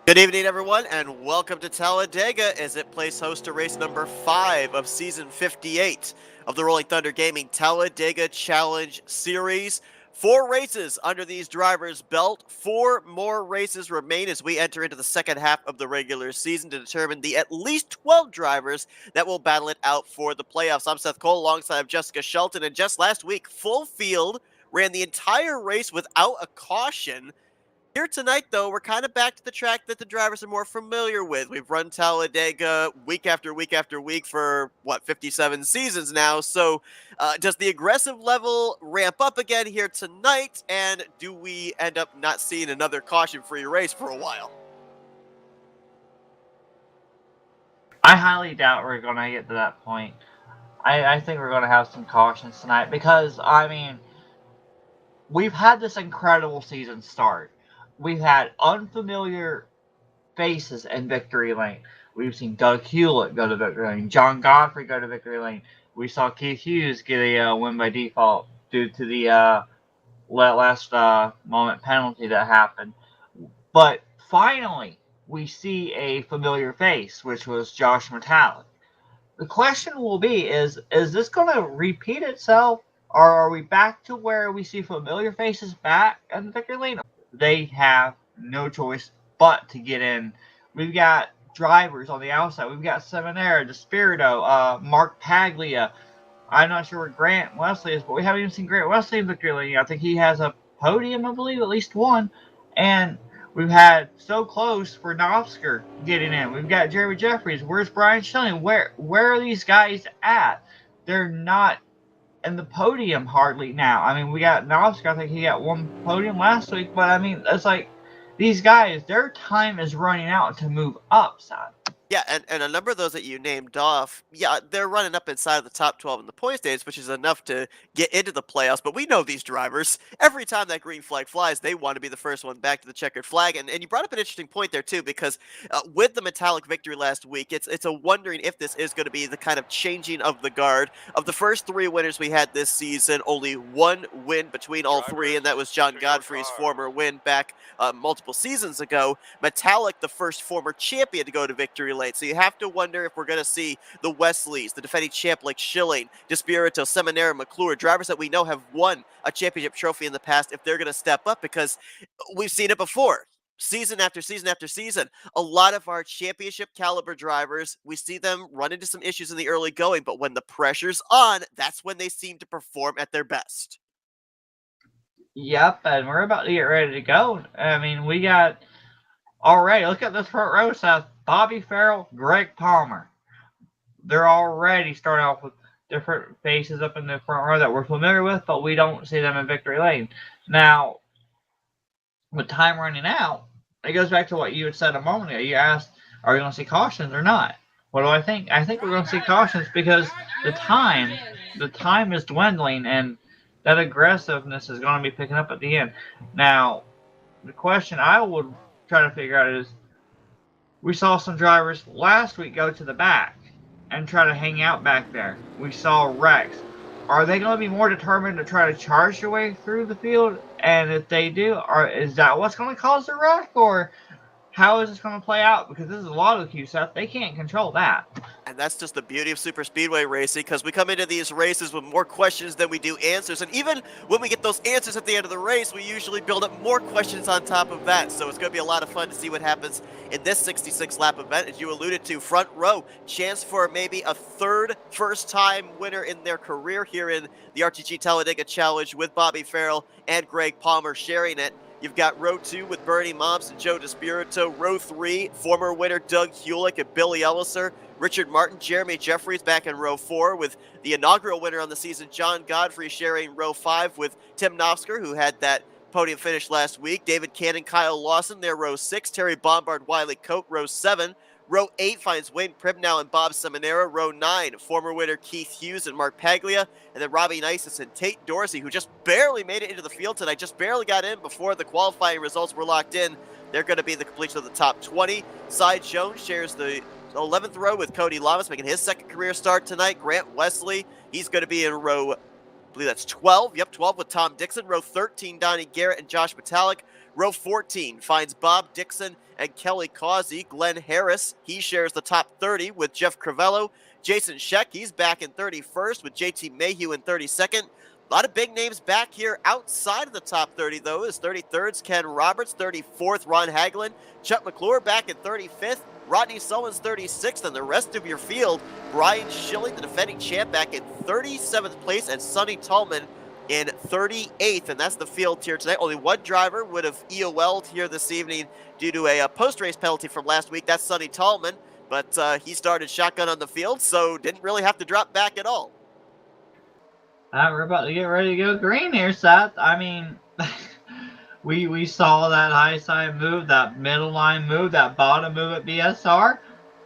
Good evening, everyone, and welcome to Talladega as it plays host to race number 5 of season 58 of the Rolling Thunder Gaming Talladega Challenge Series. 4 races under these drivers' belt. 4 more races remain as we enter into the second half of the regular season to determine the at least 12 drivers that will battle it out for the playoffs. I'm Seth Cole alongside Jessica Shelton, and just last week, full field ran the entire race without a caution. Here tonight, though, we're kind of back to the track that the drivers are more familiar with. We've run Talladega week after week after week for, 57 seasons now. So does the aggressive level ramp up again here tonight? And do we end up not seeing another caution-free race for a while? I highly doubt we're going to get to that point. I think we're going to have some cautions tonight because, we've had this incredible season start. We've had unfamiliar faces in victory lane. We've seen Doug Hewlett go to victory lane, John Godfrey go to victory lane. We saw Keith Hughes get a win by default due to the last moment penalty that happened. But finally, we see a familiar face, which was Josh Metallic. The question will be, is this going to repeat itself? Or are we back to where we see familiar faces back in the victory lane? They have no choice but to get in. We've got drivers on the outside. We've got Seminara, Despirito, Mark Paglia. I'm not sure where Grant Wesley is, but we haven't even seen Grant Wesley in victory lane. I think he has a podium, I believe, at least one. And we've had so close for Novsker getting in. We've got Jeremy Jeffries. Where's Brian Schilling? Where are these guys at? They're not in the podium hardly now. I mean, we got Novsker. I think he got one podium last week. But, I mean, it's like these guys, their time is running out to move up, son. Yeah, and a number of those that you named off, yeah, they're running up inside of the top 12 in the point standings, which is enough to get into the playoffs. But we know these drivers. Every time that green flag flies, they want to be the first one back to the checkered flag. And you brought up an interesting point there, too, because with the Metallic victory last week, it's a wondering if this is going to be the kind of changing of the guard. Of the first 3 winners we had this season, only 1 win between all 3, and that was John Godfrey's former win back multiple seasons ago. Metallic, the first former champion to go to victory lane. So you have to wonder if we're going to see the Wesleys, the defending champ like Schilling, Despirito, Seminara, McClure, drivers that we know have won a championship trophy in the past, if they're going to step up, because we've seen it before. Season after season after season, a lot of our championship caliber drivers, we see them run into some issues in the early going, but when the pressure's on, that's when they seem to perform at their best. Yep, and we're about to get ready to go. I mean, we got already, look at this front row, Seth. Bobby Farrell, Greg Palmer. They're already starting off with different faces up in the front row that we're familiar with, but we don't see them in victory lane. Now, with time running out, it goes back to what you had said a moment ago. You asked, are we going to see cautions or not? What do I think? I think we're going to see cautions because the time is dwindling, and that aggressiveness is going to be picking up at the end. Now, the question I would try to figure out is, we saw some drivers last week go to the back and try to hang out back there. We saw Rex. Are they going to be more determined to try to charge their way through the field? And if they do, is that what's going to cause the wreck? Or how is this going to play out? Because this is a lot of the Q stuff. They can't control that. And that's just the beauty of super speedway racing, because we come into these races with more questions than we do answers. And even when we get those answers at the end of the race, we usually build up more questions on top of that. So it's going to be a lot of fun to see what happens in this 66-lap event. As you alluded to, front row, chance for maybe a third first-time winner in their career here in the RTG Talladega Challenge, with Bobby Farrell and Greg Palmer sharing it. You've got row 2 with Bernie Mobbs and Joe Despirito. Row 3, former winner Doug Hewlett and Billy Elliser. Richard Martin, Jeremy Jeffries back in row 4 with the inaugural winner on the season, John Godfrey, sharing row 5 with Tim Novsker, who had that podium finish last week. David Cannon, Kyle Lawson, their row 6. Terry Bombard, Wiley Coate, row 7. Row 8 finds Wayne Pribnow and Bob Seminara. Row 9, former winner Keith Hughes and Mark Paglia. And then Robbie Nisus and Tate Dorsey, who just barely made it into the field tonight, just barely got in before the qualifying results were locked in. They're going to be the completion of the top 20. Cy Jones shares the 11th row with Cody Lamas, making his second career start tonight. Grant Wesley, he's going to be in row, I believe that's 12. Yep, 12 with Tom Dixon. Row 13, Donnie Garrett and Josh Metallic. Row 14 finds Bob Dixon and Kelly Causey. Glenn Harris, he shares the top 30 with Jeff Crivello. Jason Scheck, he's back in 31st with JT Mayhew in 32nd. A lot of big names back here outside of the top 30, though. Is 33rd's Ken Roberts, 34th Ron Hagelin, Chuck McClure back in 35th, Rodney Sullins 36th, and the rest of your field, Brian Schilling, the defending champ, back in 37th place, and Sonny Tallman in 38th, and that's the field here tonight. Only one driver would have EOL'd here this evening due to a post-race penalty from last week. That's Sonny Tallman, but he started shotgun on the field, so didn't really have to drop back at all. We're about to get ready to go green here, Seth. I mean, we saw that high side move, that middle line move, that bottom move at BSR.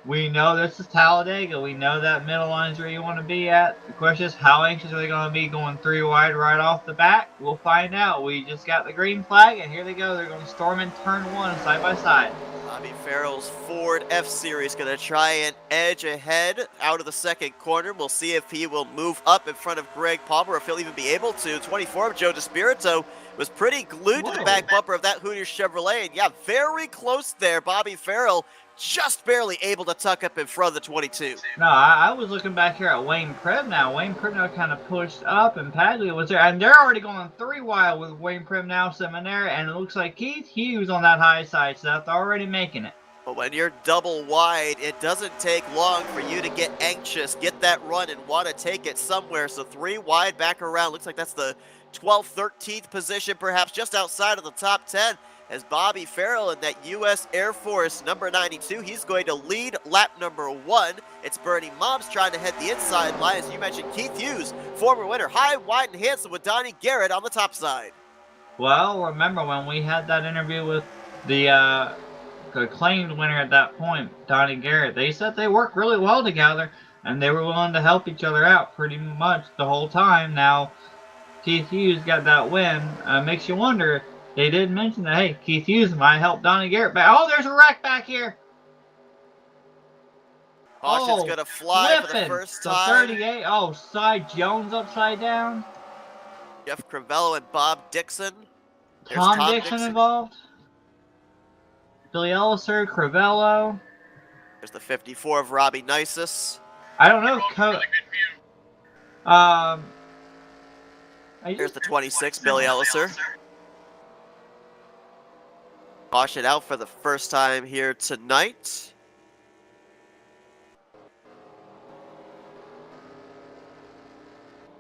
We know this is Talladega. We know that middle line is where you want to be at. The question is, how anxious are they going to be going 3 wide right off the bat? We'll find out. We just got the green flag, and here they go. They're going to storm in turn 1 side by side. Bobby Farrell's Ford F-Series going to try and edge ahead out of the second corner. We'll see if he will move up in front of Greg Palmer, or if he'll even be able to. 24 of Joe DeSpirito was pretty glued to the back bumper of that Hooters Chevrolet. And yeah, very close there. Bobby Farrell just barely able to tuck up in front of the 22. No, I was looking back here at Wayne Pribnow. Wayne Pribnow kind of pushed up, and Paglia was there. And they're already going 3 wide with Wayne Pribnow sitting there. And it looks like Keith Hughes on that high side, Seth, already making it. But when you're double wide, it doesn't take long for you to get anxious, get that run, and want to take it somewhere. So 3 wide back around. Looks like that's the 12th, 13th position, perhaps just outside of the top 10. As Bobby Farrell in that U.S. Air Force number 92, he's going to lead lap number 1. It's Bernie Mobbs trying to head the inside line. As you mentioned, Keith Hughes, former winner, high, wide, and handsome with Donnie Garrett on the top side. Well, remember when we had that interview with the acclaimed winner at that point, Donnie Garrett, they said they worked really well together, and they were willing to help each other out pretty much the whole time. Now, Keith Hughes got that win. Makes you wonder. They did mention that, hey, Keith Hughes might help Donnie Garrett back. Oh, there's a wreck back here. Caution's going to fly for the first time. The 38. Oh, side Jones upside down. Jeff Crivello and Bob Dixon. Tom Dixon involved. Billy Elliser, Crivello. There's the 54 of Robbie Nisus. I don't know. Here's the 26, Billy Elliser. Caution out for the first time here tonight.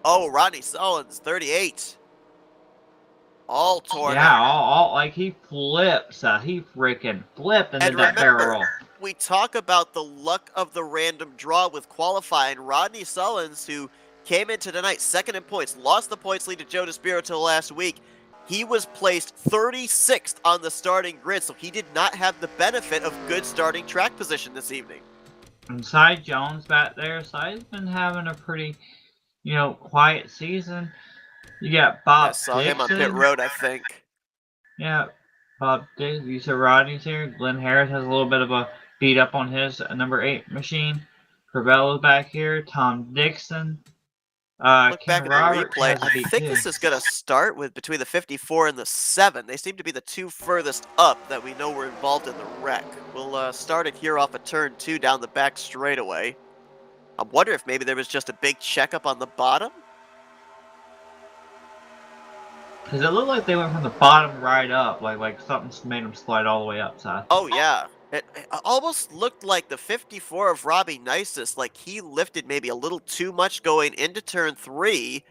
Oh, Rodney Sullins, 38. All torn Yeah, up. all like he flips. He freaking flipped into that barrel roll. We talk about the luck of the random draw with qualifying. Rodney Sullins, who came into tonight second in points, lost the points lead to Joe DeSpirito last week. He was placed 36th on the starting grid, so he did not have the benefit of good starting track position this evening. And Cy Jones back there. Cy's been having a pretty, quiet season. You got Bob I saw Dixon. him on pit road, I think. Yeah, Bob Dixon. You said Rodney's here. Glenn Harris has a little bit of a beat up on his number 8 machine. Crivello's back here. Tom Dixon. Look back Ken at the Roberts replay. I think this is going to start with between the 54 and the 7. They seem to be the 2 furthest up that we know were involved in the wreck. We'll start it here off of turn 2 down the back straightaway. I wonder if maybe there was just a big checkup on the bottom. Because it looked like they went from the bottom right up, like something made them slide all the way up, Seth. Oh, yeah. It almost looked like the 54 of Robbie Nisus, like he lifted maybe a little too much going into turn 3,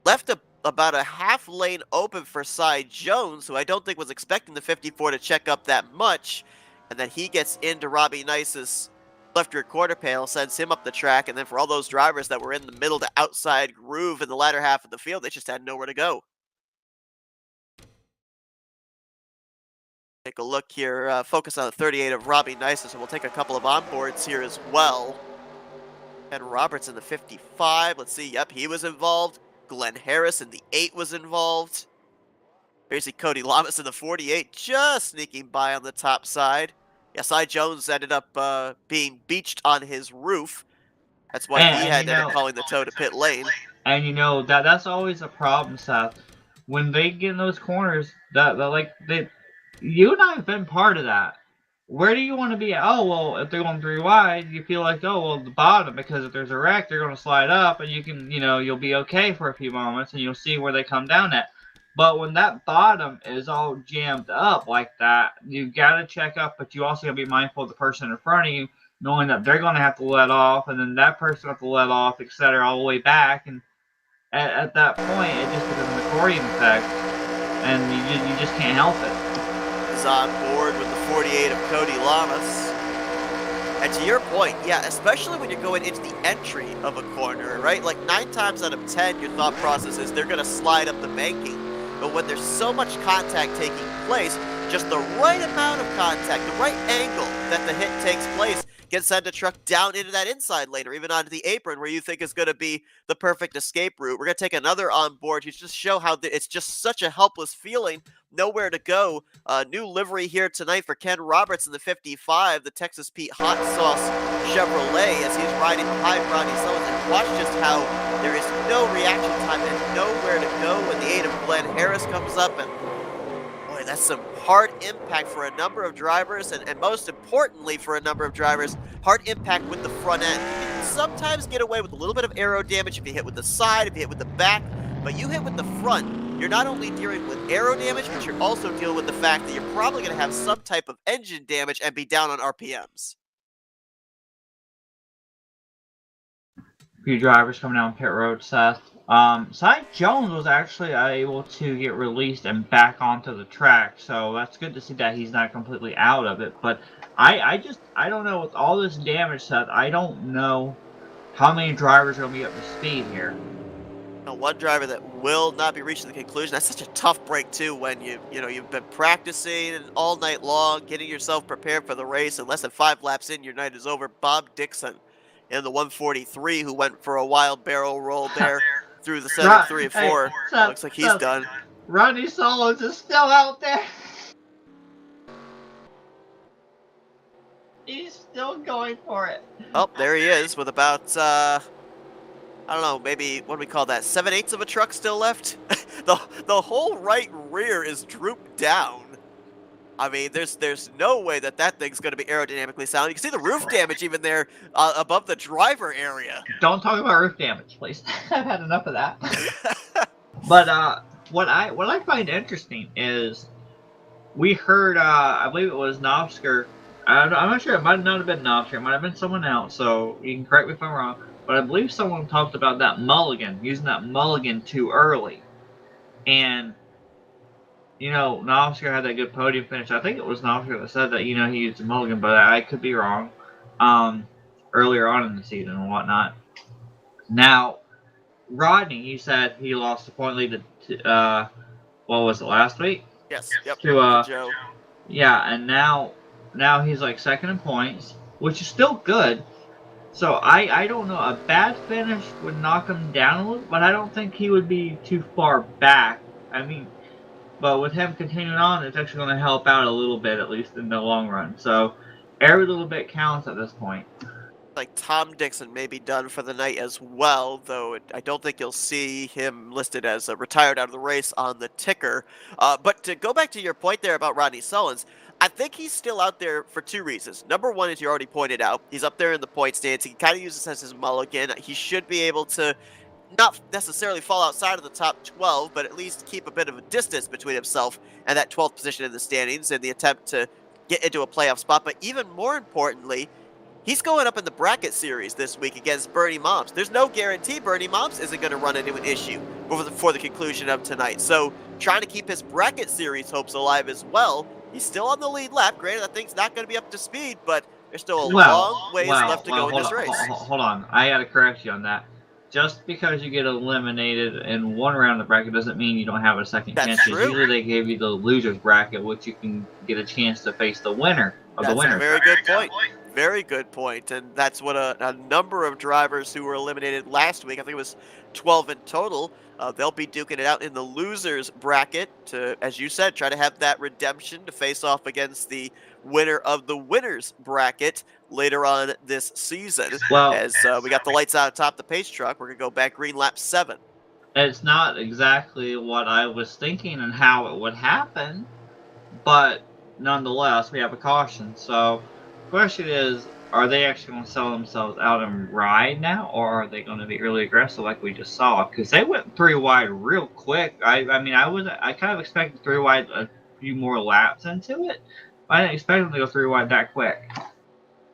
left about a half lane open for Cy Jones, who I don't think was expecting the 54 to check up that much, and then he gets into Robbie Nisus' left rear quarter panel, sends him up the track, and then for all those drivers that were in the middle to outside groove in the latter half of the field, they just had nowhere to go. Take a look here, focus on the 38 of Robbie Nisus, and we'll take a couple of onboards here as well. And Roberts in the 55, let's see, yep, he was involved. Glenn Harris in the 8 was involved. Here's Cody Lamas in the 48, just sneaking by on the top side. Yeah, Cy Jones ended up being beached on his roof. That's why he had to end up calling the tow to pit lane. And that's always a problem, Seth. When they get in those corners, you and I have been part of that. Where do you want to be at? Oh, well, if they're going 3 wide, you feel like, oh, well, the bottom, because if there's a wreck, they're going to slide up, and you can, you'll be okay for a few moments, and you'll see where they come down at. But when that bottom is all jammed up like that, you got to check up, but you also got to be mindful of the person in front of you, knowing that they're going to have to let off, and then that person will have to let off, etc., all the way back. And at that point, it just becomes an accordion effect, and you just can't help it. Is on board with the 48 of Cody Lamas. And to your point, yeah, especially when you're going into the entry of a corner, right? Like 9 times out of 10, your thought process is they're going to slide up the banking. But when there's so much contact taking place, just the right amount of contact, the right angle that the hit takes place can send a truck down into that inside lane or even onto the apron where you think is going to be the perfect escape route. We're going to take another on board to just show how it's just such a helpless feeling, nowhere to go. New livery here tonight for Ken Roberts in the 55, the Texas Pete Hot Sauce Chevrolet, as he's riding behind Ronnie Sullivan. And watch just how there is no reaction time and nowhere to go when the 8 of Glenn Harris comes up. And boy, that's some hard impact for a number of drivers, and most importantly for a number of drivers, hard impact with the front end. You can sometimes get away with a little bit of aero damage if you hit with the side, if you hit with the back, but you hit with the front, you're not only dealing with aero damage, but you're also dealing with the fact that you're probably going to have some type of engine damage and be down on RPMs. A few drivers coming down pit road, Seth. Cy Jones was actually able to get released and back onto the track, so that's good to see that he's not completely out of it. But I don't know, with all this damage, Seth, I don't know how many drivers are going to be up to speed here. One driver that will not be reaching the conclusion. That's such a tough break too when you've been practicing all night long, getting yourself prepared for the race, and less than 5 laps in, your night is over. Bob Dixon in the 143, who went for a wild barrel roll there through the center of 3 and 4. Hey, looks like he's done. Ronnie Solos is still out there. He's still going for it. Oh, there he is with about I don't know, maybe, what do we call that, 7/8 of a truck still left? the whole right rear is drooped down. I mean, there's no way that thing's going to be aerodynamically sound. You can see the roof damage even there above the driver area. Don't talk about roof damage, please. I've had enough of that. But what I find interesting is we heard, I believe it was Novsker. I'm not sure. It might not have been Novsker. It might have been someone else. So you can correct me if I'm wrong. But I believe someone talked about that mulligan, using that mulligan too early. And, Novsker had that good podium finish. I think it was Novsker that said that, he used a mulligan, but I could be wrong. Earlier on in the season and whatnot. Now, Rodney, you said he lost the point lead to, what was it, last week? Yes, yep, to Joe. Yeah, and now he's like second in points, which is still good. So I don't know. A bad finish would knock him down a little, but I don't think he would be too far back. I mean, but with him continuing on, it's actually going to help out a little bit, at least in the long run. So every little bit counts at this point. Like Tom Dixon may be done for the night as well, though I don't think you'll see him listed as retired out of the race on the ticker. But to go back to your point there about Rodney Sullins, I think he's still out there for 2 reasons. Number one, as you already pointed out, he's up there in the point stands. He kind of uses this as his mulligan. He should be able to not necessarily fall outside of the top 12, but at least keep a bit of a distance between himself and that 12th position in the standings in the attempt to get into a playoff spot. But even more importantly, he's going up in the bracket series this week against Bernie Moms. There's no guarantee Bernie Moms isn't going to run into an issue before the conclusion of tonight. So trying to keep his bracket series hopes alive as well. He's still on the lead lap. Granted, that thing's not going to be up to speed, but there's still a long ways left to go in this race. Hold on. I got to correct you on that. Just because you get eliminated in one round of the bracket doesn't mean you don't have a second chance. True. Usually they give you the loser's bracket, which you can get a chance to face the winner of the winner. That's a very good point. Very good point, and that's what a number of drivers who were eliminated last week, I think it was 12 in total, they'll be duking it out in the losers bracket to, as you said, try to have that redemption to face off against the winner of the winners bracket later on this season. Well, as we got the lights out atop the pace truck, we're going to go back green lap 7. It's not exactly what I was thinking and how it would happen, but nonetheless, we have a caution. So, the question is, are they actually going to sell themselves out and ride now, or are they going to be really aggressive like we just saw? Because they went 3 wide real quick. I mean, I kind of expected 3 wide a few more laps into it. But I didn't expect them to go 3 wide that quick.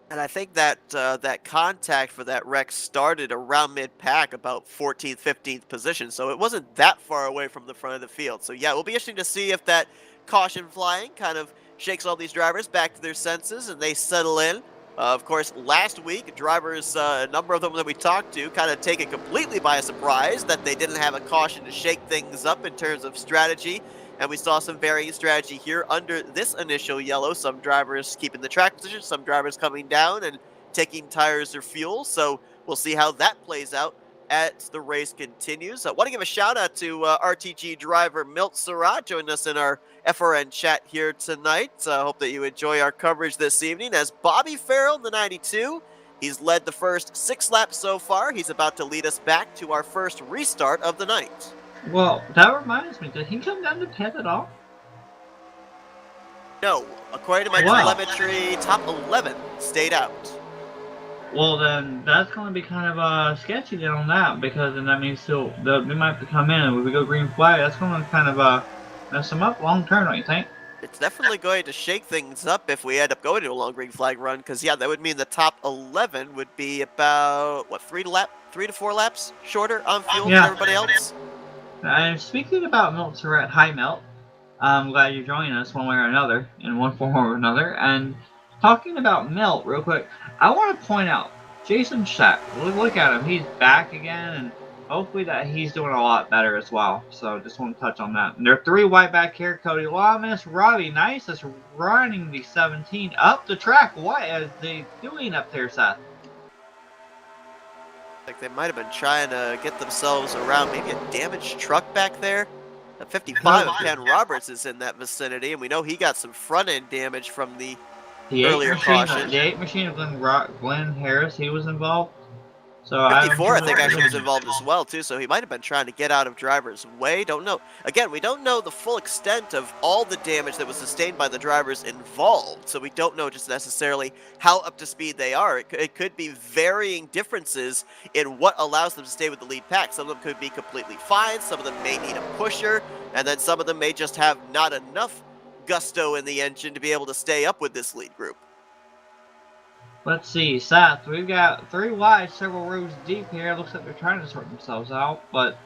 And I think that that contact for that wreck started around mid-pack, about 14th, 15th position, so it wasn't that far away from the front of the field. So yeah, it will be interesting to see if that caution flying kind of shakes all these drivers back to their senses and they settle in. Of course, last week, drivers, a number of them that we talked to, kind of taken completely by surprise that they didn't have a caution to shake things up in terms of strategy. And we saw some varying strategy here under this initial yellow. Some drivers keeping the track position, some drivers coming down and taking tires or fuel. So we'll see how that plays out as the race continues. I want to give a shout out to RTG driver Milt Surratt joining us in our FRN chat here tonight. Hope that you enjoy our coverage this evening as Bobby Farrell in the 92. He's led the first 6 laps so far. He's about to lead us back to our first restart of the night. Well, that reminds me, did he come down to pit at all? No, according to my telemetry, top 11 stayed out. Well, then that's going to be kind of sketchy then on that, because then that means they might have to come in, and if we go green flag, that's going to kind of mess them up long term, don't you think? It's definitely going to shake things up if we end up going to a long green flag run, because yeah, that would mean the top 11 would be about what 3 to 4 laps shorter on fuel than everybody else. And speaking about Milt Surratt, hi Milt. I'm glad you're joining us one way or another, in one form or another. And talking about Milt real quick, I want to point out Jason Scheck. Look at him, he's back again, and hopefully that he's doing a lot better as well. So just want to touch on that. And they're 3 wide back here. Cody Lamas, Robbie Nice is running the 17 up the track. What are they doing up there, Seth? Like they might have been trying to get themselves around maybe a damaged truck back there. The 55 of Ken Roberts is in that vicinity, and we know he got some front-end damage from the earlier caution. The 8 machine of Glenn Harris, he was involved. So 54, I think, actually was involved as well, too, so he might have been trying to get out of driver's way. Don't know. Again, we don't know the full extent of all the damage that was sustained by the drivers involved, so we don't know just necessarily how up to speed they are. It could be varying differences in what allows them to stay with the lead pack. Some of them could be completely fine, some of them may need a pusher, and then some of them may just have not enough gusto in the engine to be able to stay up with this lead group. Let's see, Seth, we've got 3 wide, several rows deep here. Looks like they're trying to sort themselves out, but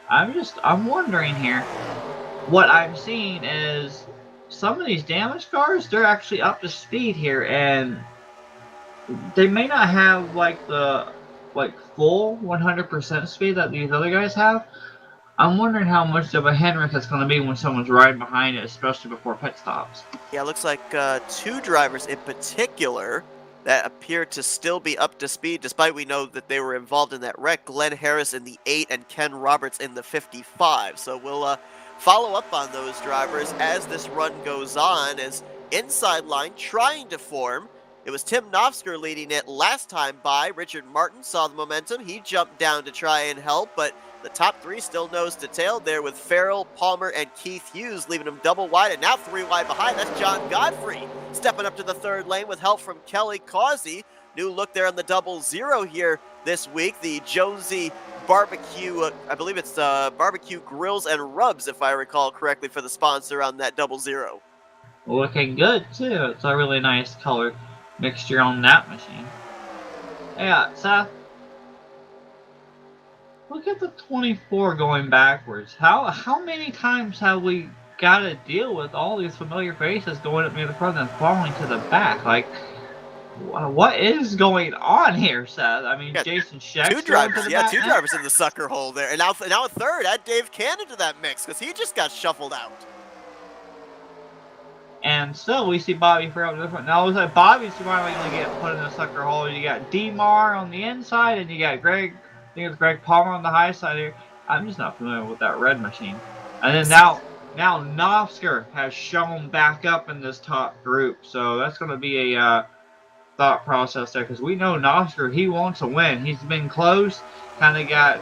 I'm wondering here. What I'm seeing is some of these damaged cars, they're actually up to speed here, and they may not have the full 100% speed that these other guys have. I'm wondering how much of a hindrance that's going to be when someone's riding behind it, especially before pit stops. Yeah, it looks like 2 drivers in particular that appear to still be up to speed, despite we know that they were involved in that wreck. Glenn Harris in the 8 and Ken Roberts in the 55. So we'll follow up on those drivers as this run goes on, as inside line trying to form. It was Tim Nofsker leading it last time by. Richard Martin saw the momentum. He jumped down to try and help, but the top 3 still nose to tail there with Farrell, Palmer, and Keith Hughes leaving them double wide, and now 3 wide behind. That's John Godfrey stepping up to the 3rd lane with help from Kelly Causey. New look there on the 00 here this week. The Jonesy Barbecue, I believe it's Barbecue Grills and Rubs, if I recall correctly, for the sponsor on that 00. Looking good, too. It's a really nice color mixture on that machine. Yeah, Seth. Look at the 24 going backwards. How many times have we got to deal with all these familiar faces going up near the front and falling to the back? Like, what is going on here, Seth? I mean, Jason Scheck. 2 drivers, 2 drivers in the sucker hole there. And now a 3rd, add Dave Cannon to that mix, because he just got shuffled out. And still, we see Bobby Farrell different. Now, it looks like Bobby's finally going to get put in the sucker hole. You got D-Mar on the inside, and you got Greg, I think it's Greg Palmer on the high side here. I'm just not familiar with that red machine. And then now Nofsker has shown back up in this top group. So that's going to be a thought process there, because we know Nofsker, he wants to win. He's been close, kind of got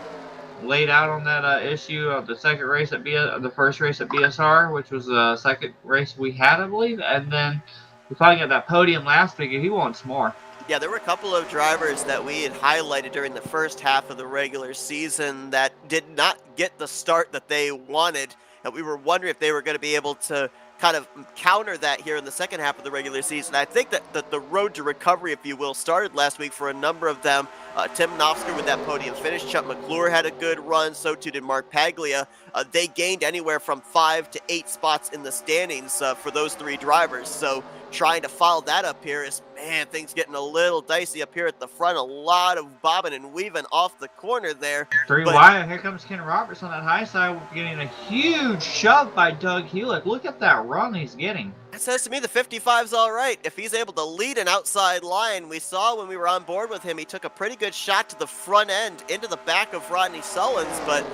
laid out on that issue of the second race at the first race at BSR, which was the second race we had, I believe, and then we finally got that podium last week, and he wants more. Yeah, there were a couple of drivers that we had highlighted during the first half of the regular season that did not get the start that they wanted, and we were wondering if they were going to be able to kind of counter that here in the second half of the regular season. I think that the road to recovery, if you will, started last week for a number of them. Tim Knopfsker with that podium finish. Chuck McClure had a good run. So too did Mark Paglia. They gained anywhere from 5 to 8 spots in the standings for those 3 drivers. So trying to follow that up here is, man, things getting a little dicey up here at the front. A lot of bobbing and weaving off the corner there. 3 wide. Here comes Ken Roberts on that high side, getting a huge shove by Doug Hewlett. Look at that run he's getting. That says to me the 55's all right. If he's able to lead an outside line, we saw when we were on board with him, he took a pretty good shot to the front end into the back of Rodney Sullins. But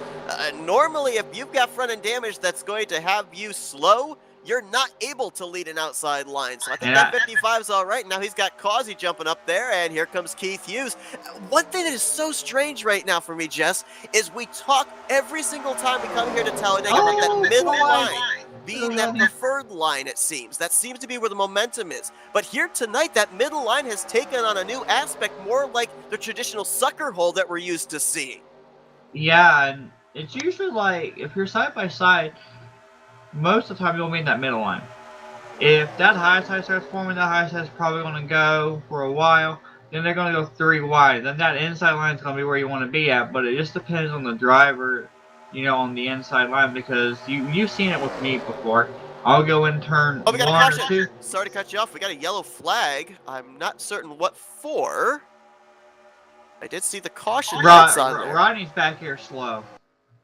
normally, if you've got front end damage that's going to have you slow, you're not able to lead an outside line. So I think that 55's all right. Now he's got Causey jumping up there, and here comes Keith Hughes. One thing that is so strange right now for me, Jess, is we talk every single time we come here to Talladega about that middle line being that preferred line, it seems. That seems to be where the momentum is. But here tonight, that middle line has taken on a new aspect, more like the traditional sucker hole that we're used to seeing. Yeah, and it's usually like, if you're side by side, most of the time you'll meet that middle line. If that high side starts forming, that high side's probably going to go for a while. Then they're going to go 3 wide. Then that inside line is going to be where you want to be at. But it just depends on the driver, you know, on the inside line, because you've seen it with me before. I'll go in turn we got 1 a or caution. 2. Sorry to cut you off. We got a yellow flag. I'm not certain what for. I did see the caution lights on there. Rodney's back here slow.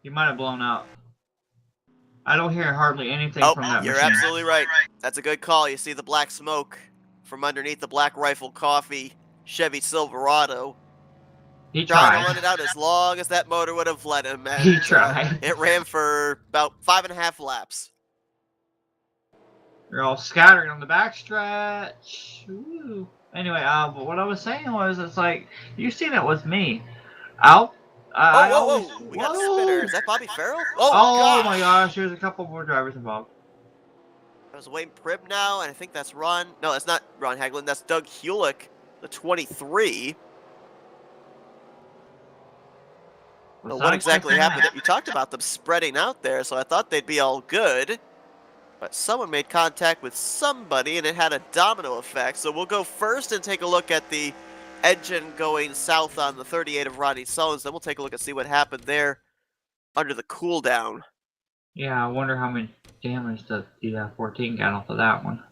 He might have blown up. I don't hear hardly anything from that you're machine. absolutely right. That's a good call. You see the black smoke from underneath the Black Rifle Coffee Chevy Silverado. He tried to run it out as long as that motor would have let him. And, he tried. It ran for about 5.5 laps. They're all scattering on the backstretch. Ooh. Anyway, but what I was saying was, it's like, you've seen it with me. Whoa. We got a spinner. Is that Bobby Farrell? Oh my gosh, there's a couple more drivers involved. That was Wayne Pribb now, and I think that's Ron. No, that's not Ron Hagelin. That's Doug Hewlett, the 23. Well, what exactly happened? You talked about them spreading out there, so I thought they'd be all good. But someone made contact with somebody, and it had a domino effect. So we'll go first and take a look at the engine going south on the 38 of Rodney Sullins. Then we'll take a look and see what happened there under the cool down. Yeah, I wonder how much damage the 14 got off of that one.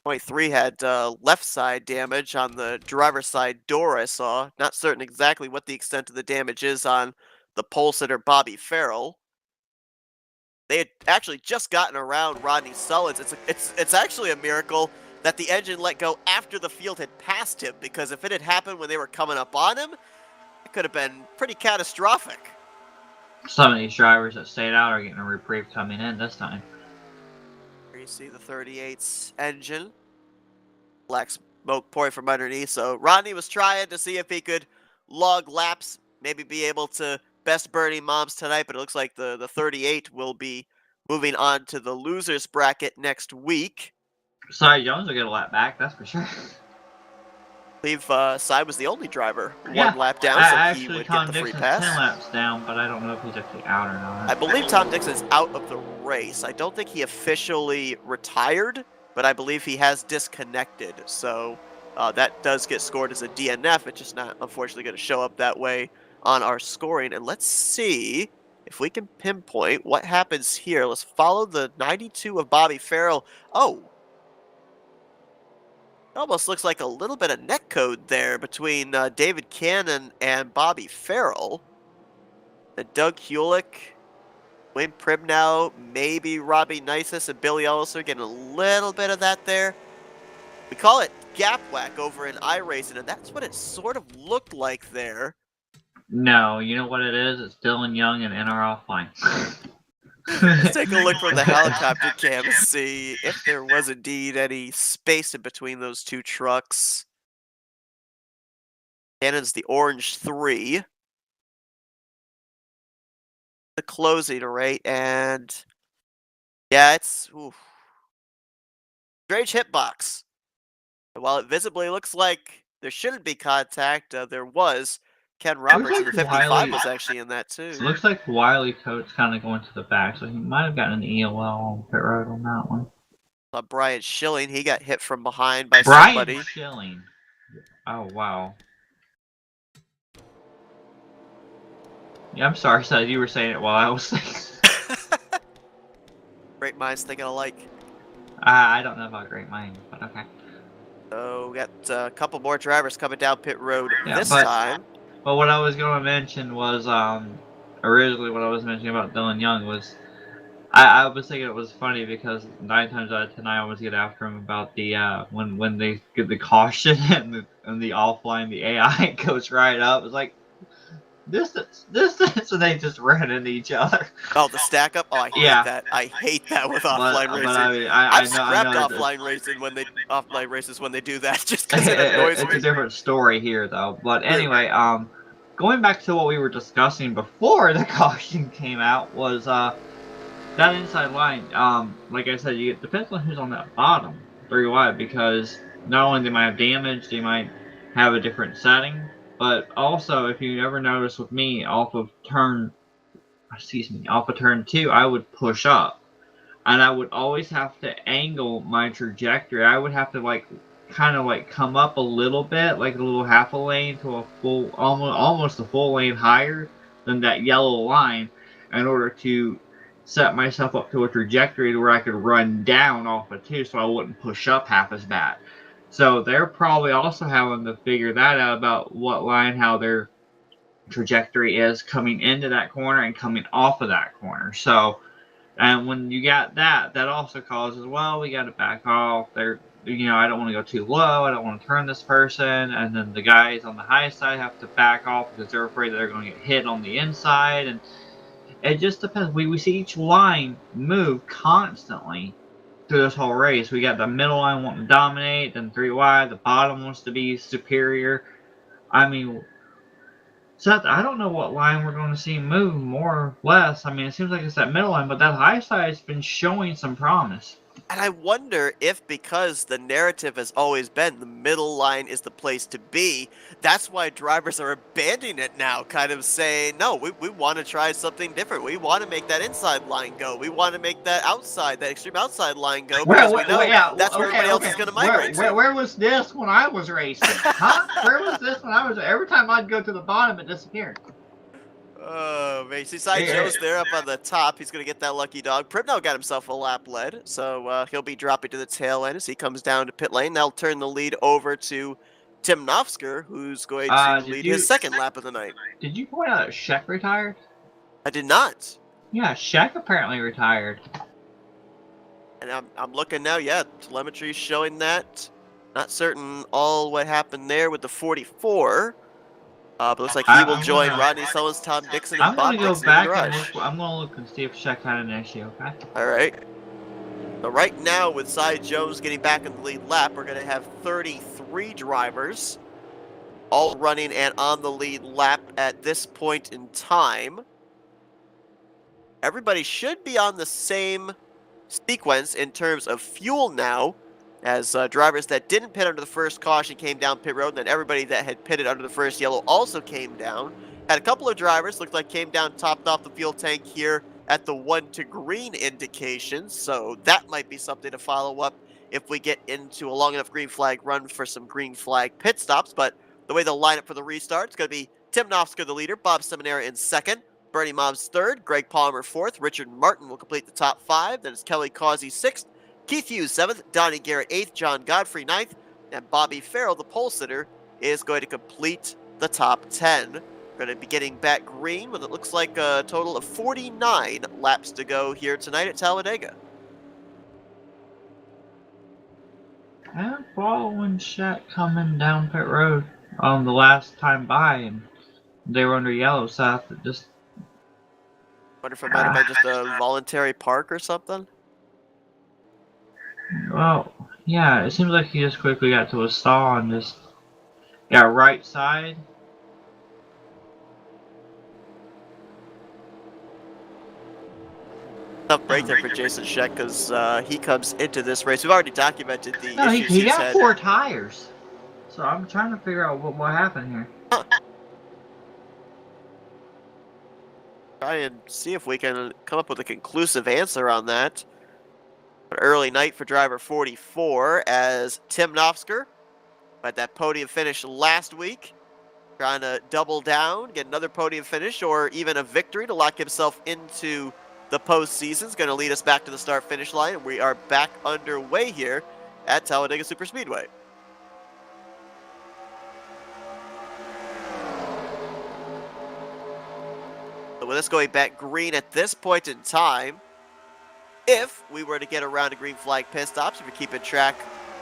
23 had left side damage on the driver's side door, I saw. Not certain exactly what the extent of the damage is on the pole sitter Bobby Farrell. They had actually just gotten around Rodney Sullins. It's actually a miracle that the engine let go after the field had passed him, because if it had happened when they were coming up on him, it could have been pretty catastrophic. Some of these drivers that stayed out are getting a reprieve coming in this time. Here you see the 38's engine. Black smoke pouring from underneath. So Rodney was trying to see if he could log laps, maybe be able to best Bernie Moms tonight, but it looks like the 38 will be moving on to the losers bracket next week. Cy Jones will get a lap back, that's for sure. I believe Cy was the only driver 1 lap down, so he would get the free pass. 10 laps down, but I don't know if he's actually out or not. I believe Tom Dixon is out of the race. I don't think he officially retired, but I believe he has disconnected. So that does get scored as a DNF. It's just not, unfortunately, going to show up that way on our scoring. And let's see if we can pinpoint what happens here. Let's follow the 92 of Bobby Farrell. Oh, it almost looks like a little bit of netcode there between David Cannon and Bobby Farrell. And Doug Hewlett, Wayne Pribb now, maybe Robbie Nisus and Billy Ellis are getting a little bit of that there. We call it gap whack over in iRacing, and that's what it sort of looked like there. No, you know what it is? It's Dylan Young and NRL Flying. Let's take a look from the helicopter cam to see if there was indeed any space in between those two trucks. Cannon's the orange 3. the closing rate, and yeah, it's strange hitbox. While it visibly looks like there shouldn't be contact, there was. Ken Looks Roberts in like the 55 was actually in that too. Looks like Wiley Coates kind of going to the back, so he might have gotten an EOL on pit road on that one. Brian Schilling, he got hit from behind by Brian somebody. Schilling. Oh wow. Yeah, I'm sorry, Seth. You were saying it while I was saying. Great minds thinking alike. I don't know about great minds, but okay. So we got a couple more drivers coming down pit road this but, time. But what I was going to mention was originally what I was mentioning about Dylan Young was I was thinking it was funny because 9 times out of 10 I always get after him about the when they give the caution and the offline the AI goes right up. It's like distance, and they just ran into each other. Oh, the stack up. Oh, I hate that. I hate that with offline racing. But I mean, I've I scrapped know offline racing when they do that just because it annoys it's me. a different story here though. But anyway, going back to what we were discussing before the caution came out was that inside line. Like I said, it depends on who's on that bottom 3 wide because not only they might have damage, they might have a different setting, but also if you ever notice with me off of turn 2, I would push up. And I would always have to angle my trajectory. I would have to kind of come up a little bit, like a little half a lane to a full, almost a full lane higher than that yellow line, in order to set myself up to a trajectory to where I could run down off of 2, so I wouldn't push up half as bad. So they're probably also having to figure that out about what line, how their trajectory is coming into that corner and coming off of that corner. So. And when you got that, that also causes, well, we got to back off. I don't want to go too low. I don't want to turn this person. And then the guys on the high side have to back off because they're afraid they're going to get hit on the inside. And it just depends. We see each line move constantly through this whole race. We got the middle line wanting to dominate, then 3 wide. The bottom wants to be superior. I mean, Seth, I don't know what line we're going to see move more or less. I mean, it seems like it's that middle line, but that high side's been showing some promise. And I wonder if because the narrative has always been the middle line is the place to be, that's why drivers are abandoning it now, kind of saying, no, we want to try something different. We want to make that inside line go. We want to make that extreme outside line go because we know that's where everybody else is going to migrate to. Where was this when I was racing? Huh? Where was this when I was? Every time I'd go to the bottom, it disappeared. Oh, man. See, Joe's there up on the top. He's going to get that lucky dog. Primno got himself a lap lead, so he'll be dropping to the tail end as he comes down to pit lane. That'll turn the lead over to Tim Nofsker, who's going to lead his second lap of the night. Did you point out that Sheck retired? I did not. Yeah, Sheck apparently retired. And I'm looking now, yeah, telemetry showing that. Not certain all what happened there with the 44. But looks like he will join Rodney Sullis, Tom Dixon, and Bob Dixon in the garage. I'm going to look and see if Sheck had an issue, okay? All right. So right now, with Cy Jones getting back in the lead lap, we're going to have 33 drivers all running and on the lead lap at this point in time. Everybody should be on the same sequence in terms of fuel now, as drivers that didn't pit under the first caution came down pit road, and then everybody that had pitted under the first yellow also came down. Had a couple of drivers, looked like came down, topped off the fuel tank here at the 1 to green indication, so that might be something to follow up if we get into a long enough green flag run for some green flag pit stops. But the way they'll line up for the restart, it's going to be Tim Nofsker, the leader, Bob Seminara in second, Bernie Mobbs third, Greg Palmer fourth, Richard Martin will complete the top 5, then it's Kelly Causey sixth, Keith Hughes 7th, Donnie Garrett 8th, John Godfrey 9th, and Bobby Farrell, the pole sitter, is going to complete the top 10. We're going to be getting back green with it looks like a total of 49 laps to go here tonight at Talladega. I'm following Sheck coming down pit road the last time by, and they were under yellow, so I just... Wonder if it might have been just a voluntary park or something? Well, yeah, it seems like he just quickly got to a stall and just got right side. Tough break there for Jason Scheck because he comes into this race. We've already documented the No, issues he he's got had. 4 tires. So I'm trying to figure out what happened here. Try and see if we can come up with a conclusive answer on that. An early night for driver 44 as Tim Nofsker had that podium finish last week. Trying to double down, get another podium finish, or even a victory to lock himself into the postseason. Is going to lead us back to the start-finish line, and we are back underway here at Talladega Superspeedway. So with us going back green at this point in time, if we were to get around a green flag pit stops, if you're keeping track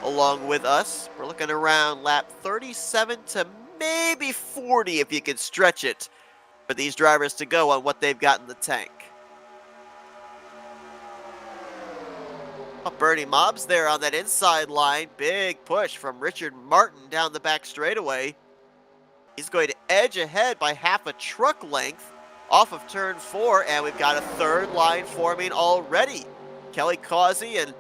along with us, we're looking around lap 37 to maybe 40 if you can stretch it for these drivers to go on what they've got in the tank. Bernie Mobbs there on that inside line. Big push from Richard Martin down the back straightaway. He's going to edge ahead by half a truck length off of turn 4, and we've got a third line forming already. Kelly Causey and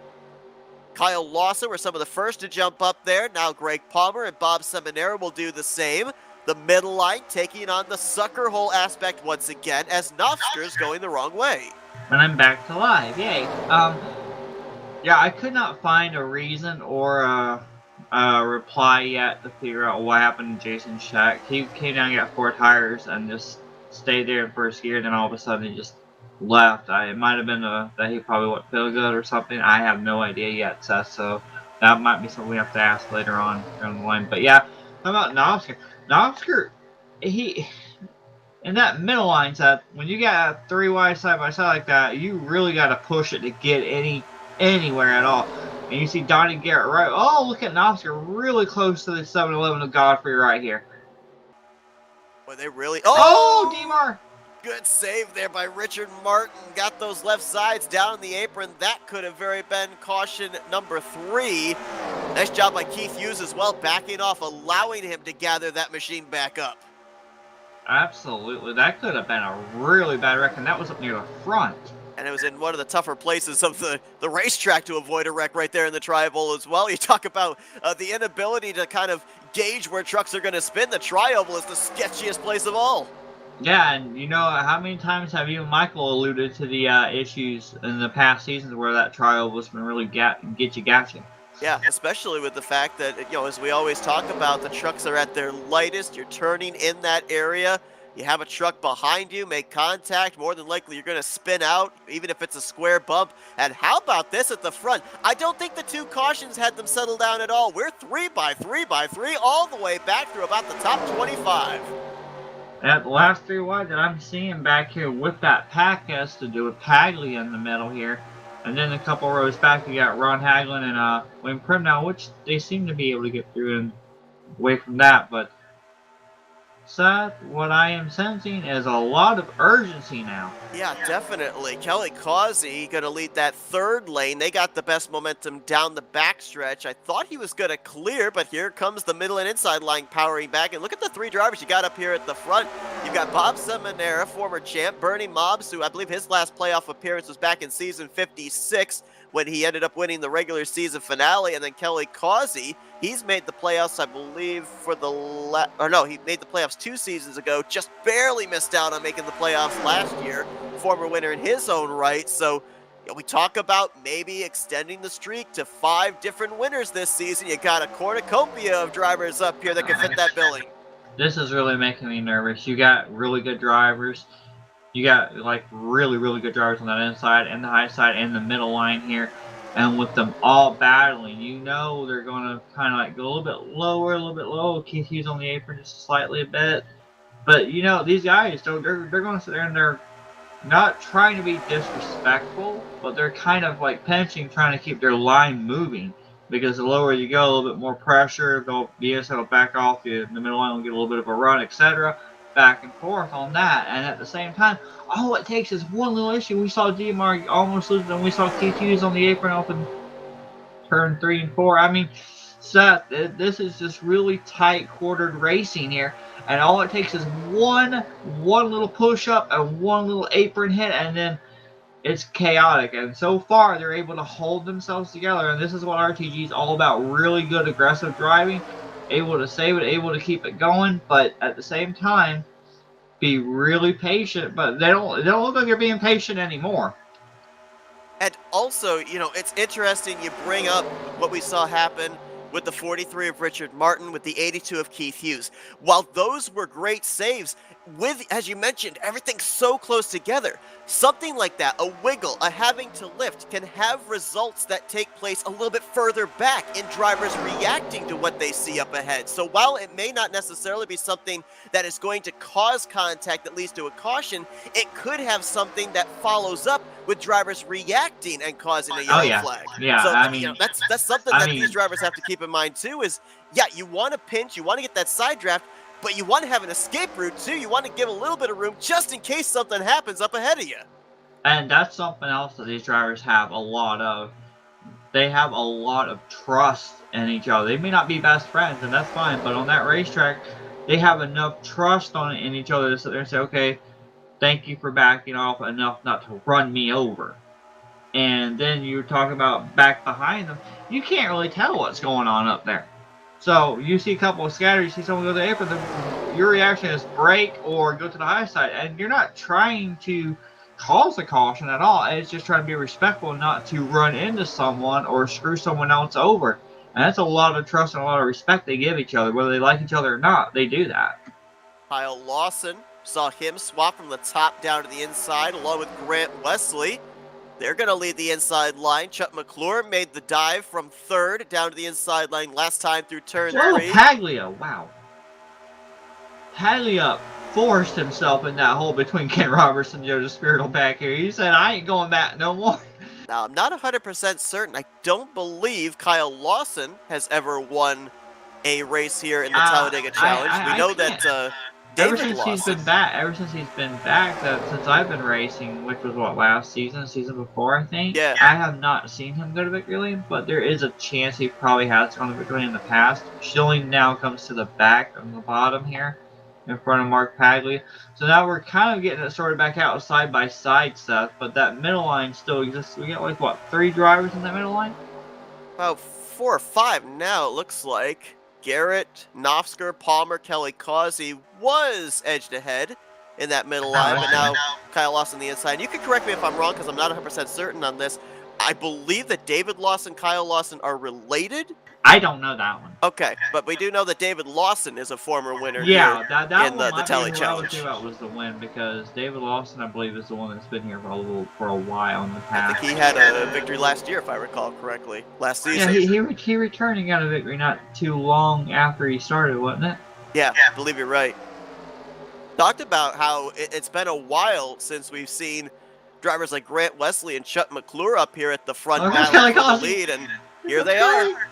Kyle Lawson were some of the first to jump up there. Now Greg Palmer and Bob Seminara will do the same. The middle line taking on the sucker hole aspect once again as Nofsker's going the wrong way. And I'm back to live, yay. Yeah, I could not find a reason or a reply yet to figure out what happened to Jason Scheck. He came down and got 4 tires and just stayed there in first gear, and then all of a sudden he just left. It might have been that he probably wouldn't feel good or something. I have no idea yet, Seth, so that might be something we have to ask later on down the line. But yeah, how about Nofsker? Nofsker, he in that middle line, Seth, when you got a 3 wide side by side like that, you really got to push it to get anywhere at all. And you see Donnie Garrett right. Oh, look at Nofsker really close to the 7-Eleven of Godfrey right here. Were they really? Oh, DMAR! Good save there by Richard Martin. Got those left sides down in the apron. That could have very been caution number 3. Nice job by Keith Hughes as well, backing off, allowing him to gather that machine back up. Absolutely. That could have been a really bad wreck, and that was up near the front. And it was in one of the tougher places of the racetrack to avoid a wreck right there in the tri-oval as well. You talk about the inability to kind of gauge where trucks are going to spin. The tri-oval is the sketchiest place of all. Yeah, and you know, how many times have you and Michael alluded to the issues in the past seasons where that tri-oval has been really gotcha? Yeah, especially with the fact that, you know, as we always talk about, the trucks are at their lightest. You're turning in that area. You have a truck behind you, make contact, more than likely you're going to spin out, even if it's a square bump. And how about this at the front? I don't think the 2 cautions had them settle down at all. We're 3 by 3 by 3 all the way back through about the top 25. At the last 3 wide that I'm seeing back here with that pack has to do with Hagley in the middle here. And then a couple rows back, you got Ron Haglin and William Prim now, which they seem to be able to get through and away from that. But Seth, what I am sensing is a lot of urgency now. Yeah, definitely. Kelly Causey going to lead that 3rd lane. They got the best momentum down the backstretch. I thought he was going to clear, but here comes the middle and inside line powering back. And look at the 3 drivers you got up here at the front. You've got Bob Seminara, former champ, Bernie Mobbs, who I believe his last playoff appearance was back in season 56 when he ended up winning the regular season finale. And then Kelly Causey, he's made the playoffs, I believe, for the he made the playoffs 2 seasons ago, just barely missed out on making the playoffs last year. Former winner in his own right. So you know, we talk about maybe extending the streak to 5 different winners this season. You got a cornucopia of drivers up here that can fit that billing. This is really making me nervous. You got really good drivers. You got like really good drivers on that inside and the high side and the middle line here. And with them all battling, you know they're going to kind of like go a little bit low. Keith Hughes on the apron just slightly a bit. But, you know, these guys, they're going to sit there and they're not trying to be disrespectful, but they're kind of like pinching, trying to keep their line moving. Because the lower you go, a little bit more pressure, they'll back off, the middle line will get a little bit of a run, etc. Back and forth on that. And at the same time, all it takes is one little issue. We saw DMAR almost lose, and we saw Keith Hughes on the apron off in turn 3 and 4. I mean, Seth, this is just really tight quartered racing here. And all it takes is one little push up and one little apron hit, and then it's chaotic. And so far, they're able to hold themselves together. And this is what RTG is all about: really good aggressive driving, able to save it, able to keep it going, but at the same time, be really patient. But they don't look like they're being patient anymore. And also, it's interesting you bring up what we saw happen with the 43 of Richard Martin, with the 82 of Keith Hughes. While those were great saves, with, as you mentioned, everything so close together, something like that, a wiggle, a having to lift, can have results that take place a little bit further back in drivers reacting to what they see up ahead. So while it may not necessarily be something that is going to cause contact that leads to a caution, it could have something that follows up with drivers reacting and causing a yellow flag. Yeah, so I mean, that's something that these drivers have to keep in mind too. Is you want to pinch, you want to get that side draft, but you want to have an escape route too. You want to give a little bit of room just in case something happens up ahead of you. And that's something else that these drivers have a lot of. They have a lot of trust in each other. They may not be best friends, and that's fine, but on that racetrack, they have enough trust in each other to sit there and say, okay, thank you for backing off enough not to run me over. And then you talk about back behind them, you can't really tell what's going on up there. So you see a couple of scatters, you see someone go to the apron, your reaction is brake or go to the high side, and you're not trying to cause a caution at all. It's just trying to be respectful, not to run into someone or screw someone else over. And that's a lot of trust and a lot of respect they give each other, whether they like each other or not. They do that. Kyle Lawson, saw him swap from the top down to the inside along with Grant Wesley. They're going to lead the inside line. Chuck McClure made the dive from third down to the inside line last time through turn 3. Paglia, wow. Paglia forced himself in that hole between Ken Roberts and Joe DeSpirito back here. He said, I ain't going back no more. Now, I'm not 100% certain. I don't believe Kyle Lawson has ever won a race here in the Talladega Challenge. We know that Ever since he's been back, since I've been racing, which was what, last season, season before, I think. Yeah. I have not seen him go to victory lane, but there is a chance he probably has gone to victory lane in the past. Schilling now comes to the back on the bottom here, in front of Mark Paglia. So now we're kind of getting it sorted back out side by side stuff, but that middle line still exists. We got like what, 3 drivers in that middle line? About 4 or 5 now, it looks like. Garrett, Nofsker, Palmer, Kelly Causey was edged ahead in that middle line, but now Kyle Lawson on the inside. You can correct me if I'm wrong, because I'm not 100% certain on this. I believe that David Lawson and Kyle Lawson are related. I don't know that one. Okay, but we do know that David Lawson is a former winner that in the Tally Challenge. That was the win, because David Lawson, I believe, is the one that's been here for a while in the past. I think he had a victory last year, if I recall correctly, last season. Yeah, he returned and got a victory not too long after he started, wasn't it? Yeah, I believe you're right. Talked about how it's been a while since we've seen drivers like Grant Wesley and Chuck McClure up here at the front battle for the lead, and here they are.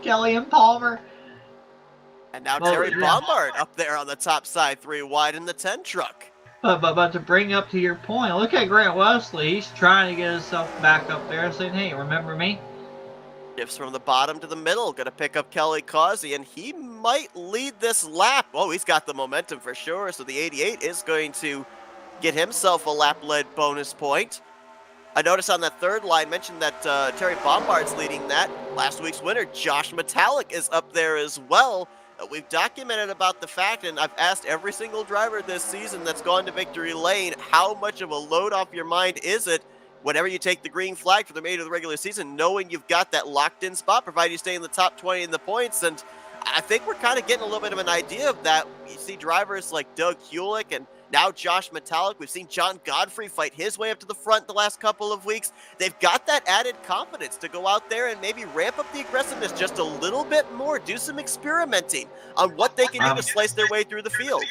Kelly and Palmer. And now Terry Bombard up there on the top side, 3 wide in the 10 truck. But to bring up to your point, look at Grant Wesley. He's trying to get himself back up there and saying, hey, remember me? Shifts from the bottom to the middle. Going to pick up Kelly Causey, and he might lead this lap. Oh, he's got the momentum for sure. So the 88 is going to get himself a lap-led bonus point. I noticed on that third line, mentioned that Terry Bombard's leading that. Last week's winner, Josh Metallic, is up there as well. We've documented about the fact, and I've asked every single driver this season that's gone to victory lane, how much of a load off your mind is it whenever you take the green flag for the remainder of the regular season, knowing you've got that locked-in spot, provided you stay in the top 20 in the points. And I think we're kind of getting a little bit of an idea of that. You see drivers like Doug Hewlick and now Josh Metallic. We've seen John Godfrey fight his way up to the front the last couple of weeks. They've got that added confidence to go out there and maybe ramp up the aggressiveness just a little bit more, do some experimenting on what they can do to slice their way through the field.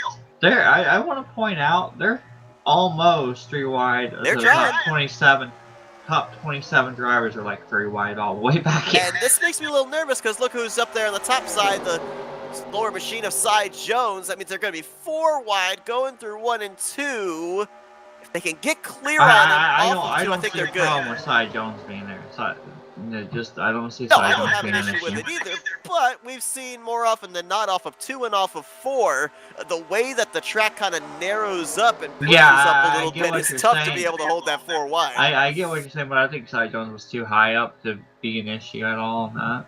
I want to point out, they're almost 3 wide. They're trying. Top 27 drivers are like 3 wide all the way back here. And this makes me a little nervous, because look who's up there on the top side, the lower machine of Cy Jones. That means they're going to be 4 wide going through 1 and 2. If they can get clear on them, I think they're good. I don't see a problem with Cy Jones being there. I don't see No, Cy I don't Jones have an being an issue with issue. it either, but we've seen more often than not off of 2 and off of 4, the way that the track kind of narrows up and pushes Yeah, up a I little get bit what is you're tough to be saying. able to hold that 4 wide. I get what you're saying, but I think Cy Jones was too high up to be an issue at all. Now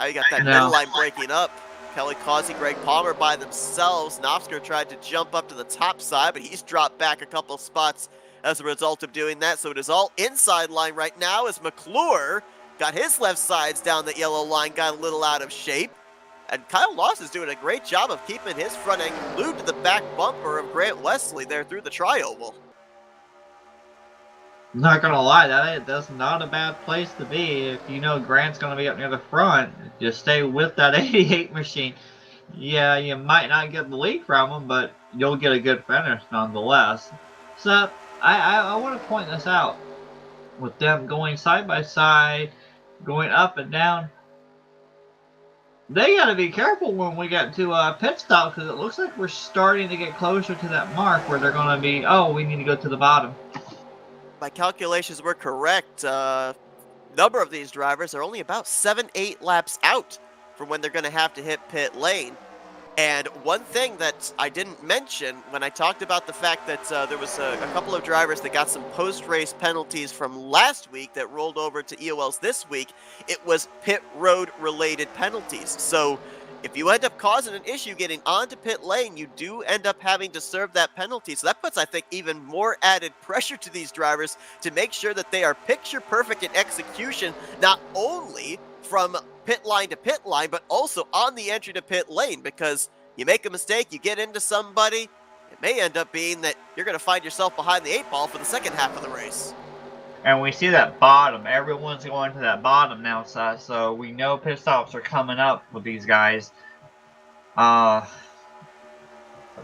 you got that No. middle line breaking up. Kelly Causey, Greg Palmer by themselves. Nofsker tried to jump up to the top side, but he's dropped back a couple spots as a result of doing that. So it is all inside line right now as McClure got his left sides down the yellow line, got a little out of shape. And Kyle Loss is doing a great job of keeping his front end glued to the back bumper of Grant Wesley there through the tri-oval. Not gonna lie, that's not a bad place to be. If you know Grant's gonna be up near the front, just stay with that 88 machine. Yeah, you might not get the lead from him, but you'll get a good finish nonetheless. So I want to point this out. With them going side by side, going up and down, they gotta be careful when we get to pit stop, because it looks like we're starting to get closer to that mark where they're gonna be, oh, we need to go to the bottom. My calculations were correct. Number of these drivers are only about 7-8 laps out from when they're going to have to hit pit lane. And one thing that I didn't mention when I talked about the fact that there was a couple of drivers that got some post-race penalties from last week that rolled over to EOLs this week, it was pit road related penalties. So if you end up causing an issue getting onto pit lane, you do end up having to serve that penalty. So that puts, I think, even more added pressure to these drivers to make sure that they are picture perfect in execution, not only from pit line to pit line, but also on the entry to pit lane, because you make a mistake, you get into somebody, it may end up being that you're going to find yourself behind the 8 ball for the second half of the race. And we see that bottom. Everyone's going to that bottom now, so we know pit stops are coming up with these guys. Let's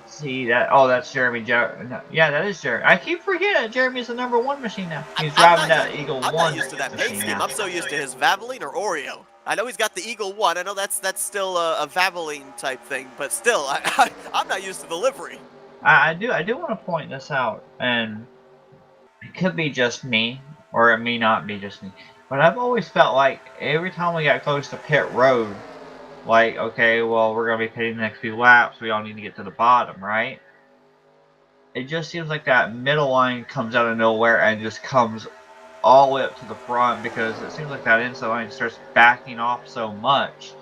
see that. Oh, that's Jeremy. No, yeah, that is Jeremy. I keep forgetting Jeremy's the #1 machine now. He's driving that Eagle 1. I'm not used to that paint scheme. I'm so used to his Valvoline or Oreo. I know he's got the Eagle 1. I know that's still a Valvoline type thing, but still, I'm not used to the livery. I do want to point this out, and it could be just me, or it may not be just me, but I've always felt like every time we got close to pit road, like, okay, well, we're going to be pitting the next few laps, we all need to get to the bottom, right? It just seems like that middle line comes out of nowhere and just comes all the way up to the front, because it seems like that inside line starts backing off so much.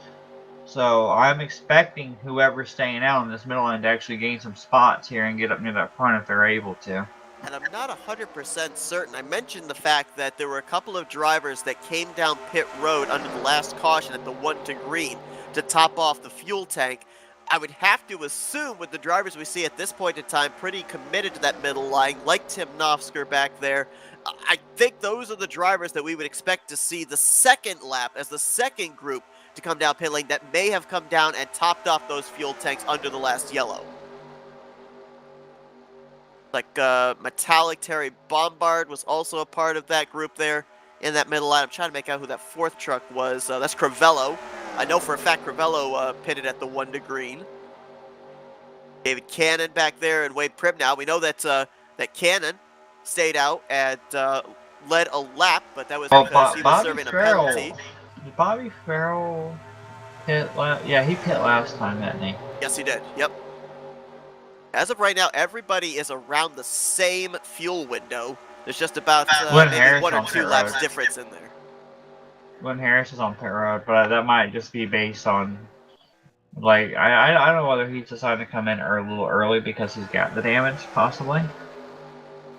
So I'm expecting whoever's staying out on this middle line to actually gain some spots here and get up near that front if they're able to. And I'm not 100% certain. I mentioned the fact that there were a couple of drivers that came down pit road under the last caution at the 1 to green to top off the fuel tank. I would have to assume with the drivers we see at this point in time pretty committed to that middle line, like Tim Nofsker back there. I think those are the drivers that we would expect to see the second lap as the second group to come down pit lane that may have come down and topped off those fuel tanks under the last yellow. Like Metallic Terry Bombard was also a part of that group there in that middle line. I'm trying to make out who that fourth truck was. That's Crivello. I know for a fact Crivello pitted at the 1 to green. David Cannon back there and Wade Primnow. We know that that Cannon stayed out and led a lap, but that was because he was serving a penalty. Did Bobby Farrell pit last? Yeah, he pit last time, didn't he? Yes, he did. Yep. As of right now, everybody is around the same fuel window. There's just about maybe 1 or 2 laps difference in there. Glenn Harris is on pit road, but that might just be based on, like, I don't know whether he's decided to come in a little early because he's got the damage, possibly.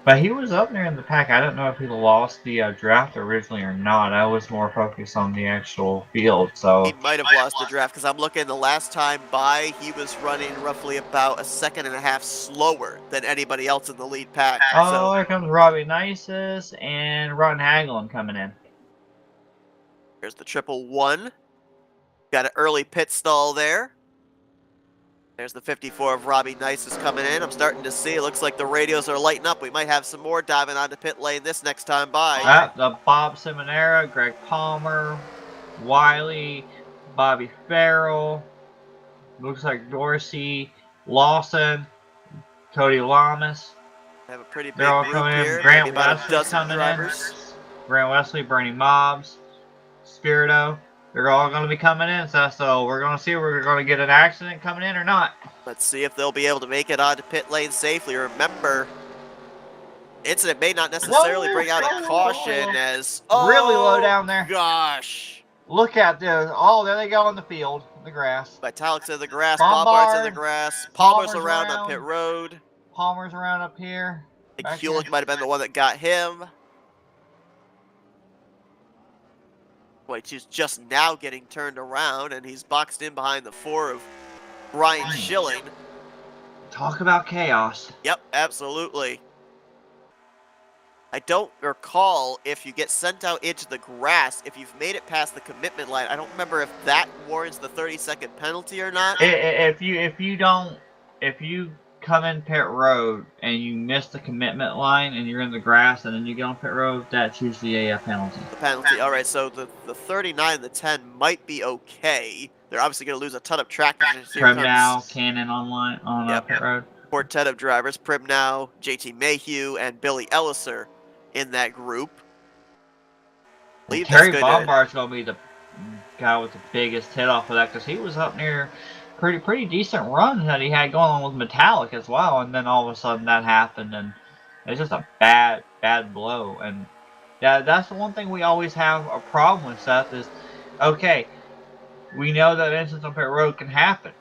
But he was up there in the pack. I don't know if he lost the draft originally or not. I was more focused on the actual field, so... He might have lost the draft, because I'm looking the last time by, he was running roughly about 1.5 seconds slower than anybody else in the lead pack. Oh, so, here comes Robbie Nisus and Ron Hagelin coming in. There's the 111. Got an early pit stall there. There's the 54 of Robbie Nisus coming in. I'm starting to see, it looks like the radios are lighting up. We might have some more diving onto pit lane this next time by. The Bob Simonera, Greg Palmer, Wiley, Bobby Farrell, looks like Dorsey, Lawson, Cody Lamas. Have a pretty big They're all group coming in. here. Grant Maybe about a West dozen coming drivers. in. Grant Wesley, Bernie Mobbs, Spirito. They're all going to be coming in, so we're going to see if we're going to get an accident coming in or not. Let's see if they'll be able to make it onto pit lane safely. Remember, incident may not necessarily bring out a caution as... Really low down there. Gosh. Look at this. Oh, there they go in the field, the grass. Vitalik's in the grass, Bombard. Bombard's in the grass, Palmer's Palmer's around around. on pit road. Palmer's around up here. I think Hewlett might have been the one that got him. Which is just now getting turned around, and he's boxed in behind the 4 of Brian Schilling. Talk about chaos. Yep, absolutely. I don't recall if you get sent out into the grass, if you've made it past the commitment line. I don't remember if that warrants the 30-second penalty or not. If you come in pit road and you miss the commitment line and you're in the grass and then you get on pit road, that's usually a penalty. The penalty. All right, so the 39 and the 10 might be okay. They're obviously going to lose a ton of track positions. Primnow, Cannon on pit road. Quartet of drivers, Primnow, JT Mayhew, and Billy Elliser in that group. Terry Bombard's going to be the guy with the biggest hit off of that because he was up near pretty decent run that he had going on with Metallic as well, and then all of a sudden that happened, and it's just a bad blow. And that's the one thing we always have a problem with, Seth, is okay, we know that incidents on pit road can happen,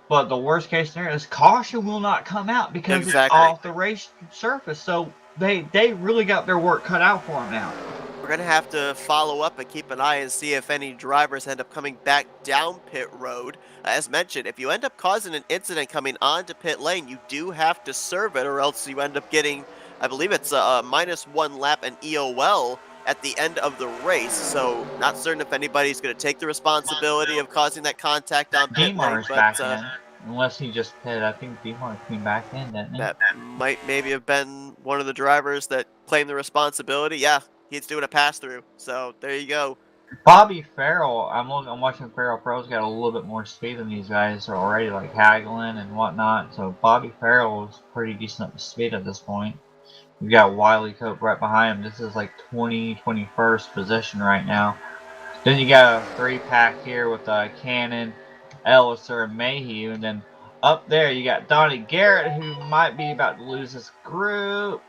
but the worst case scenario is caution will not come out because it's off the race surface. So they really got their work cut out for them now. We're going to have to follow up and keep an eye and see if any drivers end up coming back down pit road. As mentioned, if you end up causing an incident coming onto pit lane, you do have to serve it, or else you end up getting, I believe it's a -1 lap and EOL at the end of the race. So not certain if anybody's going to take the responsibility of causing that contact on pit lane. Back in. Unless he just pitted. I think Demar came back in, didn't he? That might maybe have been one of the drivers that claimed the responsibility. Yeah, he's doing a pass-through. So there you go. Bobby Farrell, I'm watching Farrell Pro's got a little bit more speed than these guys are already, like haggling and whatnot. So Bobby Farrell is pretty decent up to speed at this point. We've got Wiley Cope right behind him. This is like 21st position right now. Then you got a 3-pack here with Cannon, Elliser, and Mayhew. And then up there you got Donnie Garrett, who might be about to lose his group.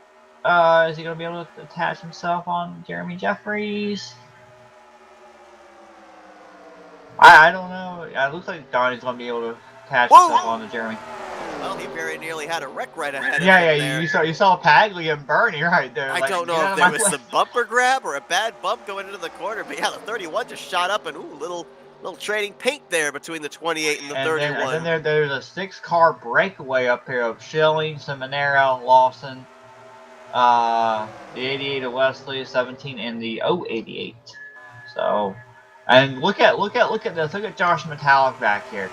Is he going to be able to attach himself on Jeremy Jeffries? I don't know. It looks like Donnie's going to be able to attach himself on to Jeremy. Well, he very nearly had a wreck right ahead of him. Yeah, you saw Pagli and Bernie right there. I don't know if there was some bumper grab or a bad bump going into the corner, but yeah, the 31 just shot up, and little trading paint there between the 28 and the 31. And then there's a 6-car breakaway up here of Schilling, Seminara, Lawson, the 88 of Wesley, 17, and the 088. So, and look at this. Look at Josh Metallic back here.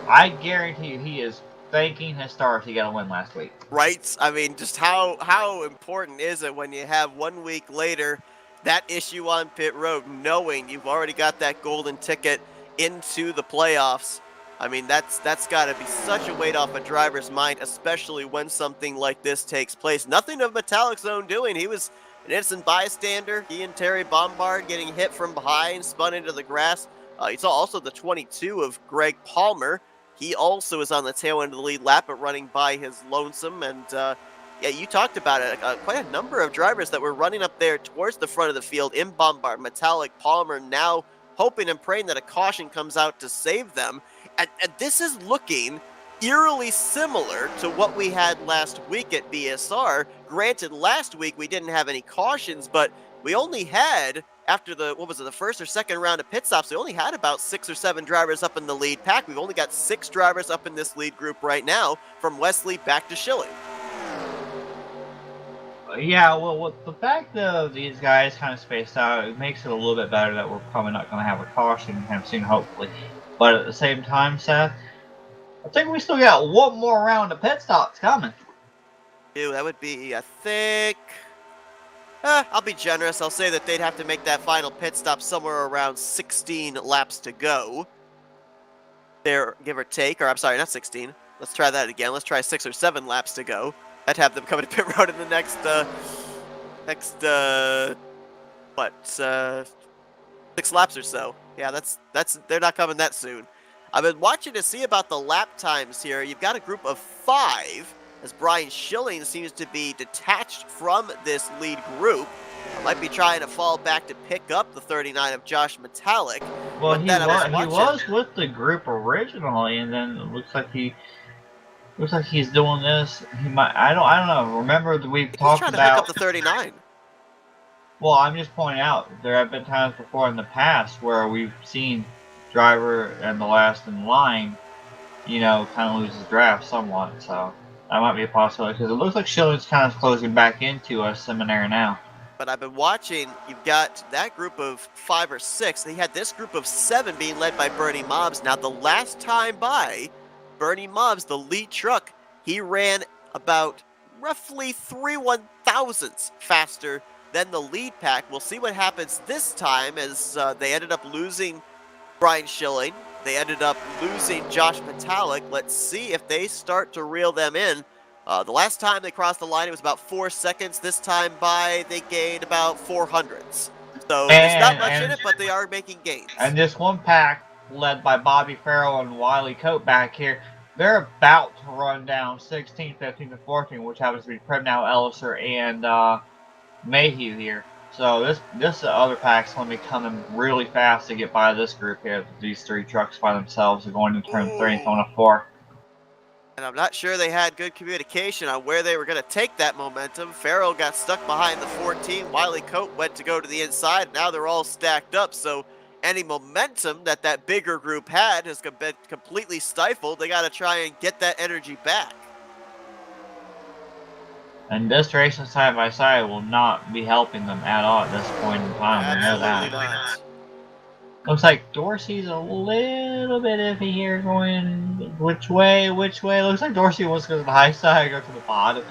I guarantee you he is thanking his stars he got a win last week. Right? I mean, just how important is it when you have 1 week later that issue on pit road, knowing you've already got that golden ticket into the playoffs? I mean, that's got to be such a weight off a driver's mind, especially when something like this takes place. Nothing of Metallic's own doing. He was an innocent bystander. He and Terry Bombard getting hit from behind, spun into the grass. You saw also the 22 of Greg Palmer. He also is on the tail end of the lead lap, but running by his lonesome. And yeah, you talked about it. Quite a number of drivers that were running up there towards the front of the field in Bombard, Metallic, Palmer, now hoping and praying that a caution comes out to save them. And this is looking eerily similar to what we had last week at BSR. Granted, last week we didn't have any cautions, but we only had, after the first or second round of pit stops, we only had about 6 or 7 drivers up in the lead pack. We've only got 6 drivers up in this lead group right now, from Wesley back to Schilling. Yeah, well, the fact of these guys kind of spaced out, it makes it a little bit better that we're probably not going to have a caution anytime soon, hopefully. But at the same time, Seth, I think we still got one more round of pit stops coming. Dude, that would be, I think... I'll be generous. I'll say that they'd have to make that final pit stop somewhere around 16 laps to go. There, give or take, or I'm sorry, not 16. Let's try that again. Let's try 6 or 7 laps to go. I'd have them coming to pit road in the next what, 6 laps or so. Yeah, they're not coming that soon. I've been watching to see about the lap times here. You've got a group of 5, as Brian Schilling seems to be detached from this lead group. Might be trying to fall back to pick up the 39 of Josh Metallic. Well, But then I was he watching. was with the group originally, and then it looks like he's doing this. He might. I don't know. Remember that we've He's talked trying to hook up about. the 39. Well, I'm just pointing out there have been times before in the past where we've seen driver and the last in line, kind of lose his draft somewhat. So that might be a possibility because it looks like Schilling's kind of closing back into a seminary now. But I've been watching, you've got that group of 5 or 6. They had this group of 7 being led by Bernie Mobbs. Now, the last time by, Bernie Mobbs, the lead truck, he ran about roughly 3/1000ths faster than the lead pack. We'll see what happens this time as they ended up losing Brian Schilling. They ended up losing Josh Metallic. Let's see if they start to reel them in. The last time they crossed the line, it was about 4 seconds. This time by, they gained about 400ths. So there's not much in it, but they are making gains. And this one pack, led by Bobby Farrell and Wiley Coate back here, they're about to run down 16, 15, and 14, which happens to be Pribnow, Elliser, and Mayhew here. So this other pack's going to be coming really fast to get by this group here. These 3 trucks by themselves are going to turn 3 on a 4. And I'm not sure they had good communication on where they were going to take that momentum. Farrell got stuck behind the 14. Wiley Coate went to go to the inside. Now they're all stacked up. So any momentum that bigger group had has been completely stifled. They got to try and get that energy back. And this racing side by side will not be helping them at all at this point in time. We know that. Not. Looks like Dorsey's a little bit iffy here, going which way. Looks like Dorsey wants to go to the high side or to the bottom.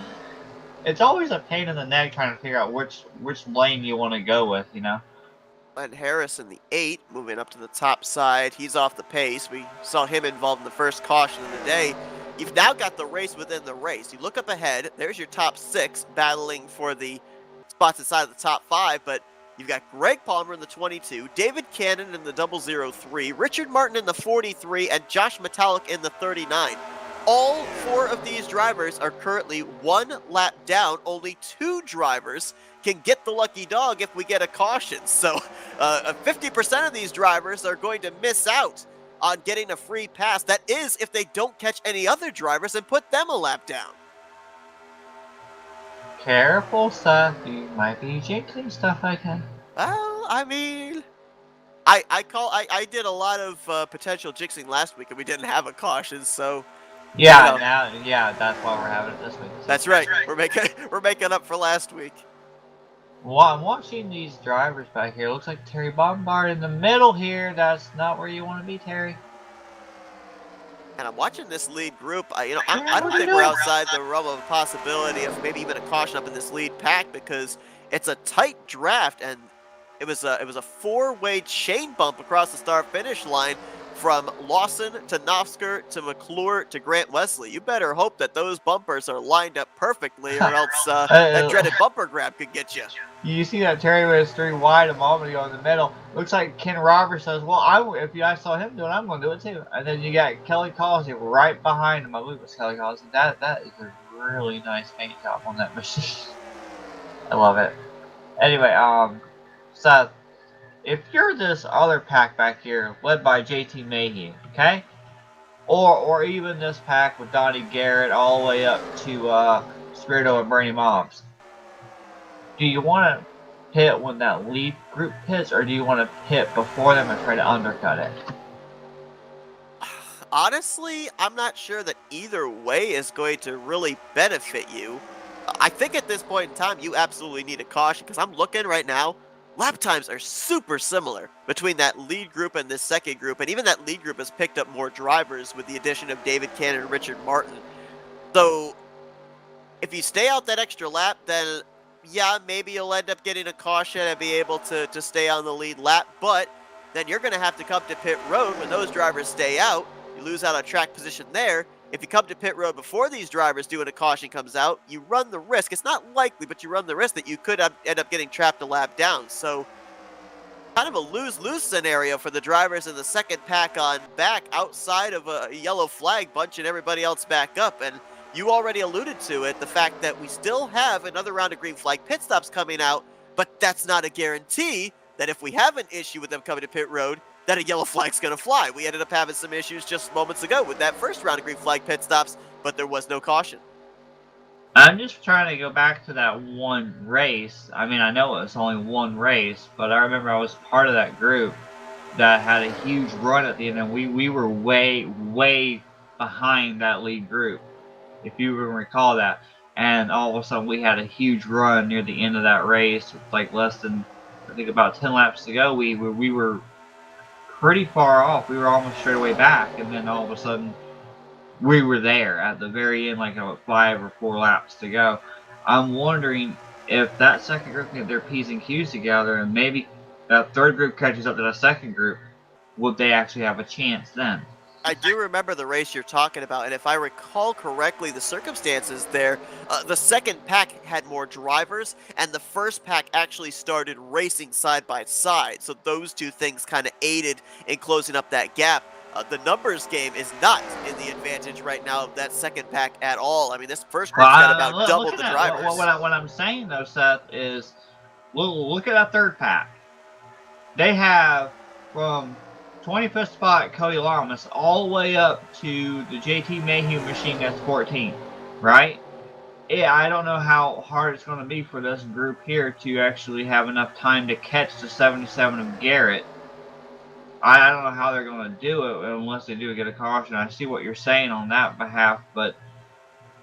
It's always a pain in the neck trying to figure out which lane you want to go with, Glenn Harris in the 8, moving up to the top side. He's off the pace. We saw him involved in the first caution of the day. You've now got the race within the race. You look up ahead. There's your top 6 battling for the spots inside of the top 5, but you've got Greg Palmer in the 22, David Cannon in the 003, Richard Martin in the 43, and Josh Metallic in the 39. All 4 of these drivers are currently 1 lap down. Only 2 drivers can get the lucky dog if we get a caution. So 50% of these drivers are going to miss out on getting a free pass. That is if they don't catch any other drivers and put them a lap down. Careful, Seth. You might be jinxing stuff like that. Well, I mean, I did a lot of potential jinxing last week, and we didn't have a caution, so. Yeah, that's why we're having it this week. That's right. We're making up for last week. Well, I'm watching these drivers back here. Looks like Terry Bombard in the middle here. That's not where you want to be, Terry. And I'm watching this lead group. I don't think we're outside the realm of possibility of maybe even a caution up in this lead pack because it's a tight draft, and it was a 4-way chain bump across the start finish line from Lawson to Nofsker to McClure to Grant Wesley. You better hope that those bumpers are lined up perfectly, or else that dreaded bumper grab could get you. You see that Terry was 3 wide a moment ago in the middle. Looks like Ken Roberts says, well, if I saw him do it, I'm going to do it too. And then you got Kelly Collins right behind him. I believe it was Kelly Collins. That is a really nice paint job on that machine. I love it. Anyway, Seth, if you're this other pack back here, led by JT Mayhew, okay? Or even this pack with Donnie Garrett all the way up to Spirito and Bernie Mobbs, do you want to pit when that lead group pits, or do you want to pit before them and try to undercut it? Honestly, I'm not sure that either way is going to really benefit you. I think at this point in time, you absolutely need a caution, because I'm looking right now, lap times are super similar between that lead group and this second group, and even that lead group has picked up more drivers with the addition of David Cannon and Richard Martin. So if you stay out that extra lap, then yeah, maybe you'll end up getting a caution and be able to stay on the lead lap, but then you're going to have to come to pit road when those drivers stay out. You lose out on track position there. if you come to pit road before these drivers do and a caution comes out, you run the risk. It's not likely, but you run the risk that you could end up getting trapped a lap down. So kind of a lose-lose scenario for the drivers in the second pack on back outside of a yellow flag bunching everybody else back up. And you already alluded to it, the fact that we still have another round of green flag pit stops coming out, but that's not a guarantee that if we have an issue with them coming to pit road, that a yellow flag's going to fly. We ended up having some issues just moments ago with that first round of green flag pit stops, but there was no caution. I'm just trying to go back to that one race. I mean, I know it was only one race, but I remember I was part of that group that had a huge run at the end, and we were way, way behind that lead group, if you even recall that. And all of a sudden, we had a huge run near the end of that race, with like less than, I think, about 10 laps to go. We were pretty far off. We were almost straight away back, and then all of a sudden, we were there at the very end, like about 5 or 4 laps to go. I'm wondering if that second group can get their P's and Q's together, and maybe that third group catches up to that second group, would they actually have a chance then? I do remember the race you're talking about, and if I recall correctly, the circumstances there, the second pack had more drivers, and the first pack actually started racing side by side, so those two things kind of aided in closing up that gap. The numbers game is not in the advantage right now of that second pack at all. I mean, this first group's got about double the drivers. What I'm saying, though, Seth, is look at that third pack. They have from 25th spot Cody Lamas all the way up to the JT Mayhew machine that's 14, right? Yeah, I don't know how hard it's going to be for this group here to actually have enough time to catch the 77 of Garrett. I don't know how they're going to do it unless they do get a caution. I see what you're saying on that behalf, but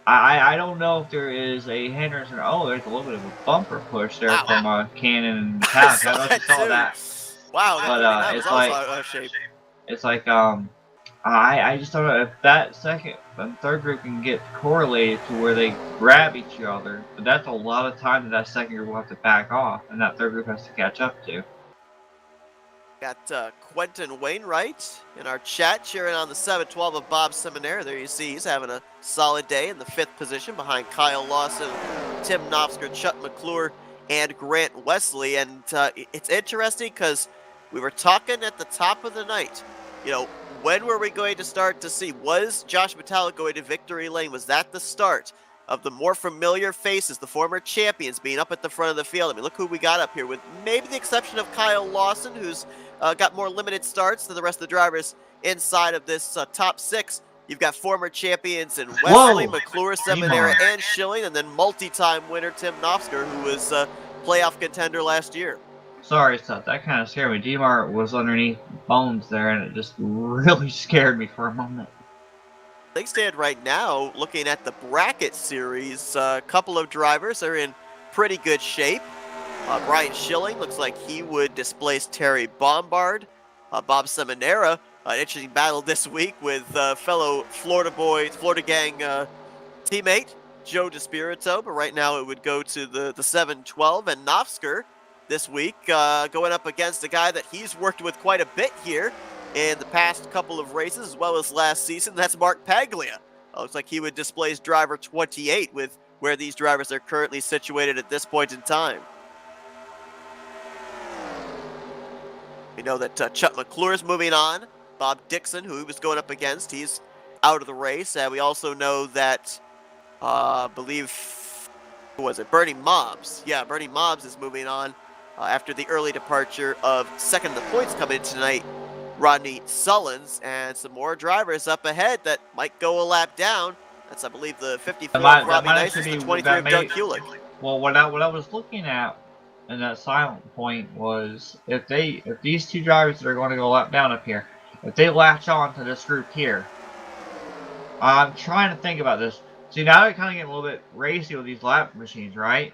I don't know if there is a hindrance. Oh, there's a little bit of a bumper push there from Cannon and Metallic. I don't know if you saw that. Wow, but it's like I just don't know if that second and third group can get correlated to where they grab each other. But that's a lot of time that second group will have to back off, and that third group has to catch up to. Got Quentin Wainwright in our chat cheering on the 712 of Bob Seminaire. There you see he's having a solid day in the 5th position behind Kyle Lawson, Tim Knopfsker, Chuck McClure, and Grant Wesley. And it's interesting because we were talking at the top of the night, you know, when were we going to start to see, was Josh Metallic going to victory lane? Was that the start of the more familiar faces, the former champions being up at the front of the field? I mean, look who we got up here, with maybe the exception of Kyle Lawson, who's got more limited starts than the rest of the drivers inside of this top 6. You've got former champions in Wesley, McClure, Seminara, and Schilling, and then multi-time winner Tim Knopfsker, who was a playoff contender last year. Sorry, Seth, that kind of scared me. D-Mart was underneath Bones there, and it just really scared me for a moment. They stand right now, looking at the bracket series, a couple of drivers are in pretty good shape. Brian Schilling looks like he would displace Terry Bombard. Bob Seminara, an interesting battle this week with fellow Florida gang teammate Joe DeSpirito, but right now it would go to the 712. And Knopfsker this week going up against a guy that he's worked with quite a bit here in the past couple of races, as well as last season. That's Mark Paglia. Looks like he would displace driver 28 with where these drivers are currently situated at this point in time. We know that Chuck McClure is moving on. Bob Dixon, who he was going up against, he's out of the race. We also know that, I believe, who was it? Bernie Mobbs. Yeah, Bernie Mobbs is moving on after the early departure of second in the points coming in tonight, Rodney Sullins, and some more drivers up ahead that might go a lap down. That's, I believe, the 54 of Robbie Nice, the 23 of Doug Hewlett. Well, what I was looking at in that silent point was if these two drivers that are going to go lap down up here, if they latch on to this group here, I'm trying to think about this. See, now they're kind of getting a little bit racy with these lap machines, right?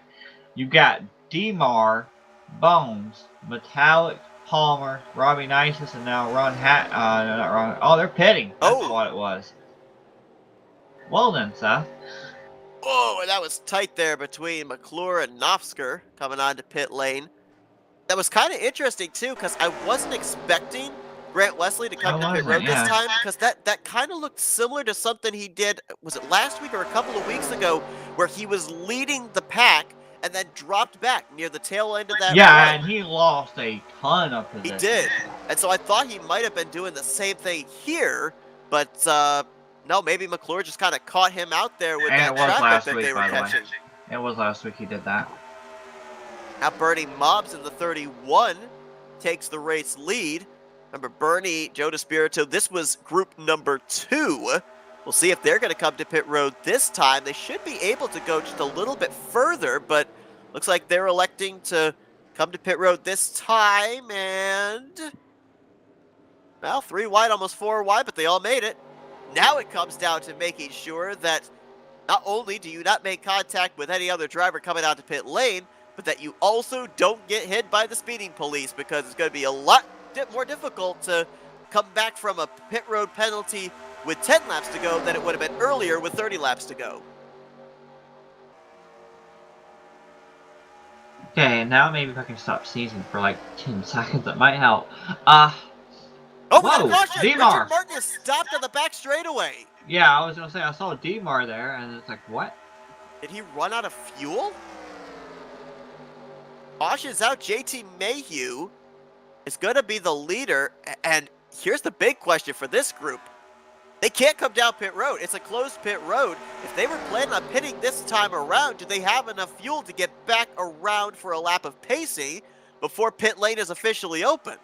You've got D-Mar, Bones, Metallic, Palmer, Robbie Nices, and now Ron not Ron. Oh, they're pitting. That's what it was. Well then, Seth. Oh, that was tight there between McClure and Knopfsker coming on to pit lane. That was kind of interesting, too, because I wasn't expecting Grant Wesley to come to pit road this time? Because that kind of looked similar to something he did, was it last week or a couple of weeks ago, where he was leading the pack and then dropped back near the tail end of that Yeah, run. and he lost a ton of position. He did. And so I thought he might have been doing the same thing here, but no, maybe McClure just kind of caught him out there with that traffic that they were catching. It was last week he did that. Now Bernie Mobbs in the 31 takes the race lead. Remember, Bernie, Joe DeSpirito, this was group number 2. We'll see if they're going to come to pit road this time. They should be able to go just a little bit further, but looks like they're electing to come to pit road this time, and well, 3 wide, almost 4 wide, but they all made it. Now it comes down to making sure that not only do you not make contact with any other driver coming out to pit lane, but that you also don't get hit by the speeding police, because it's going to be a lot more difficult to come back from a pit road penalty with 10 laps to go than it would have been earlier with 30 laps to go. Okay, now maybe if I can stop sneezing for like 10 seconds, that might help. Oh, whoa, caution! Demar! Richard Martin is stopped on the back straightaway. Yeah, I was gonna say, I saw Demar there, and it's like, what? Did he run out of fuel? Caution's out. JT Mayhew is going to be the leader, and here's the big question for this group. They can't come down pit road. It's a closed pit road. If they were planning on pitting this time around, do they have enough fuel to get back around for a lap of pacing before pit lane is officially open?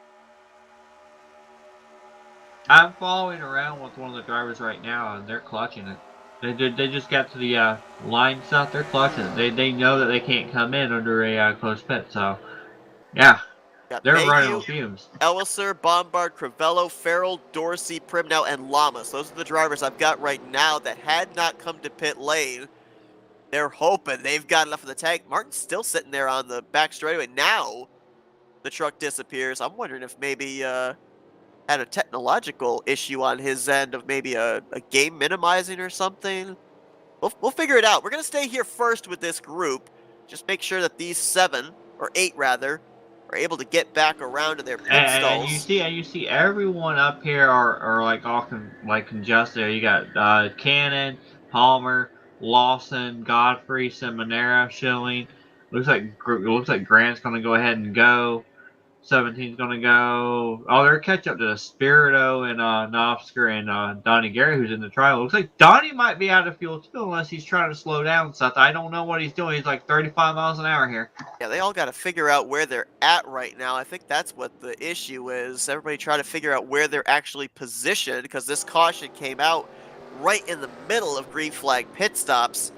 I'm following around with one of the drivers right now, and they're clutching it. They just got to the line stuff. They're clutching it. They know that they can't come in under a closed pit, so yeah. They're running on fumes. Elliser, Bombard, Crivello, Farrell, Dorsey, Primnow, and Lamas. Those are the drivers I've got right now that had not come to pit lane. They're hoping they've got enough in the tank. Martin's still sitting there on the back straightaway. Now the truck disappears. I'm wondering if maybe had a technological issue on his end of maybe a game minimizing or something. We'll figure it out. We're going to stay here first with this group. Just make sure that these 7, or 8 rather, are able to get back around to their pit stalls. And you see everyone up here are like all congested. You got Cannon, Palmer, Lawson, Godfrey, Seminara, Schilling. Looks like Grant's gonna go ahead and go. 17's gonna go. Oh, they're catch up to the Spirito and Nofsker and Donnie Gary, who's in the trial. Looks like Donnie might be out of fuel too, unless he's trying to slow down stuff. I don't know what he's doing. He's like 35 miles an hour here. Yeah, they all got to figure out where they're at right now. I think that's what the issue is. Everybody trying to figure out where they're actually positioned, because this caution came out right in the middle of green flag pit stops.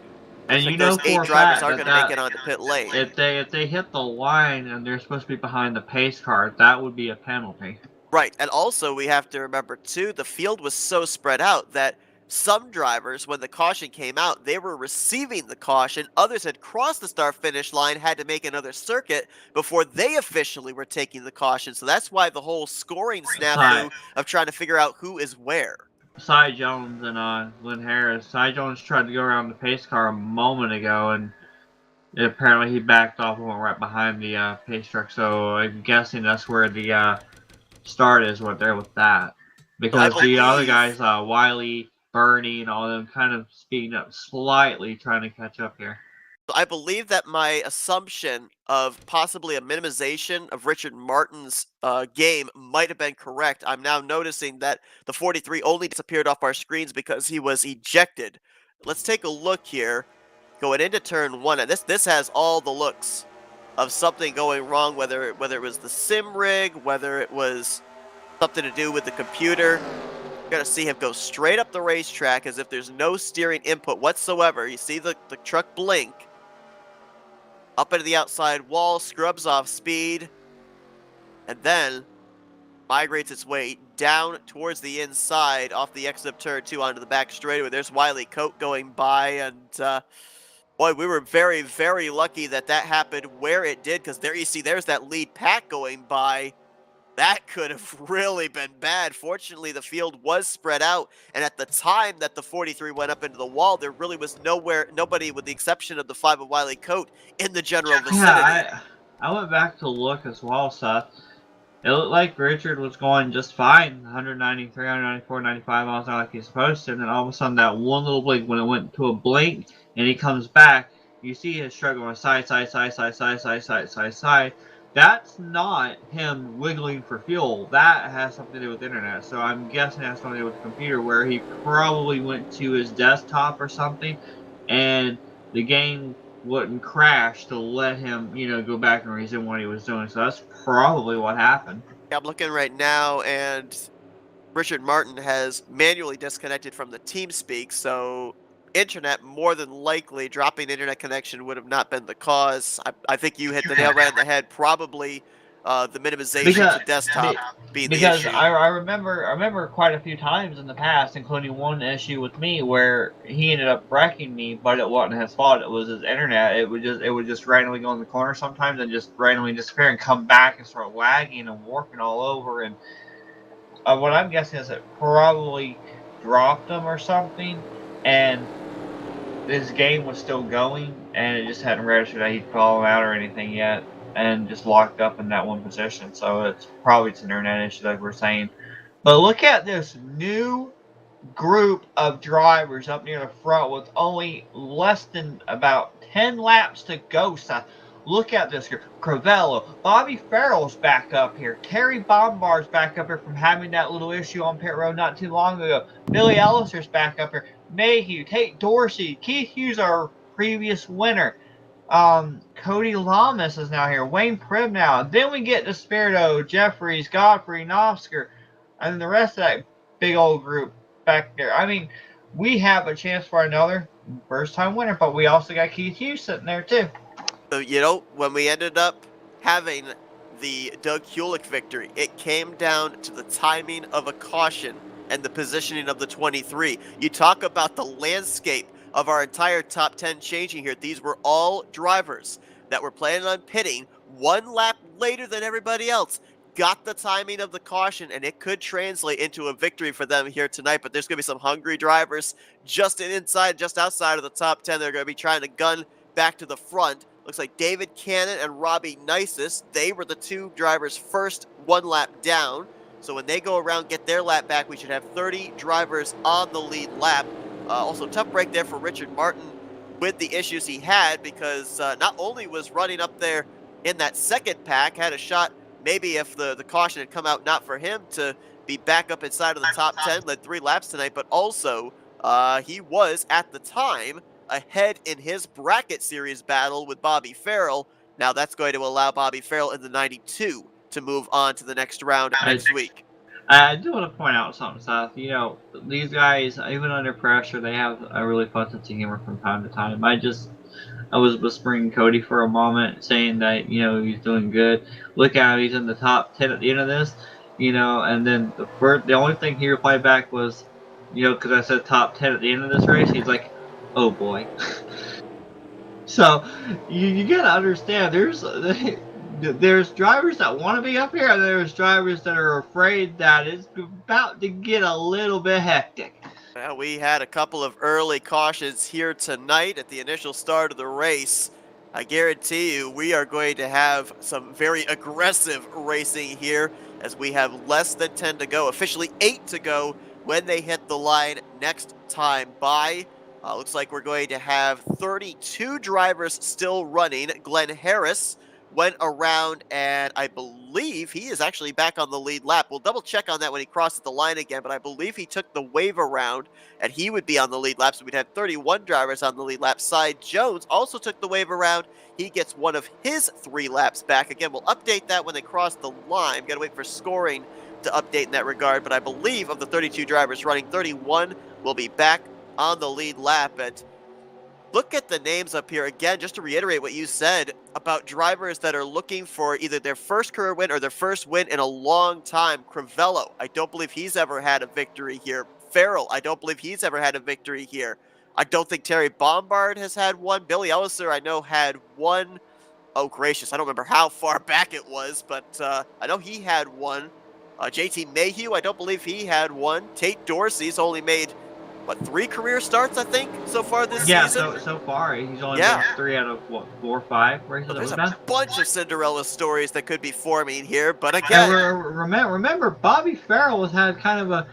And like you know, those 8 drivers aren't going to make it onto pit lane. If they hit the line and they're supposed to be behind the pace car, that would be a penalty. Right, and also we have to remember too, the field was so spread out that some drivers, when the caution came out, they were receiving the caution. Others had crossed the start-finish line, had to make another circuit before they officially were taking the caution. So that's why the whole scoring snafu of trying to figure out who is where. Cy Jones and Lynn Harris. Cy Jones tried to go around the pace car a moment ago, and apparently he backed off and went right behind the pace truck. So I'm guessing that's where the start is, what they're with that. Because the other guys, Wiley, Bernie, and all of them kind of speeding up slightly, trying to catch up here. I believe that my assumption of possibly a minimization of Richard Martin's game might have been correct. I'm now noticing that the 43 only disappeared off our screens because he was ejected. Let's take a look here. Going into turn 1, and this has all the looks of something going wrong, whether it was the sim rig, whether it was something to do with the computer. You're going to see him go straight up the racetrack as if there's no steering input whatsoever. You see the truck blink. Up into the outside wall, scrubs off speed, and then migrates its way down towards the inside off the exit of turn 2 onto the back straightaway. There's Wiley Coate going by, and boy, we were very, very lucky that happened where it did, because there you see there's that lead pack going by. That could have really been bad. Fortunately, the field was spread out, and at the time that the 43 went up into the wall, there really was nobody with the exception of the 5 of Wiley Coate in the general vicinity. Yeah, I went back to look as well, Seth, It looked like Richard was going just fine, 193, 194, 95 miles an hour like he's supposed to, and then all of a sudden that one little blink, when it went to a blink and he comes back, you see his struggle on side, side, side, side, side, side, side, side, side. That's not him wiggling for fuel. That has something to do with the internet. So I'm guessing it has something to do with the computer, where he probably went to his desktop or something, and the game wouldn't crash to let him, go back and resume what he was doing. So that's probably what happened. I'm looking right now, and Richard Martin has manually disconnected from the TeamSpeak, so internet, more than likely, dropping the internet connection would have not been the cause. I think you hit the nail right on the head. Probably the minimization Because to desktop being the because issue. I remember quite a few times in the past, including one issue with me where he ended up wrecking me, but it wasn't his fault. It was his internet. It would just randomly go in the corner sometimes and just randomly disappear and come back and start lagging and warping all over. And what I'm guessing is it probably dropped him or something, and his game was still going, and it just hadn't registered that he'd fallen out or anything yet, and just locked up in that one position. So it's probably an internet issue, like we're saying. But look at this new group of drivers up near the front with only less than about 10 laps to go, Seth. Look at this group. Crivello, Bobby Farrell's back up here. Terry Bombard's back up here from having that little issue on pit road not too long ago. Billy Elliser's back up here. Mayhew, Tate Dorsey, Keith Hughes, our previous winner. Cody Lamas is now here. Wayne Prim now. Then we get Despirito, Jeffries, Godfrey, Nosker, and then the rest of that big old group back there. I mean, we have a chance for another first-time winner, but we also got Keith Hughes sitting there too. So, when we ended up having the Doug Hewlick victory, it came down to the timing of a caution and the positioning of the 23. You talk about the landscape of our entire top 10 changing here. These were all drivers that were planning on pitting one lap later than everybody else. Got the timing of the caution, and it could translate into a victory for them here tonight. But there's going to be some hungry drivers just outside of the top 10. They're going to be trying to gun back to the front. Looks like David Cannon and Robbie Nisus, they were the two drivers first one lap down. So when they go around, get their lap back, we should have 30 drivers on the lead lap. Also, tough break there for Richard Martin with the issues he had, because not only was running up there in that second pack, had a shot maybe if the caution had come out not for him to be back up inside of the top 10, led 3 laps tonight, but also he was at the time ahead in his bracket series battle with Bobby Farrell. Now that's going to allow Bobby Farrell in the 92 to move on to the next round next week. I do want to point out something, Seth. These guys, even under pressure, they have a really fun sense of humor from time to time. I was whispering Cody for a moment, saying that, he's doing good. Look at him, he's in the top 10 at the end of this, and then the only thing he replied back was, because I said top 10 at the end of this race, he's like, oh boy. So you gotta understand, there's drivers that want to be up here, and there's drivers that are afraid that it's about to get a little bit hectic. Well, we had a couple of early cautions here tonight at the initial start of the race. I guarantee you we are going to have some very aggressive racing here, as we have less than 10 to go, officially 8 to go when they hit the line next time by. Looks like we're going to have 32 drivers still running. Glenn Harris went around, and I believe he is actually back on the lead lap. We'll double check on that when he crosses the line again, but I believe he took the wave around, and he would be on the lead lap, so we'd have 31 drivers on the lead lap. Cy Jones also took the wave around. He gets one of his 3 laps back. Again, we'll update that when they cross the line. Got to wait for scoring to update in that regard, but I believe of the 32 drivers running, 31 will be back on the lead lap. And look at the names up here again, just to reiterate what you said about drivers that are looking for either their first career win or their first win in a long time. Crivello, I don't believe he's ever had a victory here. Farrell, I don't believe he's ever had a victory here. I don't think Terry Bombard has had one. Billy Elliser, I know, had one. Oh, gracious, I don't remember how far back it was, but I know he had one. JT Mayhew, I don't believe he had one. Tate Dorsey's only made what, 3 career starts, I think, so far this Yeah, season? so far he's only Yeah. been 3 out of what, 4 or 5 races So that there's we've a been. bunch of Cinderella stories that could be forming here, but And again, remember, Bobby Farrell has had kind of a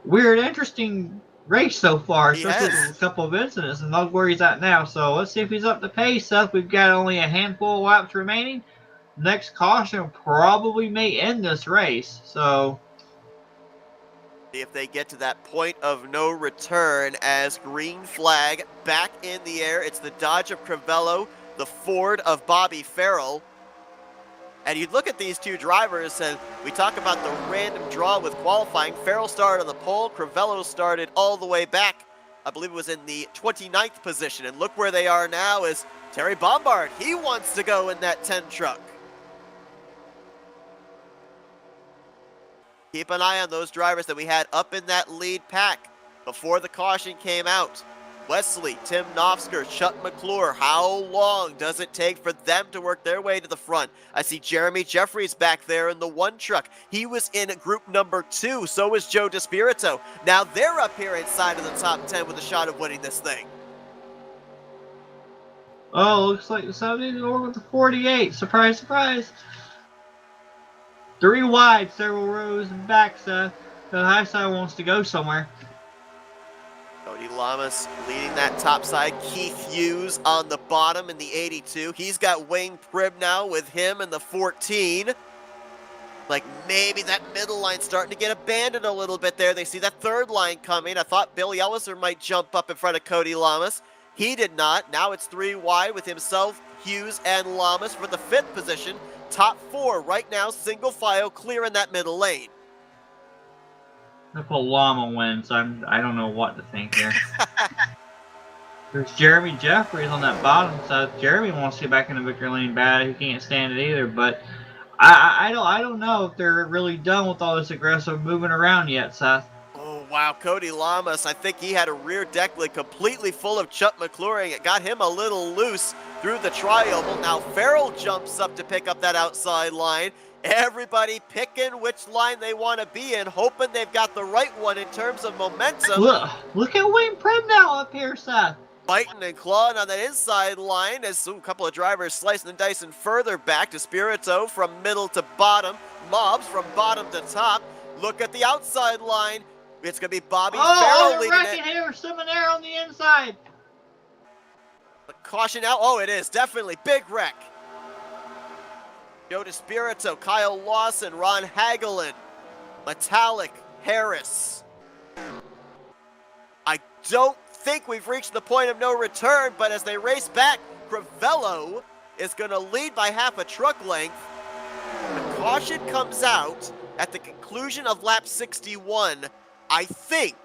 weird, interesting race so far, he especially has. with a couple of incidents, and look where he's at now. So let's see if he's up to pace, Seth. We've got only a handful of laps remaining. Next caution probably may end this race. So See if they get to that point of no return as green flag back in the air. It's the Dodge of Crivello, the Ford of Bobby Farrell. And you look at these two drivers, and we talk about the random draw with qualifying. Farrell started on the pole. Crivello started all the way back. I believe it was in the 29th position. And look where they are now is Terry Bombard. He wants to go in that 10 truck. Keep an eye on those drivers that we had up in that lead pack before the caution came out. Wesley, Tim Nofsker, Chuck McClure. How long does it take for them to work their way to the front? I see Jeremy Jeffries back there in the 1 truck. He was in group number 2. So was Joe DeSpirito. Now they're up here inside of the top 10 with a shot of winning this thing. oh, looks like somebody's over with the 48. Surprise, surprise. 3 wide, several rows back, Seth. The high side wants to go somewhere. Cody Lamas leading that top side. Keith Hughes on the bottom in the 82. He's got Wayne Pribb now with him in the 14. Like maybe that middle line starting to get abandoned a little bit there. They see that 3rd line coming. I thought Bill Yelliser might jump up in front of Cody Lamas. He did not. Now it's 3 wide with himself, Hughes, and Lamas for the 5th position. Top 4 right now, single file, clear in that middle lane. If a llama wins, I don't know what to think here. There's Jeremy Jeffries on that bottom side. Jeremy wants to get back in the victory lane bad. He can't stand it either. But I don't know if they're really done with all this aggressive moving around yet, Seth. Oh, wow. Cody Lamas, I think he had a rear deck lid completely full of Chuck McClure. It got him a little loose through the tri-oval. Now Farrell jumps up to pick up that outside line. Everybody picking which line they want to be in, hoping they've got the right one in terms of momentum. Look at Wayne Pribb now up here, Seth. Biting and clawing on that inside line as a couple of drivers slicing and dicing further back to Spirito from middle to bottom. Mobs from bottom to top. Look at the outside line. It's going to be Bobby Farrell leading it. Oh, here, Seminaire on the inside. Caution out. Oh, it is. Definitely. Big wreck. Joe DeSpirito, Kyle Lawson, Ron Hagelin, Metallic, Harris. I don't think we've reached the point of no return, but as they race back, Crivello is going to lead by half a truck length. The caution comes out at the conclusion of lap 61. I think,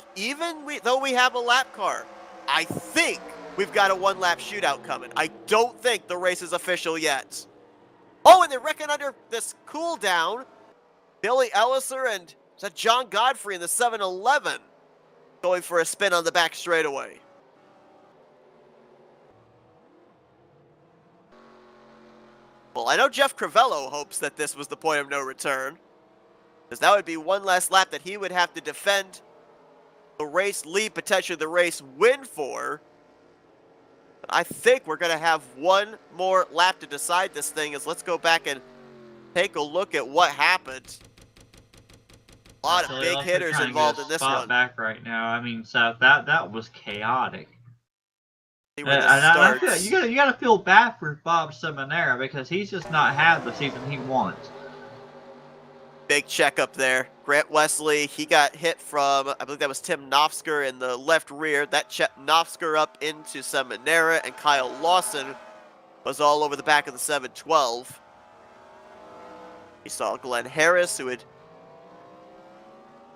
though we have a lap car, I think we've got a 1-lap shootout coming. I don't think the race is official yet. Oh, and they're wrecking under this cool down. Billy Elliser and is that John Godfrey in the 7-Eleven going for a spin on the back straightaway. Well, I know Jeff Crivello hopes that this was the point of no return, because that would be one last lap that he would have to defend the race lead, potentially the race win for. But I think we're going to have one more lap to decide this thing. Let's go back and take a look at what happened. A lot of big hitters involved in this one. Back right now. I mean, Seth, that was chaotic. See where this starts. You gotta feel bad for Bob Seminara because he's just not had the season he wants. Big check up there. Grant Wesley, he got hit from, I believe that was Tim Nofsker in the left rear. That checked Nofsker up into Seminara, and Kyle Lawson was all over the back of the 712. We saw Glenn Harris, who had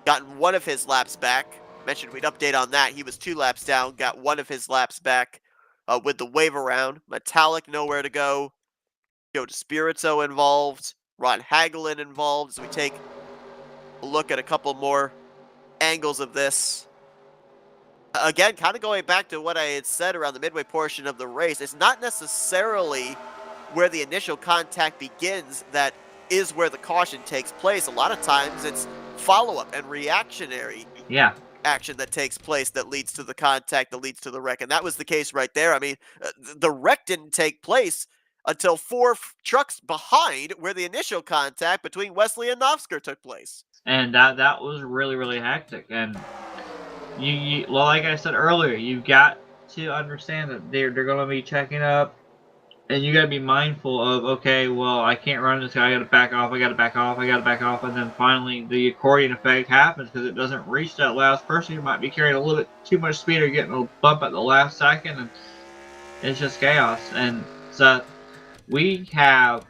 gotten one of his laps back. Mentioned we'd update on that. He was 2 laps down, got one of his laps back with the wave around. Metallic nowhere to go. Joe DeSpirito involved. Ron Hagelin involved as we take a look at a couple more angles of this. Again, kind of going back to what I had said around the midway portion of the race, it's not necessarily where the initial contact begins that is where the caution takes place. A lot of times it's follow-up and reactionary. Yeah. action that takes place that leads to the contact, that leads to the wreck. And that was the case right there. I mean, the wreck didn't take place until 4 trucks behind where the initial contact between Wesley and Novsker took place. And that was really, really hectic. And well, like I said earlier, you've got to understand that they're going to be checking up, and you got to be mindful of, okay, well, I can't run this guy. I got to back off. I got to back off. I got to back off. And then finally, the accordion effect happens because it doesn't reach that last person. You might be carrying a little bit too much speed or getting a bump at the last second, and it's just chaos. And so we have.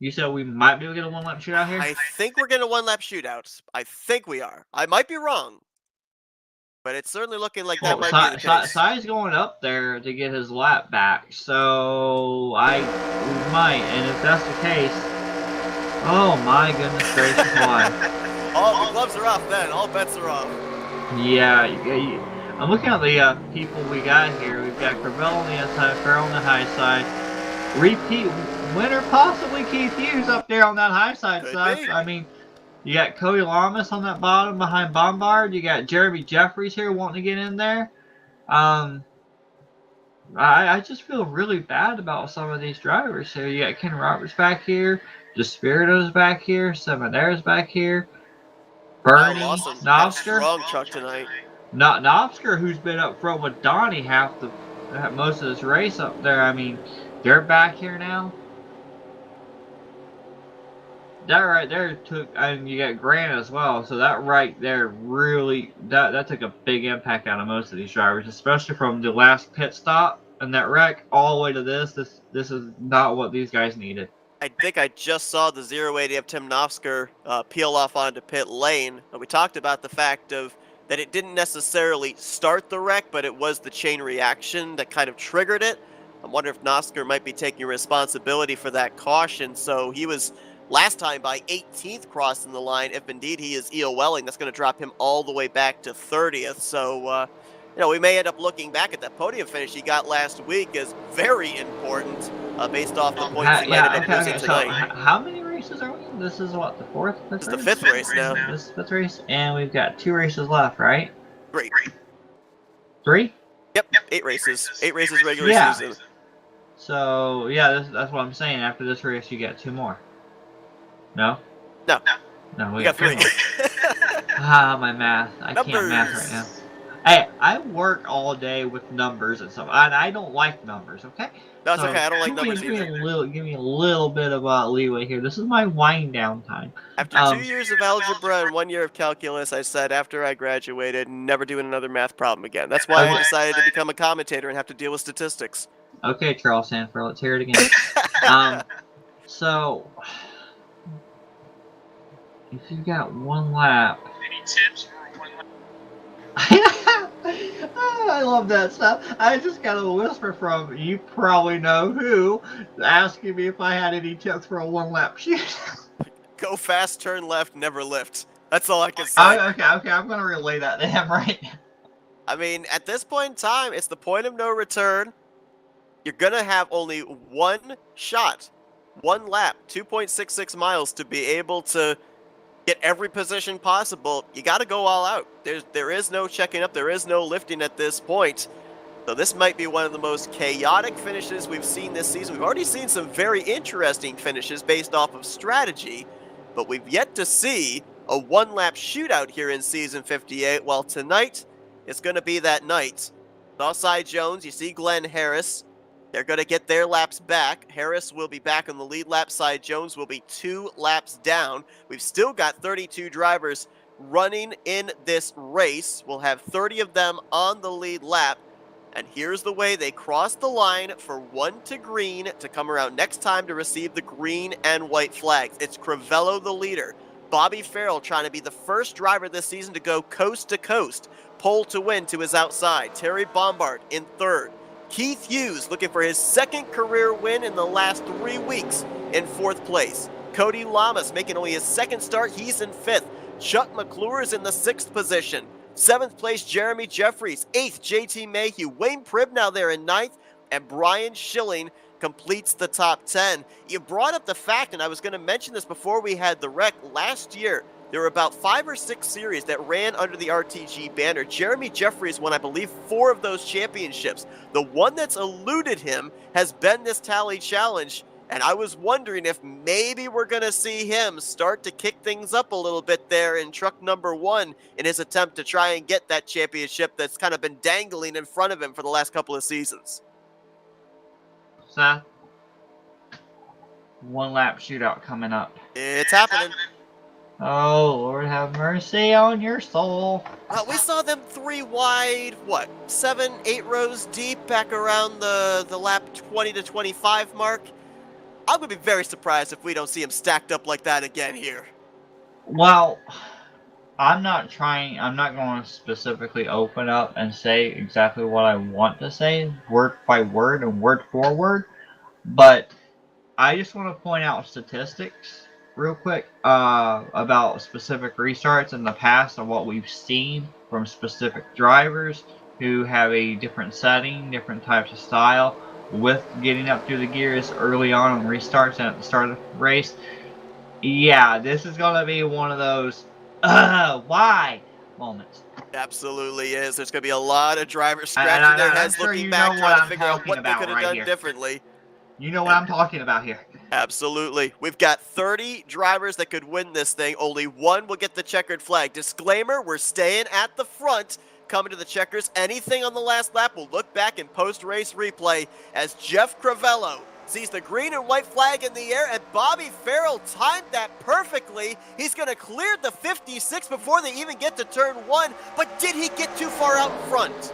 You said we might be able to get a one-lap shootout here? I think we're getting a one-lap shootout. I think we are. I might be wrong. But it's certainly looking like that might be the case. Sai's going up there to get his lap back, so we might. And if that's the case, oh my goodness gracious, why? All the gloves are off then. All bets are off. Yeah, I'm looking at the people we got here. We've got Gravel on the inside, Farrell on the high side. Repeat winner, possibly Keith Hughes up there on that high side. I mean, you got Cody Lamas on that bottom behind Bombard. You got Jeremy Jeffries here wanting to get in there. I just feel really bad about some of these drivers here. You got Ken Roberts back here. Despirito's back here. Seminara's back here. Bernie, Novsker. Strong truck tonight. Novsker, who's been up front with Donnie most of this race up there. I mean, they're back here now. That right there and you got Grant as well, so that right there really, that took a big impact out of most of these drivers, especially from the last pit stop and that wreck all the way to this. This is not what these guys needed. I think I just saw the 080 of Tim Novsker peel off onto pit lane. We talked about the fact of that it didn't necessarily start the wreck, but it was the chain reaction that kind of triggered it. I wonder if Novsker might be taking responsibility for that caution. So he was last time by 18th crossing the line. If indeed he is EOLing, that's going to drop him all the way back to 30th. So, we may end up looking back at that podium finish he got last week as very important based off the points he might end up losing tonight. So how many races are we in? This is what, the fourth? This is the fifth race now. This is the fifth race, and we've got 2 races left, right? 3. 3? Yep, 8 races. 8 races regular season. So, yeah, that's what I'm saying. After this race, you get 2 more. No? No, we got 3 more. My math. I can't math right now. Hey, I work all day with numbers and stuff, and I don't like numbers, okay? No, it's okay. I don't like numbers either. Give me a little bit of leeway here. This is my wind down time. After 2 years of algebra and 1 year of calculus, I said after I graduated, never doing another math problem again. That's why I decided to become a commentator and have to deal with statistics. Okay, Charles Sanford, let's hear it again. So, if you got 1 lap. Any tips for 1 lap? I love that stuff. I just got a whisper from you probably know who asking me if I had any tips for a 1 lap shoot. Go fast, turn left, never lift. That's all I can say. Okay, I'm gonna relay that to him right now. I mean, at this point in time, it's the point of no return. You're gonna have only 1 shot, 1 lap, 2.66 miles to be able to get every position possible. You got to go all out. There is no checking up. There is no lifting at this point. So this might be one of the most chaotic finishes we've seen this season. We've already seen some very interesting finishes based off of strategy, but we've yet to see a 1-lap shootout here in Season 58. Well, tonight it's going to be that night. Cy Jones, you see Glenn Harris. They're going to get their laps back. Harris will be back on the lead lap side. Jones will be 2 laps down. We've still got 32 drivers running in this race. We'll have 30 of them on the lead lap. And here's the way they cross the line for 1 to green to come around next time to receive the green and white flags. It's Crivello the leader. Bobby Farrell trying to be the first driver this season to go coast to coast. Pole to win to his outside. Terry Bombard in 3rd. Keith Hughes looking for his 2nd career win in the last 3 weeks in 4th place. Cody Lamas making only his 2nd start. He's in 5th. Chuck McClure is in the 6th position. 7th place, Jeremy Jeffries. 8th, JT Mayhew. Wayne Pribnow there in 9th. And Brian Schilling completes the top 10. You brought up the fact, and I was going to mention this before we had the wreck last year, there were about 5 or 6 series that ran under the RTG banner. Jeremy Jeffries won, I believe, 4 of those championships. The one that's eluded him has been this Tally Challenge, and I was wondering if maybe we're going to see him start to kick things up a little bit there in truck number 1 in his attempt to try and get that championship that's kind of been dangling in front of him for the last couple of seasons. Seth, one lap shootout coming up. It's happening. Oh, Lord have mercy on your soul. We saw them 3 wide, 7, 8 rows deep back around the lap 20 to 25 mark. I'm going to be very surprised if we don't see them stacked up like that again here. Well, I'm not going to specifically open up and say exactly what I want to say, word by word and word for word, but I just want to point out statistics real quick about specific restarts in the past and what we've seen from specific drivers who have a different setting, different types of style, with getting up through the gears early on restarts and at the start of the race. Yeah, this is going to be one of those why moments. Absolutely is. There's going to be a lot of drivers scratching their heads, looking back, trying to figure out what they could have done differently. You know what I'm talking about here. Absolutely. We've got 30 drivers that could win this thing. Only one will get the checkered flag. Disclaimer, we're staying at the front. Coming to the checkers. Anything on the last lap will look back in post-race replay as Jeff Crivello sees the green and white flag in the air, and Bobby Farrell timed that perfectly. He's going to clear the 56 before they even get to turn 1, but did he get too far out in front?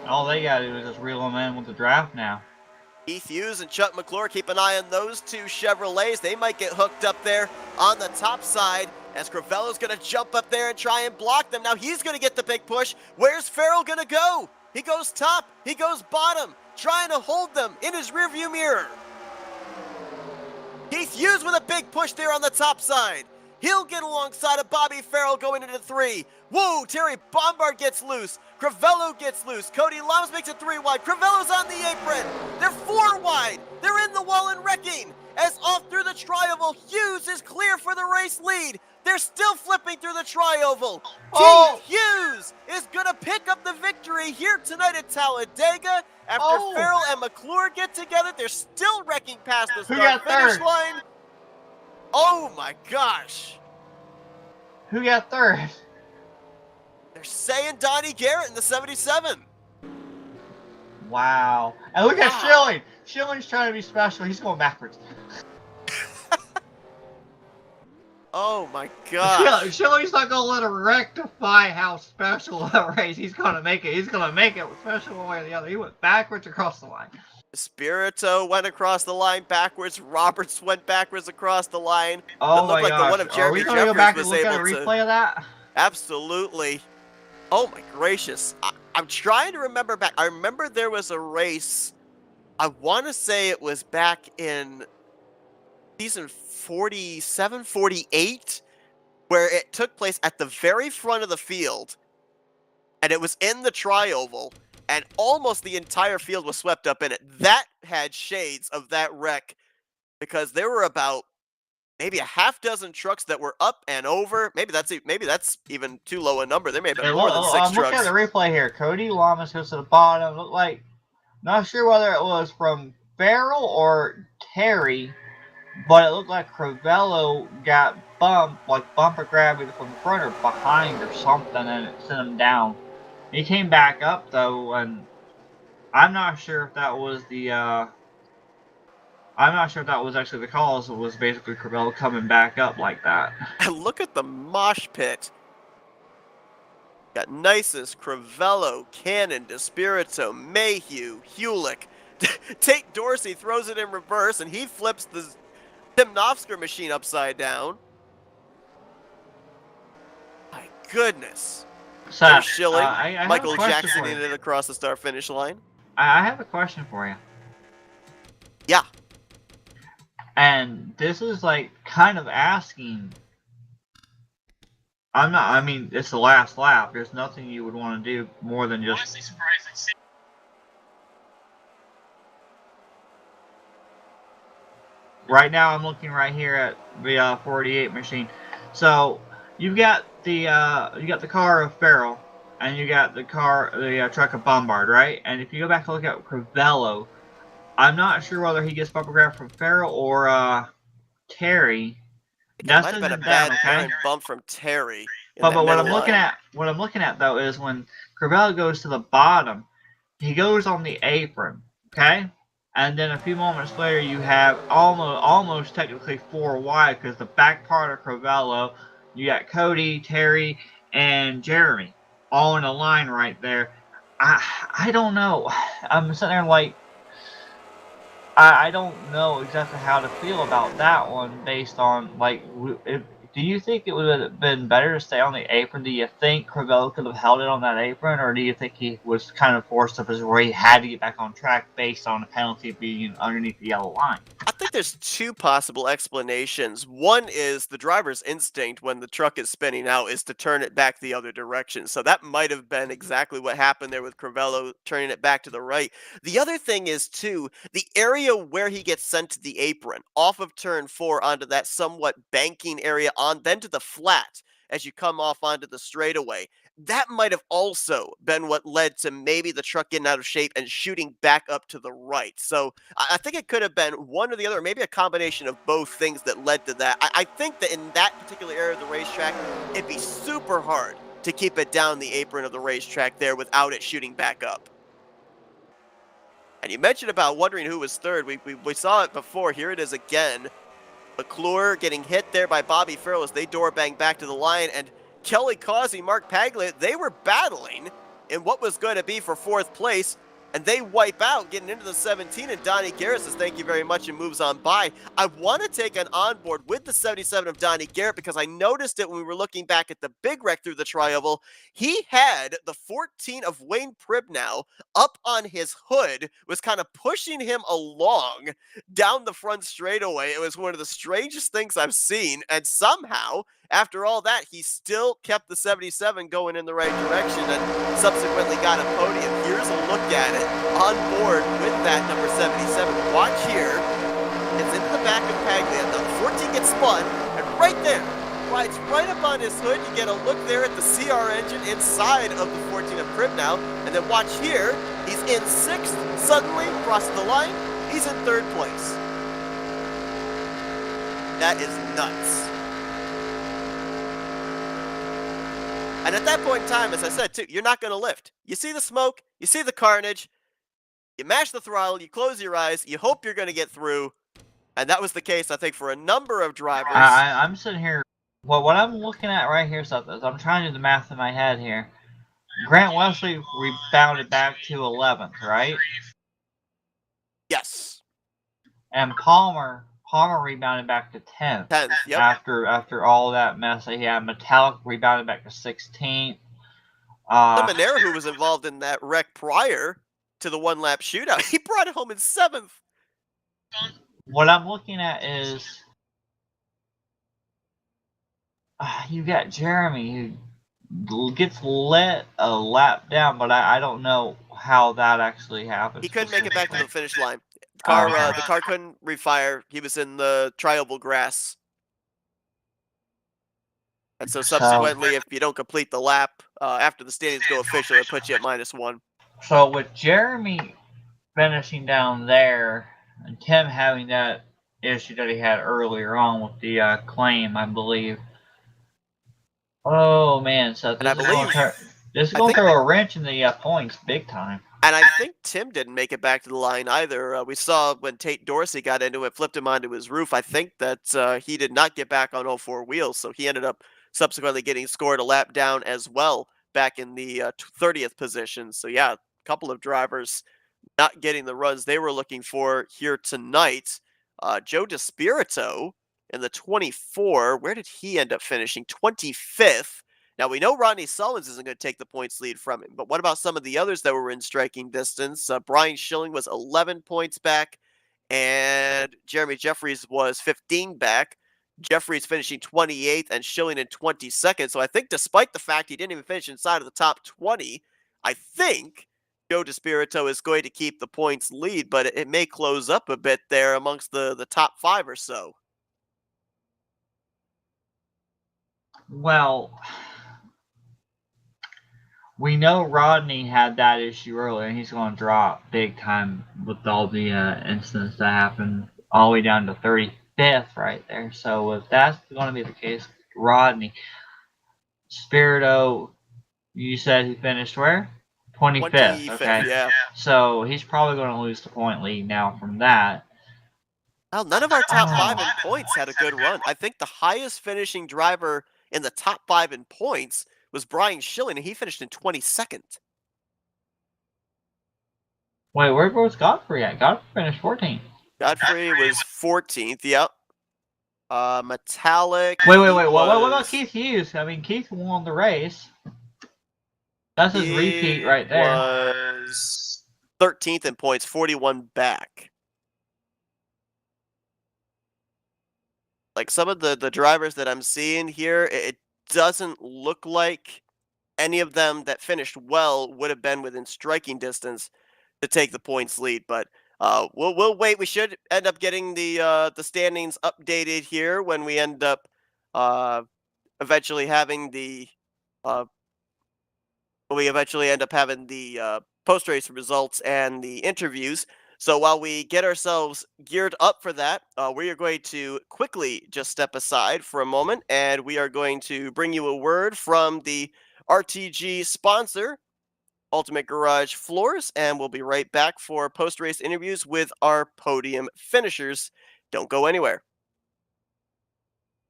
All they got to do is just reel them in with the draft now. Keith Hughes and Chuck McClure, keep an eye on those 2 Chevrolets. They might get hooked up there on the top side as Crivello's going to jump up there and try and block them. Now he's going to get the big push. Where's Farrell going to go? He goes top. He goes bottom, trying to hold them in his rearview mirror. Keith Hughes with a big push there on the top side. He'll get alongside of Bobby Farrell going into 3. Whoa, Terry Bombard gets loose. Crivello gets loose. Cody Lamas makes it 3 wide. Crivello's on the apron. They're 4 wide. They're in the wall and wrecking. As off through the trioval, Hughes is clear for the race lead. They're still flipping through the trioval. Keith Hughes is going to pick up the victory here tonight at Talladega. After Farrell and McClure get together, they're still wrecking past the start-finish line. Oh my gosh. Who got third? They're saying Donnie Garrett in the 77. Wow. And look at Schilling. Schilling's trying to be special. He's going backwards. Oh my gosh. Schilling's not going to let him rectify how special a race. He's going to make it. He's going to make it special one way or the other. He went backwards across the line. Spirito went across the line backwards. Roberts went backwards across the line. Oh my like gosh. The one of Jeremy Are we going to go back and look at a able replay of that? Absolutely. Oh my gracious. I'm trying to remember back. I remember there was a race. I want to say it was back in season 47, 48, where it took place at the very front of the field. And it was in the trioval. And almost the entire field was swept up in it. That had shades of that wreck because there were about maybe a half dozen trucks that were up and over. Maybe that's even too low a number. There may have been more than 6 trucks. Look at the replay here. Cody Lamas goes to the bottom. Looked like, not sure whether it was from Farrell or Terry, but it looked like Crivello got bumped, like bumper grab either from the front or behind or something, and it sent him down. He came back up though, and I'm not sure if that was the actually the cause. It was basically Crivello coming back up like that. And look at the mosh pit. Got Nisus, Crivello, Cannon, Despirito, Mayhew, Hewlick. Tate Dorsey throws it in reverse, and he flips the Timnofsker machine upside down. My goodness. Seth, Schilling, I Michael Jackson in it across the start-finish line. I have a question for you. Yeah. And this is like kind of asking. I mean, it's the last lap. There's nothing you would want to do more than just. Honestly surprised to see. Right now, I'm looking right here at the 48 machine. So you've got the car of Farrell, and you got the truck of Bombard, right? And if you go back and look at Crivello, I'm not sure whether he gets bumper grab from Farrell or Terry. I think it That's might have been a down, bad okay? errant bump from Terry in But that what middle I'm looking line. at, though, is when Crivello goes to the bottom, he goes on the apron, okay? And then a few moments later, you have almost technically 4 wide, because the back part of Crivello, you got Cody, Terry, and Jeremy all in a line right there. I don't know. I'm sitting there like, I don't know exactly how to feel about that one based on, like, do you think it would have been better to stay on the apron? Do you think Crivello could have held it on that apron, or do you think he was kind of forced up where he had to get back on track based on a penalty being underneath the yellow line? I think there's 2 possible explanations. One is the driver's instinct when the truck is spinning out is to turn it back the other direction. So that might have been exactly what happened there with Crivello turning it back to the right. The other thing is, too, the area where he gets sent to the apron, off of turn 4 onto that somewhat banking area, on then to the flat as you come off onto the straightaway. That might have also been what led to maybe the truck getting out of shape and shooting back up to the right. So I think it could have been one or the other, or maybe a combination of both things that led to that. I think that in that particular area of the racetrack, it'd be super hard to keep it down the apron of the racetrack there without it shooting back up. And you mentioned about wondering who was third. We saw it before. Here it is again. McClure getting hit there by Bobby Farrell as they door bang back to the line. And Kelly Causey, Mark Paglia, they were battling in what was going to be for 4th place. And they wipe out getting into the 17, and Donnie Garrett says thank you very much and moves on by. I want to take an onboard with the 77 of Donnie Garrett because I noticed it when we were looking back at the big wreck through the tri-oval. He had the 14 of Wayne Pribnow up on his hood, was kind of pushing him along down the front straightaway. It was one of the strangest things I've seen, and somehow, after all that, he still kept the 77 going in the right direction and subsequently got a podium. Here's a look at it on board with that number 77. Watch here. It's into the back of Paglia. The 14 gets spun, and right there, rides right up on his hood. You get a look there at the CR engine inside of the 14 of Pribnow, and then watch here. He's in 6th, suddenly crosses the line. He's in 3rd place. That is nuts. And at that point in time, as I said too, you're not going to lift. You see the smoke, you see the carnage, you mash the throttle, you close your eyes, you hope you're going to get through. And that was the case, I think, for a number of drivers. I'm sitting here. Well, what I'm looking at right here, so I'm trying to do the math in my head here. Grant Wesley rebounded back to 11th, right? Yes. And Palmer rebounded back to 10th. 10th, yep. After all that mess that he had. Metallic rebounded back to 16th. Lemonera, who was involved in that wreck prior to the 1-lap shootout, he brought it home in 7th. What I'm looking at is you got Jeremy who gets let a lap down, but I don't know how that actually happens. He couldn't make it back to the finish line. The car couldn't refire. He was in the tri-oval grass. And so subsequently, if you don't complete the lap after the standings go official, it puts you at -1. So with Jeremy finishing down there and Tim having that issue that he had earlier on with the claim, I believe. Oh man, so this is going to throw a wrench in the points big time. And I think Tim didn't make it back to the line either. We saw when Tate Dorsey got into it, flipped him onto his roof. I think that he did not get back on all 4 wheels, so he ended up subsequently getting scored a lap down as well, back in the 30th position. So yeah, a couple of drivers not getting the runs they were looking for here tonight. Joe DeSpirito in the 24, where did he end up finishing? 25th. Now, we know Rodney Sullins isn't going to take the points lead from him, but what about some of the others that were in striking distance? Brian Schilling was 11 points back, and Jeremy Jeffries was 15 back. Jeffries finishing 28th and Schilling in 22nd. So I think despite the fact he didn't even finish inside of the top 20, I think Joe DeSpirito is going to keep the points lead, but it may close up a bit there amongst the top 5 or so. Well, we know Rodney had that issue earlier, and he's going to drop big time with all the incidents that happened all the way down to 35th right there. So if that's going to be the case, Rodney, Spirito, you said he finished where? 25th. 25th, Okay. yeah. So he's probably going to lose the point lead now from that. Well, none of our top 5 in points had a good run. I think the highest finishing driver in the top 5 in points was Brian Schilling, and he finished in 22nd. Wait, where was Godfrey at? Godfrey finished 14th. Godfrey was 14th, yep. Metallic. Wait. What about Keith Hughes? I mean, Keith won the race. That's his repeat right there. Was 13th in points, 41 back. Like some of the drivers that I'm seeing here, it doesn't look like any of them that finished well would have been within striking distance to take the points lead. But we'll wait. We should end up getting the standings updated here when we end up eventually having the post-race results and the interviews. So while we get ourselves geared up for that, we are going to quickly just step aside for a moment, and we are going to bring you a word from the RTG sponsor, Ultimate Garage Floors, and we'll be right back for post-race interviews with our podium finishers. Don't go anywhere.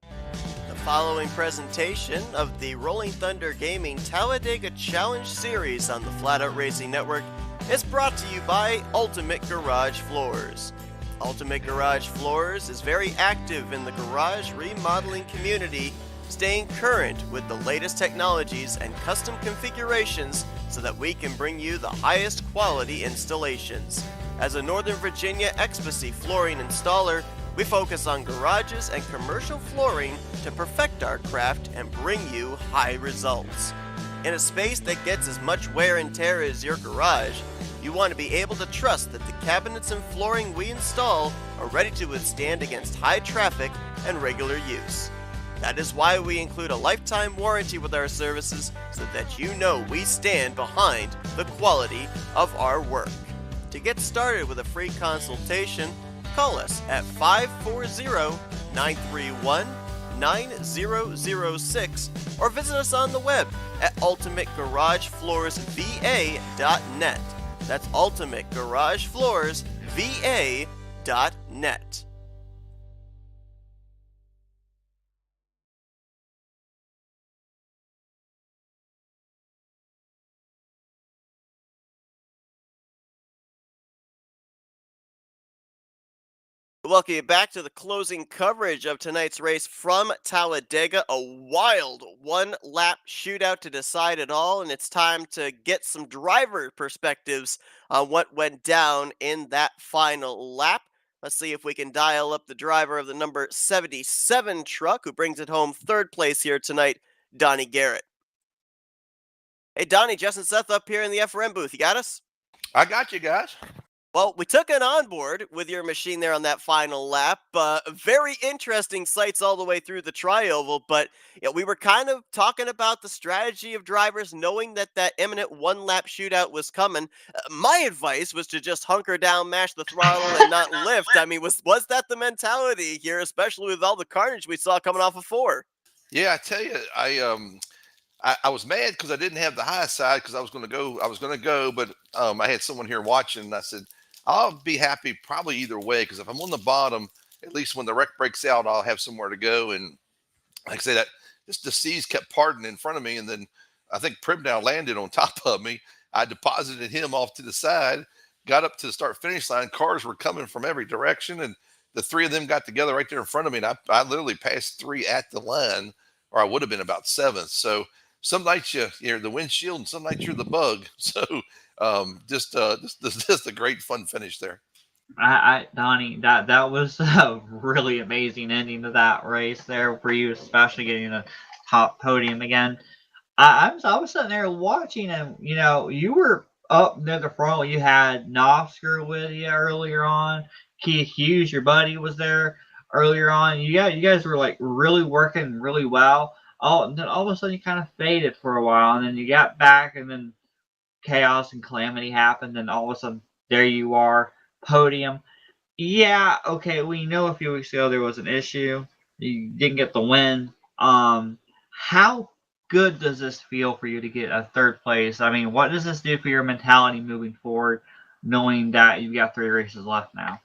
The following presentation of the Rolling Thunder Gaming Talladega Challenge Series on the Flatout Racing Network is brought to you by Ultimate Garage Floors. Ultimate Garage Floors is very active in the garage remodeling community, staying current with the latest technologies and custom configurations so that we can bring you the highest quality installations. As a Northern Virginia Exposy flooring installer, we focus on garages and commercial flooring to perfect our craft and bring you high results. In a space that gets as much wear and tear as your garage, you want to be able to trust that the cabinets and flooring we install are ready to withstand against high traffic and regular use. That is why we include a lifetime warranty with our services so that you know we stand behind the quality of our work. To get started with a free consultation, call us at 540-931-9006 or visit us on the web at ultimategaragefloorsva.net. That's ultimategaragefloorsva.net. Welcome you back to the closing coverage of tonight's race from Talladega. A wild one-lap shootout to decide it all, and it's time to get some driver perspectives on what went down in that final lap. Let's see if we can dial up the driver of the number 77 truck, who brings it home third place here tonight, Donnie Garrett. Hey, Donnie, Justin Seth up here in the FRM booth. You got us? I got you guys. Well, we took an onboard with your machine there on that final lap. Very interesting sights all the way through the tri-oval, but we were kind of talking about the strategy of drivers knowing that that imminent one-lap shootout was coming. My advice was to just hunker down, mash the throttle, and not lift. I mean, was that the mentality here, especially with all the carnage we saw coming off of 4? Yeah, I tell you, I was mad because I didn't have the high side because I was going to go, but I had someone here watching, and I said, I'll be happy probably either way, because if I'm on the bottom, at least when the wreck breaks out, I'll have somewhere to go. And like I say, that just the seas kept parting in front of me, and then I think Primdown landed on top of me. I deposited him off to the side, got up to the start-finish line. Cars were coming from every direction, and the three of them got together right there in front of me, and I literally passed 3 at the line, or I would have been about 7th. So some nights you're the windshield, and some nights you're the bug. So just a great fun finish there. Donnie, that was a really amazing ending to that race there for you, especially getting a top podium again. I was sitting there watching, and you were up near the front. You had Nofsker with you earlier on. Keith Hughes, your buddy, was there earlier on. You guys were like really working really well. then all of a sudden you kind of faded for a while, and then you got back, and then chaos and calamity happened, and all of a sudden there you are, podium. Yeah, okay, we know a few weeks ago there was an issue. You didn't get the win. How good does this feel for you to get a third place? I mean, what does this do for your mentality moving forward, knowing that you've got 3 races left now?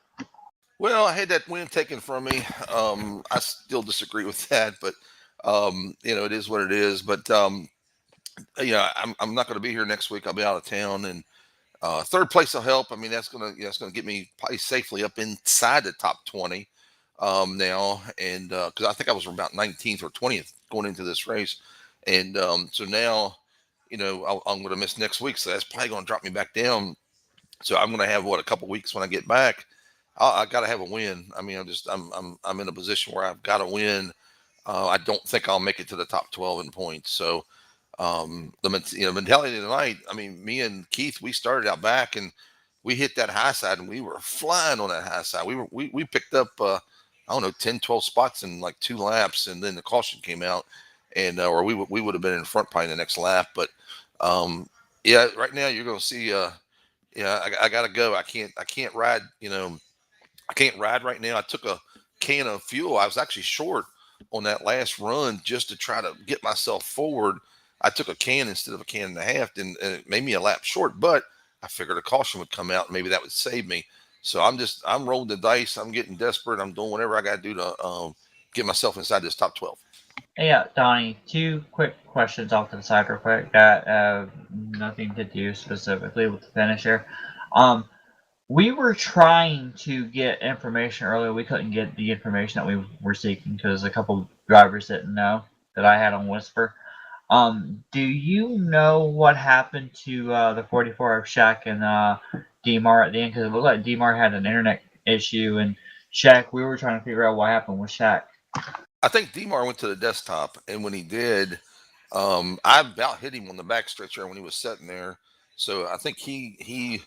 Well, I had that win taken from me. I still disagree with that, but it is what it is. But I'm not going to be here next week. I'll be out of town, and third place will help. I mean, that's gonna get me probably safely up inside the top 20 now, and because I think I was about 19th or 20th going into this race, and so now, I'm going to miss next week, so that's probably going to drop me back down. So I'm going to have a couple weeks when I get back. I got to have a win. I mean, I'm in a position where I've got to win. I don't think I'll make it to the top 12 in points. So the mentality tonight. I mean, me and Keith, we started out back and we hit that high side and we were flying on that high side. We picked up I don't know 10, 12 spots in like 2 laps, and then the caution came out, and or we would have been in front probably the next lap. But yeah, right now you're going to see. Yeah, I got to go. I can't ride. I can't ride right now. I took a can of fuel. I was actually short on that last run just to try to get myself forward. I took a can instead of a can and a half, and it made me a lap short, but I figured a caution would come out and maybe that would save me. So I'm rolling the dice. I'm getting desperate. I'm doing whatever I got to do to get myself inside this top 12. Yeah, Donnie, 2 quick questions off to the side real quick that have nothing to do specifically with the finish here. We were trying to get information earlier. We couldn't get the information that we were seeking because a couple drivers didn't know that I had on Whisper. Do you know what happened to the 44 of Shaq and DMAR at the end? Because it looked like DMAR had an internet issue, and Shaq, we were trying to figure out what happened with Shaq. I think Demar went to the desktop, and when he did, I about hit him on the backstretch there when he was sitting there. So I think he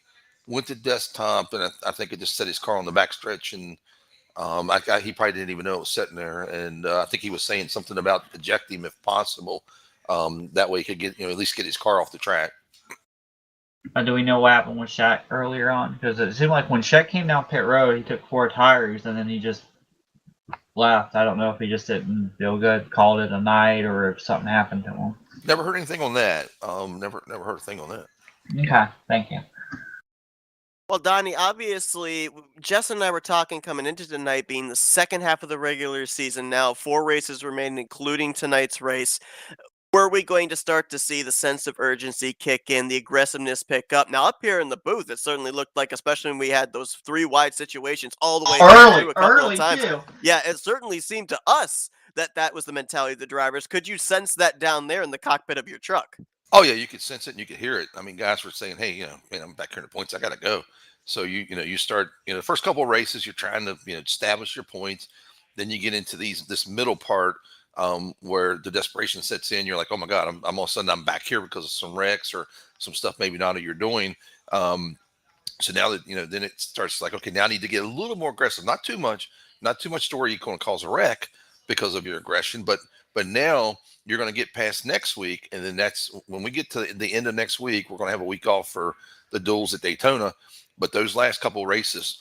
went to desktop, and I think it just set his car on the backstretch, and he probably didn't even know it was sitting there. And I think he was saying something about eject him if possible. That way he could get at least get his car off the track. Do we know what happened with Shaq earlier on? Because it seemed like when Shaq came down pit road, he took 4 tires, and then he just left. I don't know if he just didn't feel good, called it a night, or if something happened to him. Never heard anything on that. Never heard a thing on that. Okay, thank you. Well, Donnie, obviously, Jess and I were talking coming into tonight being the second half of the regular season now, 4 races remaining, including tonight's race. Were we going to start to see the sense of urgency kick in, the aggressiveness pick up? Now, up here in the booth, it certainly looked like, especially when we had those 3 wide situations all the way through a couple of times. Too. Yeah, it certainly seemed to us that was the mentality of the drivers. Could you sense that down there in the cockpit of your truck? Oh yeah, you could sense it and you could hear it. I mean, guys were saying, "Hey, man, I'm back here in the points. I got to go." So you start, the first couple of races, you're trying to establish your points. Then you get into this middle part where the desperation sets in. You're like, "Oh my God, I'm all of a sudden I'm back here because of some wrecks or some stuff maybe not that you're doing." So now that then it starts like, okay, now I need to get a little more aggressive. Not too much to where you're going to cause a wreck because of your aggression, but now you're going to get past next week, and then that's when we get to the end of next week. We're going to have a week off for the duels at Daytona, but those last couple of races,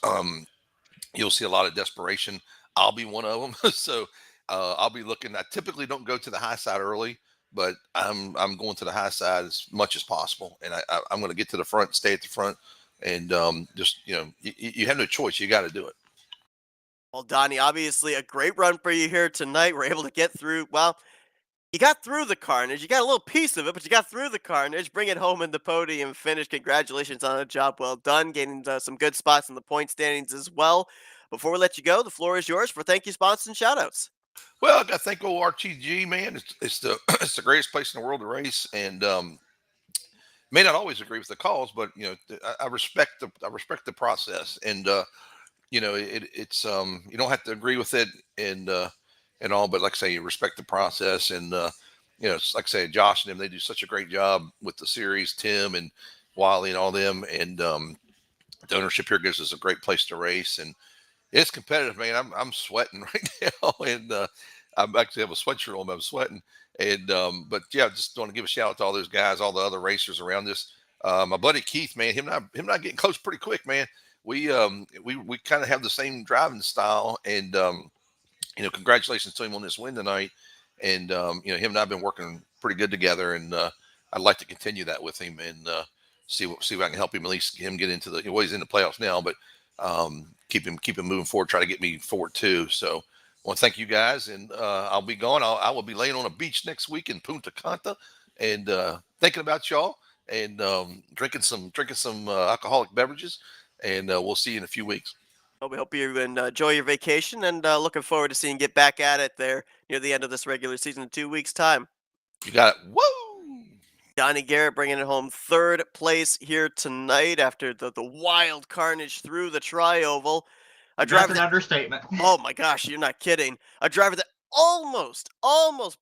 you'll see a lot of desperation. I'll be one of them. So I'll be looking. I typically don't go to the high side early, but I'm going to the high side as much as possible, and I'm going to get to the front, stay at the front, and just you have no choice. You got to do it. Well, Donnie, obviously a great run for you here tonight. We're able to get through. Well, you got through the carnage. You got a little piece of it, but you got through the carnage. Bring it home in the podium finish. Congratulations on a job well done. Gaining some good spots in the point standings as well. Before we let you go, the floor is yours for thank you, sponsors, and shoutouts. Well, I got to thank old RTG, man. It's the it's the greatest place in the world to race, and may not always agree with the calls, but I respect the process, and it's you don't have to agree with it and all, but like I say, you respect the process, and it's like I say, Josh and them, they do such a great job with the series, Tim and Wiley and all them, and the ownership here gives us a great place to race, and it's competitive, man. I'm sweating right now, and I'm actually have a sweatshirt on, but I'm sweating. And but yeah, just want to give a shout out to all those guys, all the other racers around this. My buddy Keith, man, him not getting close pretty quick, man. We kind of have the same driving style, and congratulations to him on this win tonight. And him and I've been working pretty good together, and I'd like to continue that with him and see if I can help him, at least him get into the. Well, he's in the playoffs now, but keep him moving forward, try to get me forward too. So, I want to thank you guys, and I'll be gone. I will be laying on a beach next week in Punta Cana, and thinking about y'all, and drinking some alcoholic beverages, and we'll see you in a few weeks. Well, we hope you enjoy your vacation, and looking forward to seeing you get back at it there near the end of this regular season in 2 weeks' time. You got it. Woo! Donnie Garrett bringing it home third place here tonight after the wild carnage through the tri-oval. A driver That's an understatement. Oh my gosh, you're not kidding. A driver that almost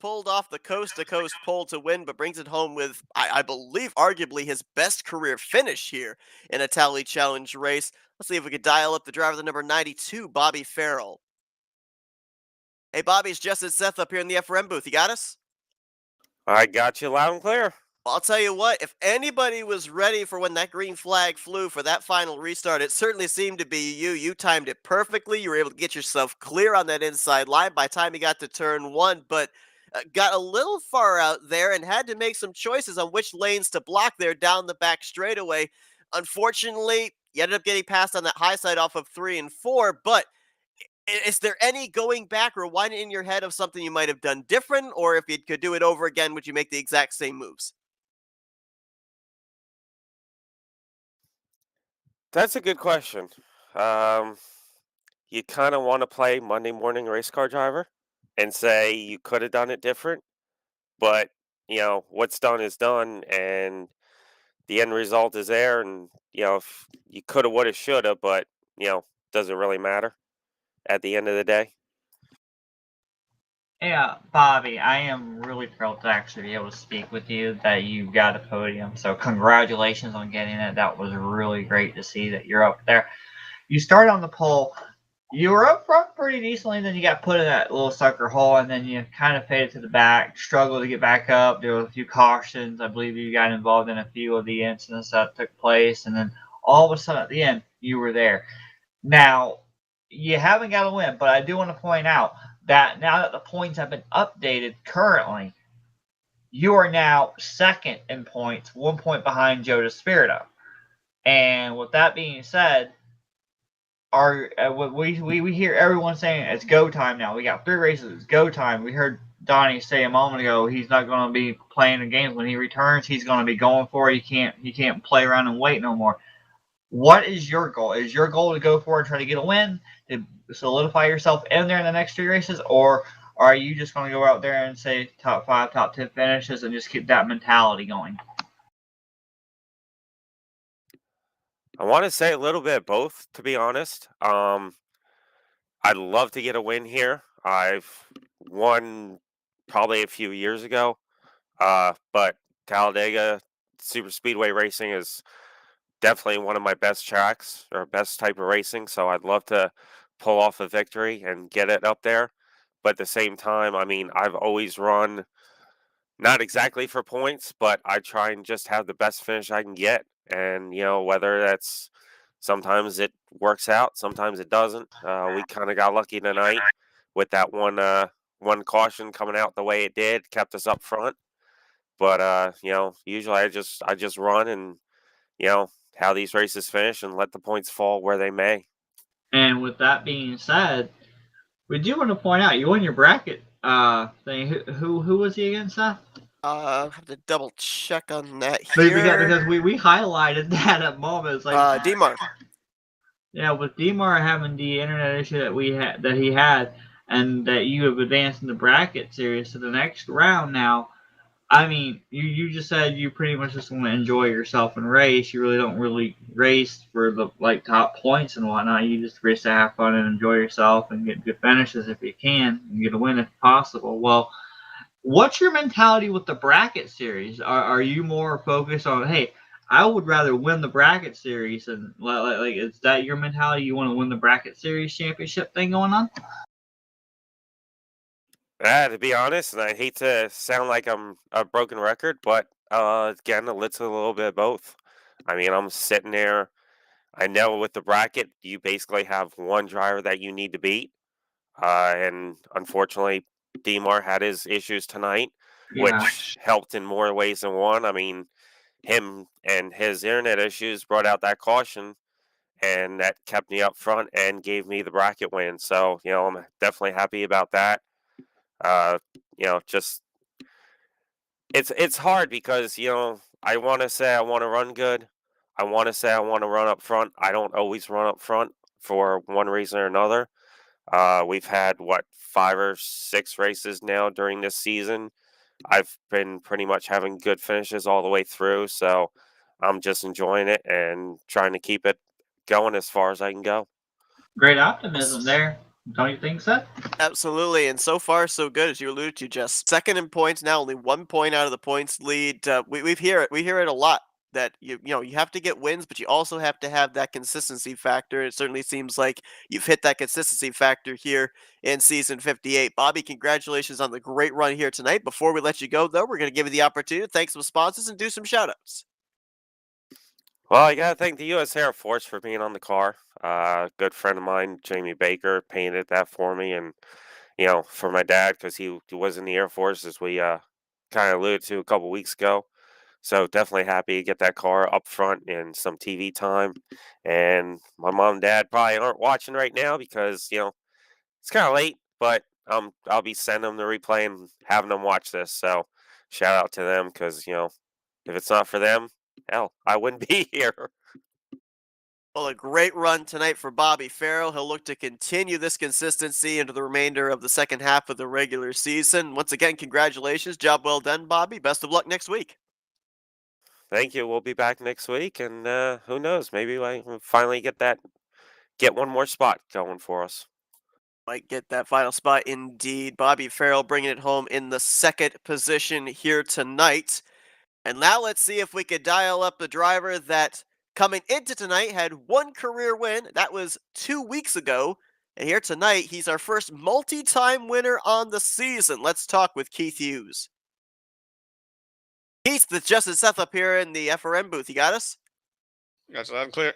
pulled off the coast-to-coast pole to win, but brings it home with, I believe, arguably his best career finish here in a Tally Challenge race. Let's see if we could dial up the driver, the number 92, Bobby Farrell. Hey, Bobby, it's Justin Seth up here in the FRM booth. You got us? I got you loud and clear. Well, I'll tell you what, if anybody was ready for when that green flag flew for that final restart, it certainly seemed to be you. You timed it perfectly. You were able to get yourself clear on that inside line by the time you got to turn one, but got a little far out there and had to make some choices on which lanes to block there down the back straightaway. Unfortunately, you ended up getting passed on that high side off of 3 and 4, but is there any going back or winding in your head of something you might have done different, or if you could do it over again, would you make the exact same moves? That's a good question. You kind of want to play Monday morning race car driver and say you could have done it different, but what's done is done, and the end result is there. And if you could have, would have, should have, but doesn't really matter at the end of the day. Yeah, Bobby, I am really thrilled to actually be able to speak with you that you got a podium. So congratulations on getting it. That was really great to see that you're up there. You started on the pole. You were up front pretty decently, then you got put in that little sucker hole, and then you kind of faded to the back, struggled to get back up. There were a few cautions. I believe you got involved in a few of the incidents that took place, and then all of a sudden at the end, you were there. Now, you haven't got a win, but I do want to point out that now that the points have been updated currently, you are now second in points, 1 point behind Joe DeSpirito. And with that being said, we hear everyone saying it's go time now. We got 3 races, it's go time. We heard Donnie say a moment ago he's not going to be playing the games when he returns. He's going to be going for it. He can't play around and wait no more. What is your goal? Is your goal to go for it and try to get a win, to solidify yourself in there in the next 3 races, or are you just going to go out there and say top 5, top 10 finishes and just keep that mentality going? I want to say a little bit of both, to be honest. I'd love to get a win here. I've won probably a few years ago, but Talladega Super Speedway Racing is definitely one of my best tracks or best type of racing, so I'd love to pull off a victory and get it up there. But at the same time, I mean, I've always run not exactly for points, but I try and just have the best finish I can get. And, whether that's sometimes it works out, sometimes it doesn't. We kind of got lucky tonight with that one caution coming out the way it did, kept us up front. But, usually I just run and, how these races finish and let the points fall where they may. And with that being said, we do want to point out you won your bracket thing. Who was he again, Seth? I have to double check on that here. Because we highlighted that at moments. Like Demar. Yeah, with Demar having the internet issue that he had, and that you have advanced in the bracket series to the next round now. I mean, you just said you pretty much just want to enjoy yourself and race. You really don't really race for the top points and whatnot. You just race to have fun and enjoy yourself and get good finishes if you can and get a win if possible. Well, what's your mentality with the bracket series? Are you more focused on, hey, I would rather win the bracket series, and like is that your mentality? You want to win the bracket series championship thing going on? To be honest, and I hate to sound like I'm a broken record, but again, it's a little bit of both. I mean, I'm sitting there. I know with the bracket, you basically have one driver that you need to beat. And unfortunately, Demar had his issues tonight, Yeah. which helped in more ways than one. I mean, him and his internet issues brought out that caution, and that kept me up front and gave me the bracket win. So, I'm definitely happy about that. Uh, just it's hard because I want to say I want to run good. I want to say I want to run up front. I don't always run up front for one reason or another. We've had what 5 or 6 races now during this season. I've been pretty much having good finishes all the way through, so I'm just enjoying it and trying to keep it going as far as I can go. Great optimism there. Don't you think so? Absolutely, and so far so good, as you alluded to. Just second in points now, only 1 point out of the points lead. We hear it a lot that you have to get wins, but you also have to have that consistency factor. It certainly seems like you've hit that consistency factor here in season 58. Bobby, congratulations on the great run here tonight. Before we let you go, though, we're going to give you the opportunity to thank some sponsors and do some shout outs. Well, I gotta thank the U.S. Air Force for being on the car. A good friend of mine, Jamie Baker, painted that for me, and for my dad because he was in the Air Force, as we kind of alluded to a couple weeks ago. So definitely happy to get that car up front and some TV time. And my mom and dad probably aren't watching right now because it's kind of late, but I'll be sending them the replay and having them watch this. So shout out to them because if it's not for them, hell, I wouldn't be here. Well, a great run tonight for Bobby Farrell. He'll look to continue this consistency into the remainder of the second half of the regular season. Once again, congratulations. Job well done, Bobby. Best of luck next week. Thank you. We'll be back next week, and who knows? Maybe I will finally get one more spot going for us. Might get that final spot indeed. Bobby Farrell bringing it home in the second position here tonight. And now let's see if we could dial up the driver that coming into tonight had one career win. That was 2 weeks ago. And here tonight, he's our first multi-time winner on the season. Let's talk with Keith Hughes. Keith, that's Justin Seth up here in the FRM booth. You got us? Got you loud and clear.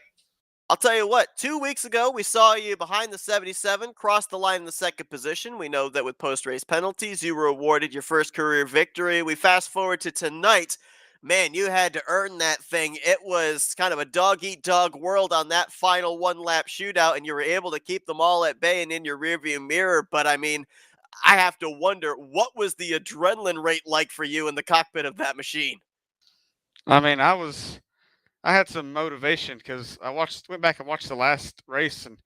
I'll tell you what, 2 weeks ago, we saw you behind the 77, cross the line in the second position. We know that with post-race penalties, you were awarded your first career victory. We fast forward to tonight. Man, you had to earn that thing. It was kind of a dog-eat-dog world on that final one-lap shootout, and you were able to keep them all at bay and in your rearview mirror. But, I mean, I have to wonder, what was the adrenaline rate like for you in the cockpit of that machine? I mean, I had some motivation because went back and watched the last race, and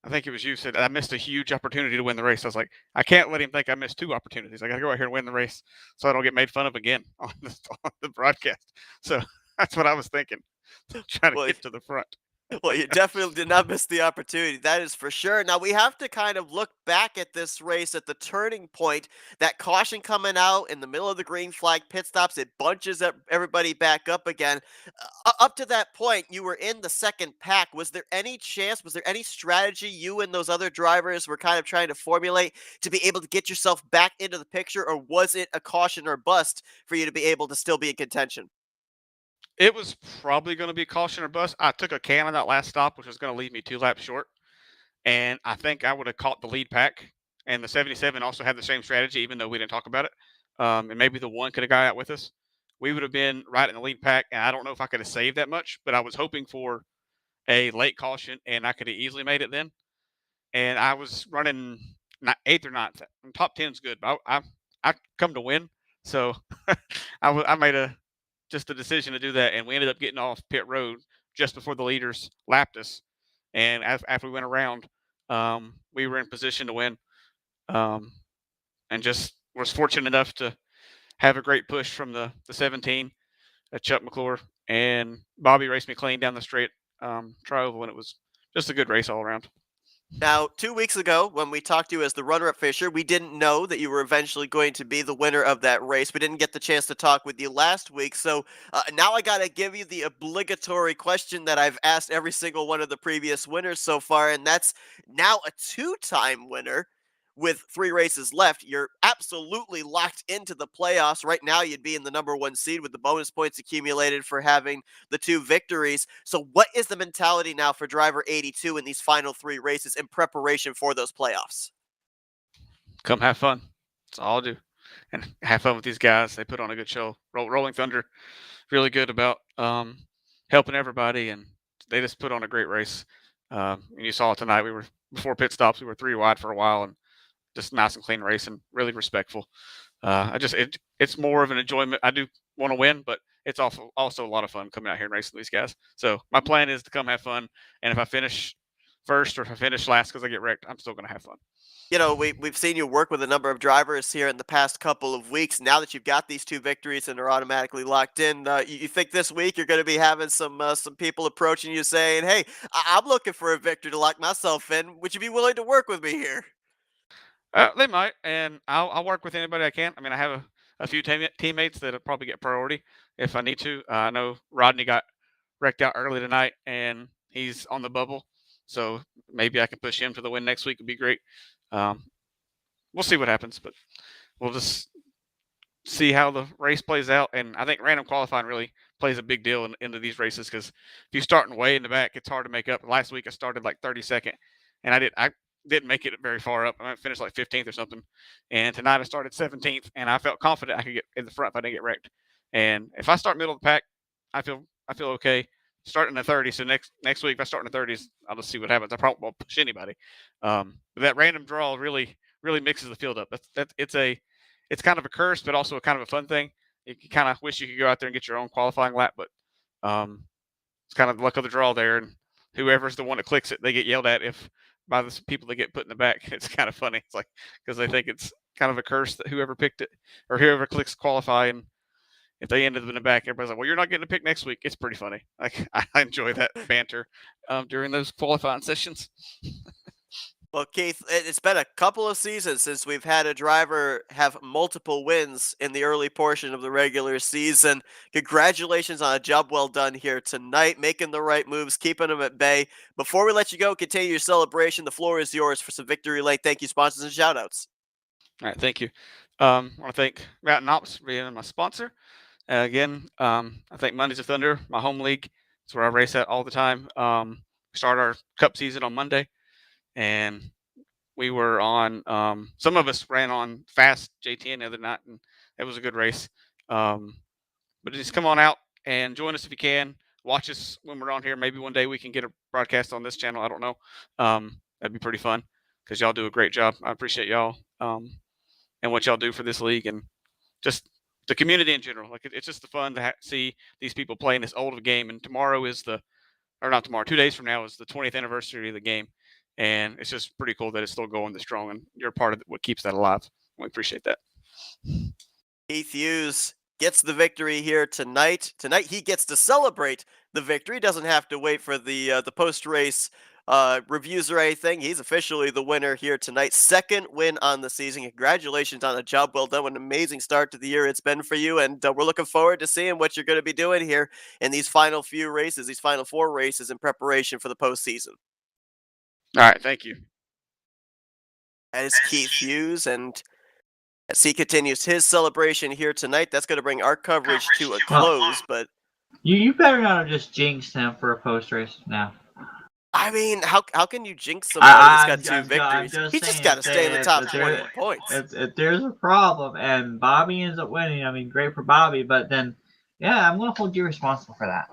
I think it was you said I missed a huge opportunity to win the race. I was like, I can't let him think I missed 2 opportunities. I got to go out here and win the race so I don't get made fun of again on the broadcast. So that's what I was thinking, trying to Well, get to the front. Well, you definitely did not miss the opportunity. That is for sure. Now, we have to kind of look back at this race at the turning point. That caution coming out in the middle of the green flag pit stops, it bunches everybody back up again. Up to that point, you were in the second pack. Was there any chance, was there any strategy you and those other drivers were kind of trying to formulate to be able to get yourself back into the picture, or was it a caution or bust for you to be able to still be in contention? It was probably going to be caution or bust. I took a can on that last stop, which was going to leave me 2 laps short. And I think I would have caught the lead pack. And the 77 also had the same strategy, even though we didn't talk about it. And maybe the one could have got out with us. We would have been right in the lead pack. And I don't know if I could have saved that much, but I was hoping for a late caution, and I could have easily made it then. And I was running eighth or ninth. Top 10 is good, but I come to win. So I made just a decision to do that, and we ended up getting off pit road just before the leaders lapped us. And after we went around, we were in position to win, and just was fortunate enough to have a great push from the 17, Chuck McClure, and Bobby raced me clean down the straight tri-oval, and it was just a good race all around. Now, 2 weeks ago, when we talked to you as the runner-up finisher, we didn't know that you were eventually going to be the winner of that race. We didn't get the chance to talk with you last week, so now I got to give you the obligatory question that I've asked every single one of the previous winners so far, and that's now a two-time winner with 3 races left. You're absolutely absolutely locked into the playoffs. Right now, you'd be in the number 1 seed with the bonus points accumulated for having the 2 victories. So what is the mentality now for driver 82 in these final 3 races in preparation for those playoffs? Come have fun. That's all I'll do. And have fun with these guys. They put on a good show. Rolling Thunder, really good about helping everybody, and they just put on a great race. And you saw it tonight. We were before pit stops. We were 3 wide for a while, and just nice and clean race, and really respectful. It's more of an enjoyment. I do want to win, but it's also a lot of fun coming out here and racing these guys. So my plan is to come have fun, and if I finish first or if I finish last because I get wrecked, I'm still going to have fun. You know, we've seen you work with a number of drivers here in the past couple of weeks. Now that you've got these 2 victories and are automatically locked in, you think this week you're going to be having some people approaching you saying, "Hey, I'm looking for a victory to lock myself in. Would you be willing to work with me here?" They might, and I'll work with anybody I can. I mean, I have a few teammates that'll probably get priority if I need to. I know Rodney got wrecked out early tonight, and he's on the bubble, so maybe I can push him to the win next week. Would be great. We'll see what happens, but we'll just see how the race plays out. And I think random qualifying really plays a big deal into these races because if you starting way in the back, it's hard to make up. Last week I started like 32nd, and I didn't make it very far up. I finished like 15th or something. And tonight I started 17th, and I felt confident I could get in the front if I didn't get wrecked. And if I start middle of the pack, I feel okay. Starting in the 30s, so next week if I start in the 30s, I'll just see what happens. I probably won't push anybody. But that random draw really mixes the field up. It's kind of a curse, but also a kind of a fun thing. You kind of wish you could go out there and get your own qualifying lap, but it's kind of the luck of the draw there. And whoever's the one that clicks it, they get yelled at by the people that get put in the back. It's kind of funny. It's like because they think it's kind of a curse that whoever picked it or whoever clicks qualify, and if they ended up in the back, everybody's like, "Well, you're not getting a pick next week." It's pretty funny. Like I enjoy that banter during those qualifying sessions. Well, Keith, it's been a couple of seasons since we've had a driver have multiple wins in the early portion of the regular season. Congratulations on a job well done here tonight, making the right moves, keeping them at bay. Before we let you go, continue your celebration. The floor is yours for some victory lane. Thank you, sponsors, and shout-outs. All right, thank you. I want to thank Mountain Ops for being my sponsor. Again, I thank Mondays of Thunder, my home league. It's where I race at all the time. We start our Cup season on Monday, and we were on. Some of us ran on Fast JTN the other night, and it was a good race. But just come on out and join us if you can. Watch us when we're on here. Maybe one day we can get a broadcast on this channel. I don't know. That'd be pretty fun because y'all do a great job. I appreciate y'all and what y'all do for this league and just the community in general. Like it's just the fun to see these people playing this old of a game. And tomorrow is not tomorrow, 2 days from now is the 20th anniversary of the game. And it's just pretty cool that it's still going this strong, and you're a part of what keeps that alive. We appreciate that. Keith Hughes gets the victory here tonight. Tonight he gets to celebrate the victory. Doesn't have to wait for the post-race reviews or anything. He's officially the winner here tonight. Second win on the season. Congratulations on a job well done. What an amazing start to the year it's been for you, and we're looking forward to seeing what you're going to be doing here in these final few races, these final 4 races in preparation for the postseason. All right, thank you. That is Keith Hughes, and as he continues his celebration here tonight, that's going to bring our coverage to a close. But you better not have just jinxed him for a post race now. I mean, how can you jinx somebody that's got 2 victories? He's just got to stay in the top 21 points. If there's a problem and Bobby ends up winning, I mean, great for Bobby, but then, yeah, I'm going to hold you responsible for that.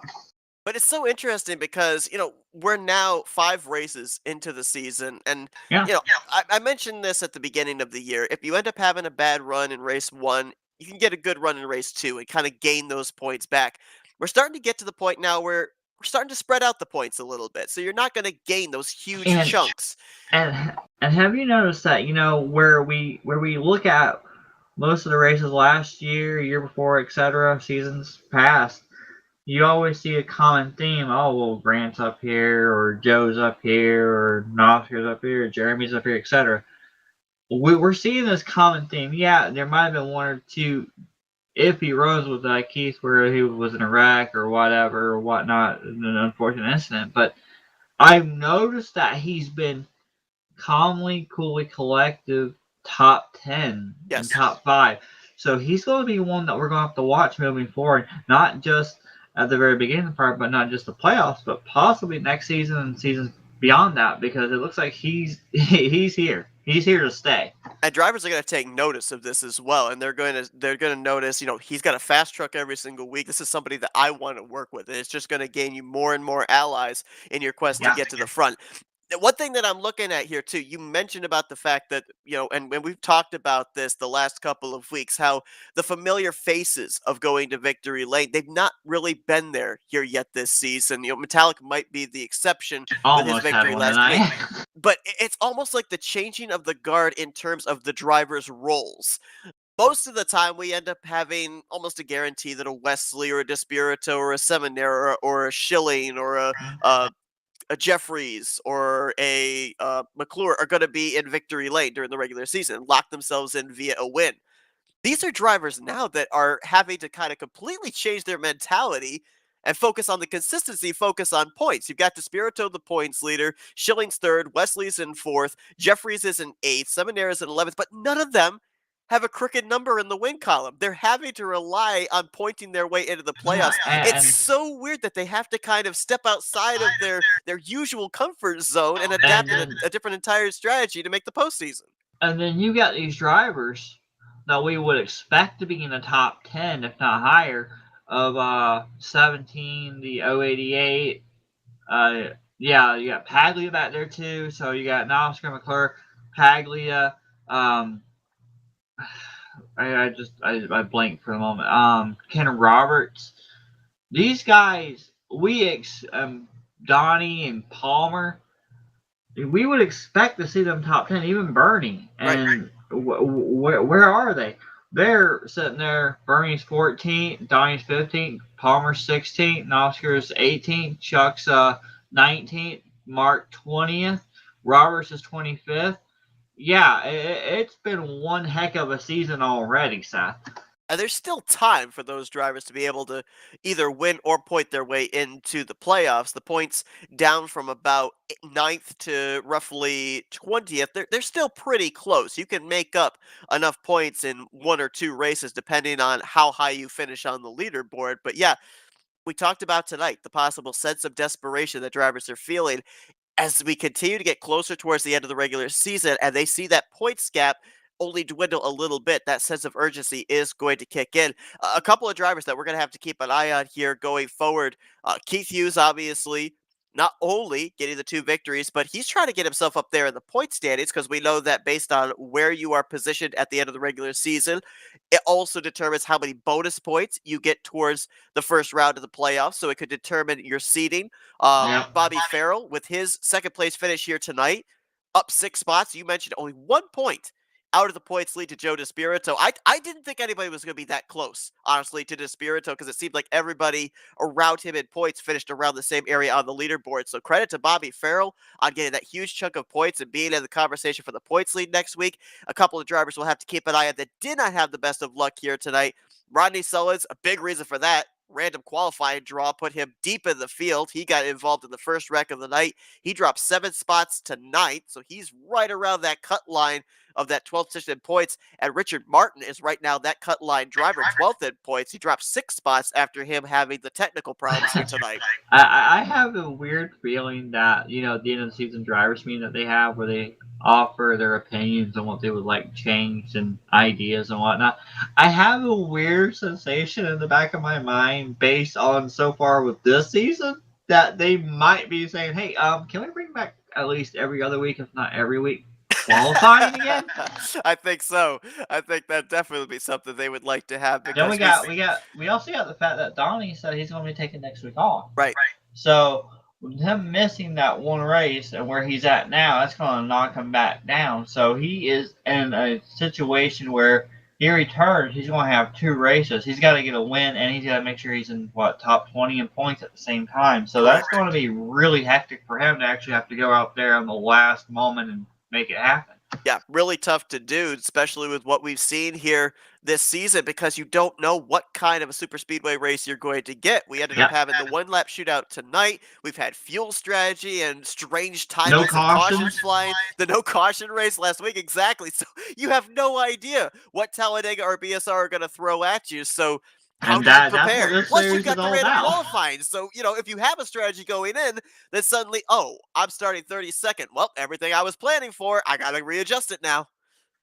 But it's so interesting because, we're now 5 races into the season. And, I mentioned this at the beginning of the year. If you end up having a bad run in race 1, you can get a good run in race 2 and kind of gain those points back. We're starting to get to the point now where we're starting to spread out the points a little bit. So you're not going to gain those huge chunks. And have you noticed that, where we look at most of the races last year before, etc., seasons past, you always see a common theme. Oh, well, Grant's up here, or Joe's up here, or Oscar's up here, or Jeremy's up here, etc. We're seeing this common theme. Yeah, there might have been 1 or 2 iffy runs with Keith where he was in a wreck or whatever or whatnot, an unfortunate incident. But I've noticed that he's been calmly, coolly, collective, top 10 Yes. and top 5. So he's going to be one that we're going to have to watch moving forward, not just at the very beginning of the part, but not just the playoffs, but possibly next season and seasons beyond that, because it looks like he's here. He's here to stay. And drivers are going to take notice of this as well, and they're going to notice, he's got a fast truck every single week. This is somebody that I want to work with, and it's just going to gain you more and more allies in your quest to get to the front. One thing that I'm looking at here too, you mentioned about the fact that, and when we've talked about this the last couple of weeks, how the familiar faces of going to victory lane, they've not really been there here yet this season. Metallic might be the exception with his Almost had victory one last tonight. week. But it's almost like the changing of the guard in terms of the driver's roles. Most of the time, we end up having almost a guarantee that a Wesley or a Despirito or a Seminara or a Schilling or a Jeffries or a McClure are going to be in victory lane during the regular season and lock themselves in via a win. These are drivers now that are having to kind of completely change their mentality and focus on the consistency, focus on points. You've got Despirito, the points leader, Schilling's third, Wesley's in fourth, Jeffries is in eighth, Seminara's in 11th, but none of them have a crooked number in the win column. They're having to rely on pointing their way into the playoffs. It's so weird that they have to kind of step outside of their usual comfort zone and adapt a different entire strategy to make the postseason. And then you got these drivers that we would expect to be in the top 10, if not higher, of 17, the 088. Yeah, you got Paglia back there too. So you got Oscar McClure, Paglia. I blanked for a moment. Ken Roberts. These guys, Donnie and Palmer, we would expect to see them top 10, even Bernie. And where are they? They're sitting there. Bernie's 14th, Donnie's 15th, Palmer's 16th, Oscar's 18th, Chuck's 19th, Mark 20th, Roberts is 25th. Yeah, it's been one heck of a season already, Seth. And there's still time for those drivers to be able to either win or point their way into the playoffs. The points down from about 9th to roughly 20th, they're still pretty close. You can make up enough points in one or two races depending on how high you finish on the leaderboard. But yeah, we talked about tonight the possible sense of desperation that drivers are feeling as we continue to get closer towards the end of the regular season and they see that points gap only dwindle a little bit. That sense of urgency is going to kick in. A couple of drivers that we're going to have to keep an eye on here going forward. Keith Hughes, obviously, not only getting the 2 victories, but he's trying to get himself up there in the point standings because we know that based on where you are positioned at the end of the regular season, it also determines how many bonus points you get towards the first round of the playoffs. So it could determine your seeding. Bobby Farrell, with his second place finish here tonight, up 6 spots. You mentioned only 1 point out of the points lead to Joe Despirito. I didn't think anybody was going to be that close, honestly, to Despirito because it seemed like everybody around him in points finished around the same area on the leaderboard. So credit to Bobby Farrell on getting that huge chunk of points and being in the conversation for the points lead next week. A couple of drivers will have to keep an eye on that did not have the best of luck here tonight. Rodney Sullins, a big reason for that. Random qualifying draw put him deep in the field. He got involved in the first wreck of the night. He dropped 7 spots tonight, so he's right around that cut line of that 12th position in points. And Richard Martin is right now that cut line driver, 12th in points. He dropped 6 spots after him having the technical problems here tonight. I have a weird feeling that, at the end of the season drivers meeting that they have where they offer their opinions on what they would like changed and ideas and whatnot. I have a weird sensation in the back of my mind based on so far with this season that they might be saying, hey, can we bring back at least every other week, if not every week, qualifying again? I think so. I think that definitely would be something they would like to have. Then we also got the fact that Donnie said he's going to be taking next week off. Right. So him missing that one race and where he's at now, that's going to knock him back down. So he is in a situation where he returns, he's going to have 2 races. He's got to get a win, and he's got to make sure he's in, top 20 in points at the same time. So that's going to be really hectic for him to actually have to go out there on the last moment and make it happen. Yeah, really tough to do, especially with what we've seen here this season, because you don't know what kind of a super speedway race you're going to get. We ended up Yep. having the one-lap shootout tonight. We've had fuel strategy and strange No timings of cautions. cautions flying. The no caution race last week, exactly. So you have no idea what Talladega or BSR are going to throw at you. So how And do you that's what prepare? this Plus, series you've got is the all random about. qualifying. So, if you have a strategy going in, then suddenly, oh, I'm starting 32nd. Well, everything I was planning for, I got to readjust it now.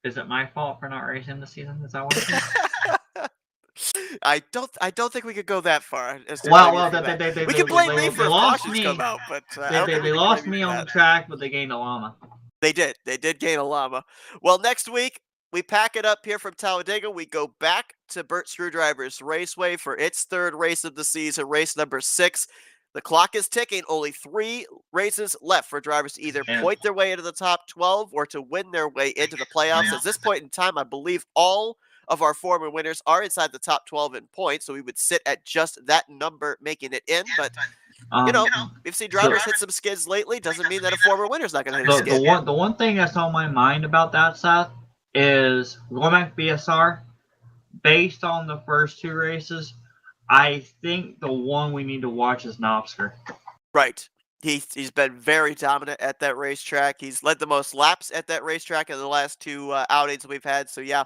Is it my fault for not racing this season? Is that what it is? I don't think we could go that far. As to Well, blame you for they, that. they, they, We they, can blame they, me they for if lost cautions me. come out, but I They, don't they, think they we can lost blame me you for on that. the track, but they gained a llama. They did gain a llama. Well, next week we pack it up here from Talladega. We go back to Burt Screwdriver's Raceway for its third race of the season, race number 6. The clock is ticking. Only 3 races left for drivers to either And- point their way into the top 12 or to win their way into the playoffs. At this point in time, I believe all of our former winners are inside the top 12 in points, so we would sit at just that number making it in. But we've seen drivers hit some skids lately. Doesn't mean that a former winner's not going to hit a skid. The one thing that's on my mind about that, Seth, is going back to BSR. Based on the first 2 races, I think the one we need to watch is Knobsker. Right. He's been very dominant at that racetrack. He's led the most laps at that racetrack in the last 2 outings we've had. So yeah,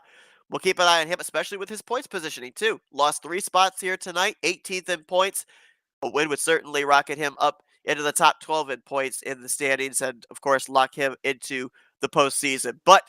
we'll keep an eye on him, especially with his points positioning too. Lost 3 spots here tonight, 18th in points. A win would certainly rocket him up into the top 12 in points in the standings and, of course, lock him into the postseason. But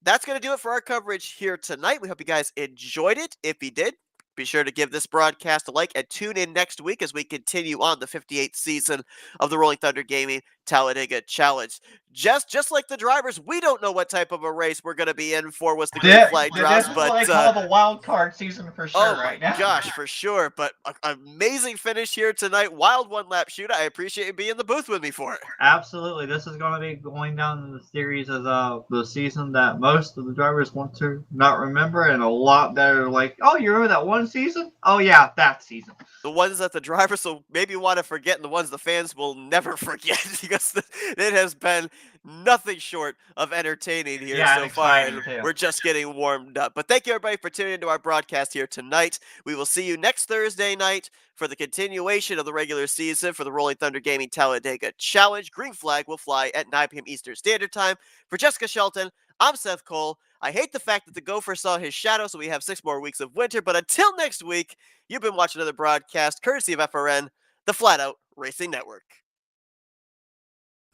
that's going to do it for our coverage here tonight. We hope you guys enjoyed it. If you did, be sure to give this broadcast a like and tune in next week as we continue on the 58th season of the Rolling Thunder Gaming Talladega Challenge. Just like the drivers, we don't know what type of a race we're going to be in for once the green flag drops. This is but what I call the wild card season for sure oh right my now. gosh, for sure. But an amazing finish here tonight. Wild one-lap shoot. I appreciate you being in the booth with me for it. Absolutely. This is going to be going down in the series as the season that most of the drivers want to not remember, and a lot that are like, oh, you remember that one season? Oh, yeah, that season. The ones that the drivers will maybe want to forget and the ones the fans will never forget because it has been nothing short of entertaining here so far. And we're just getting warmed up. But thank you, everybody, for tuning into our broadcast here tonight. We will see you next Thursday night for the continuation of the regular season for the Rolling Thunder Gaming Talladega Challenge. Green flag will fly at 9 p.m. Eastern Standard Time. For Jessica Shelton, I'm Seth Cole. I hate the fact that the Gopher saw his shadow, so we have 6 more weeks of winter. But until next week, you've been watching another broadcast courtesy of FRN, the Flatout Racing Network.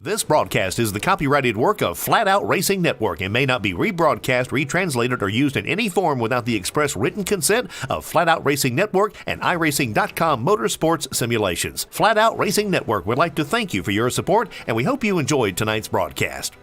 This broadcast is the copyrighted work of Flatout Racing Network and may not be rebroadcast, retranslated, or used in any form without the express written consent of Flatout Racing Network and iRacing.com Motorsports Simulations. Flatout Racing Network would like to thank you for your support, and we hope you enjoyed tonight's broadcast.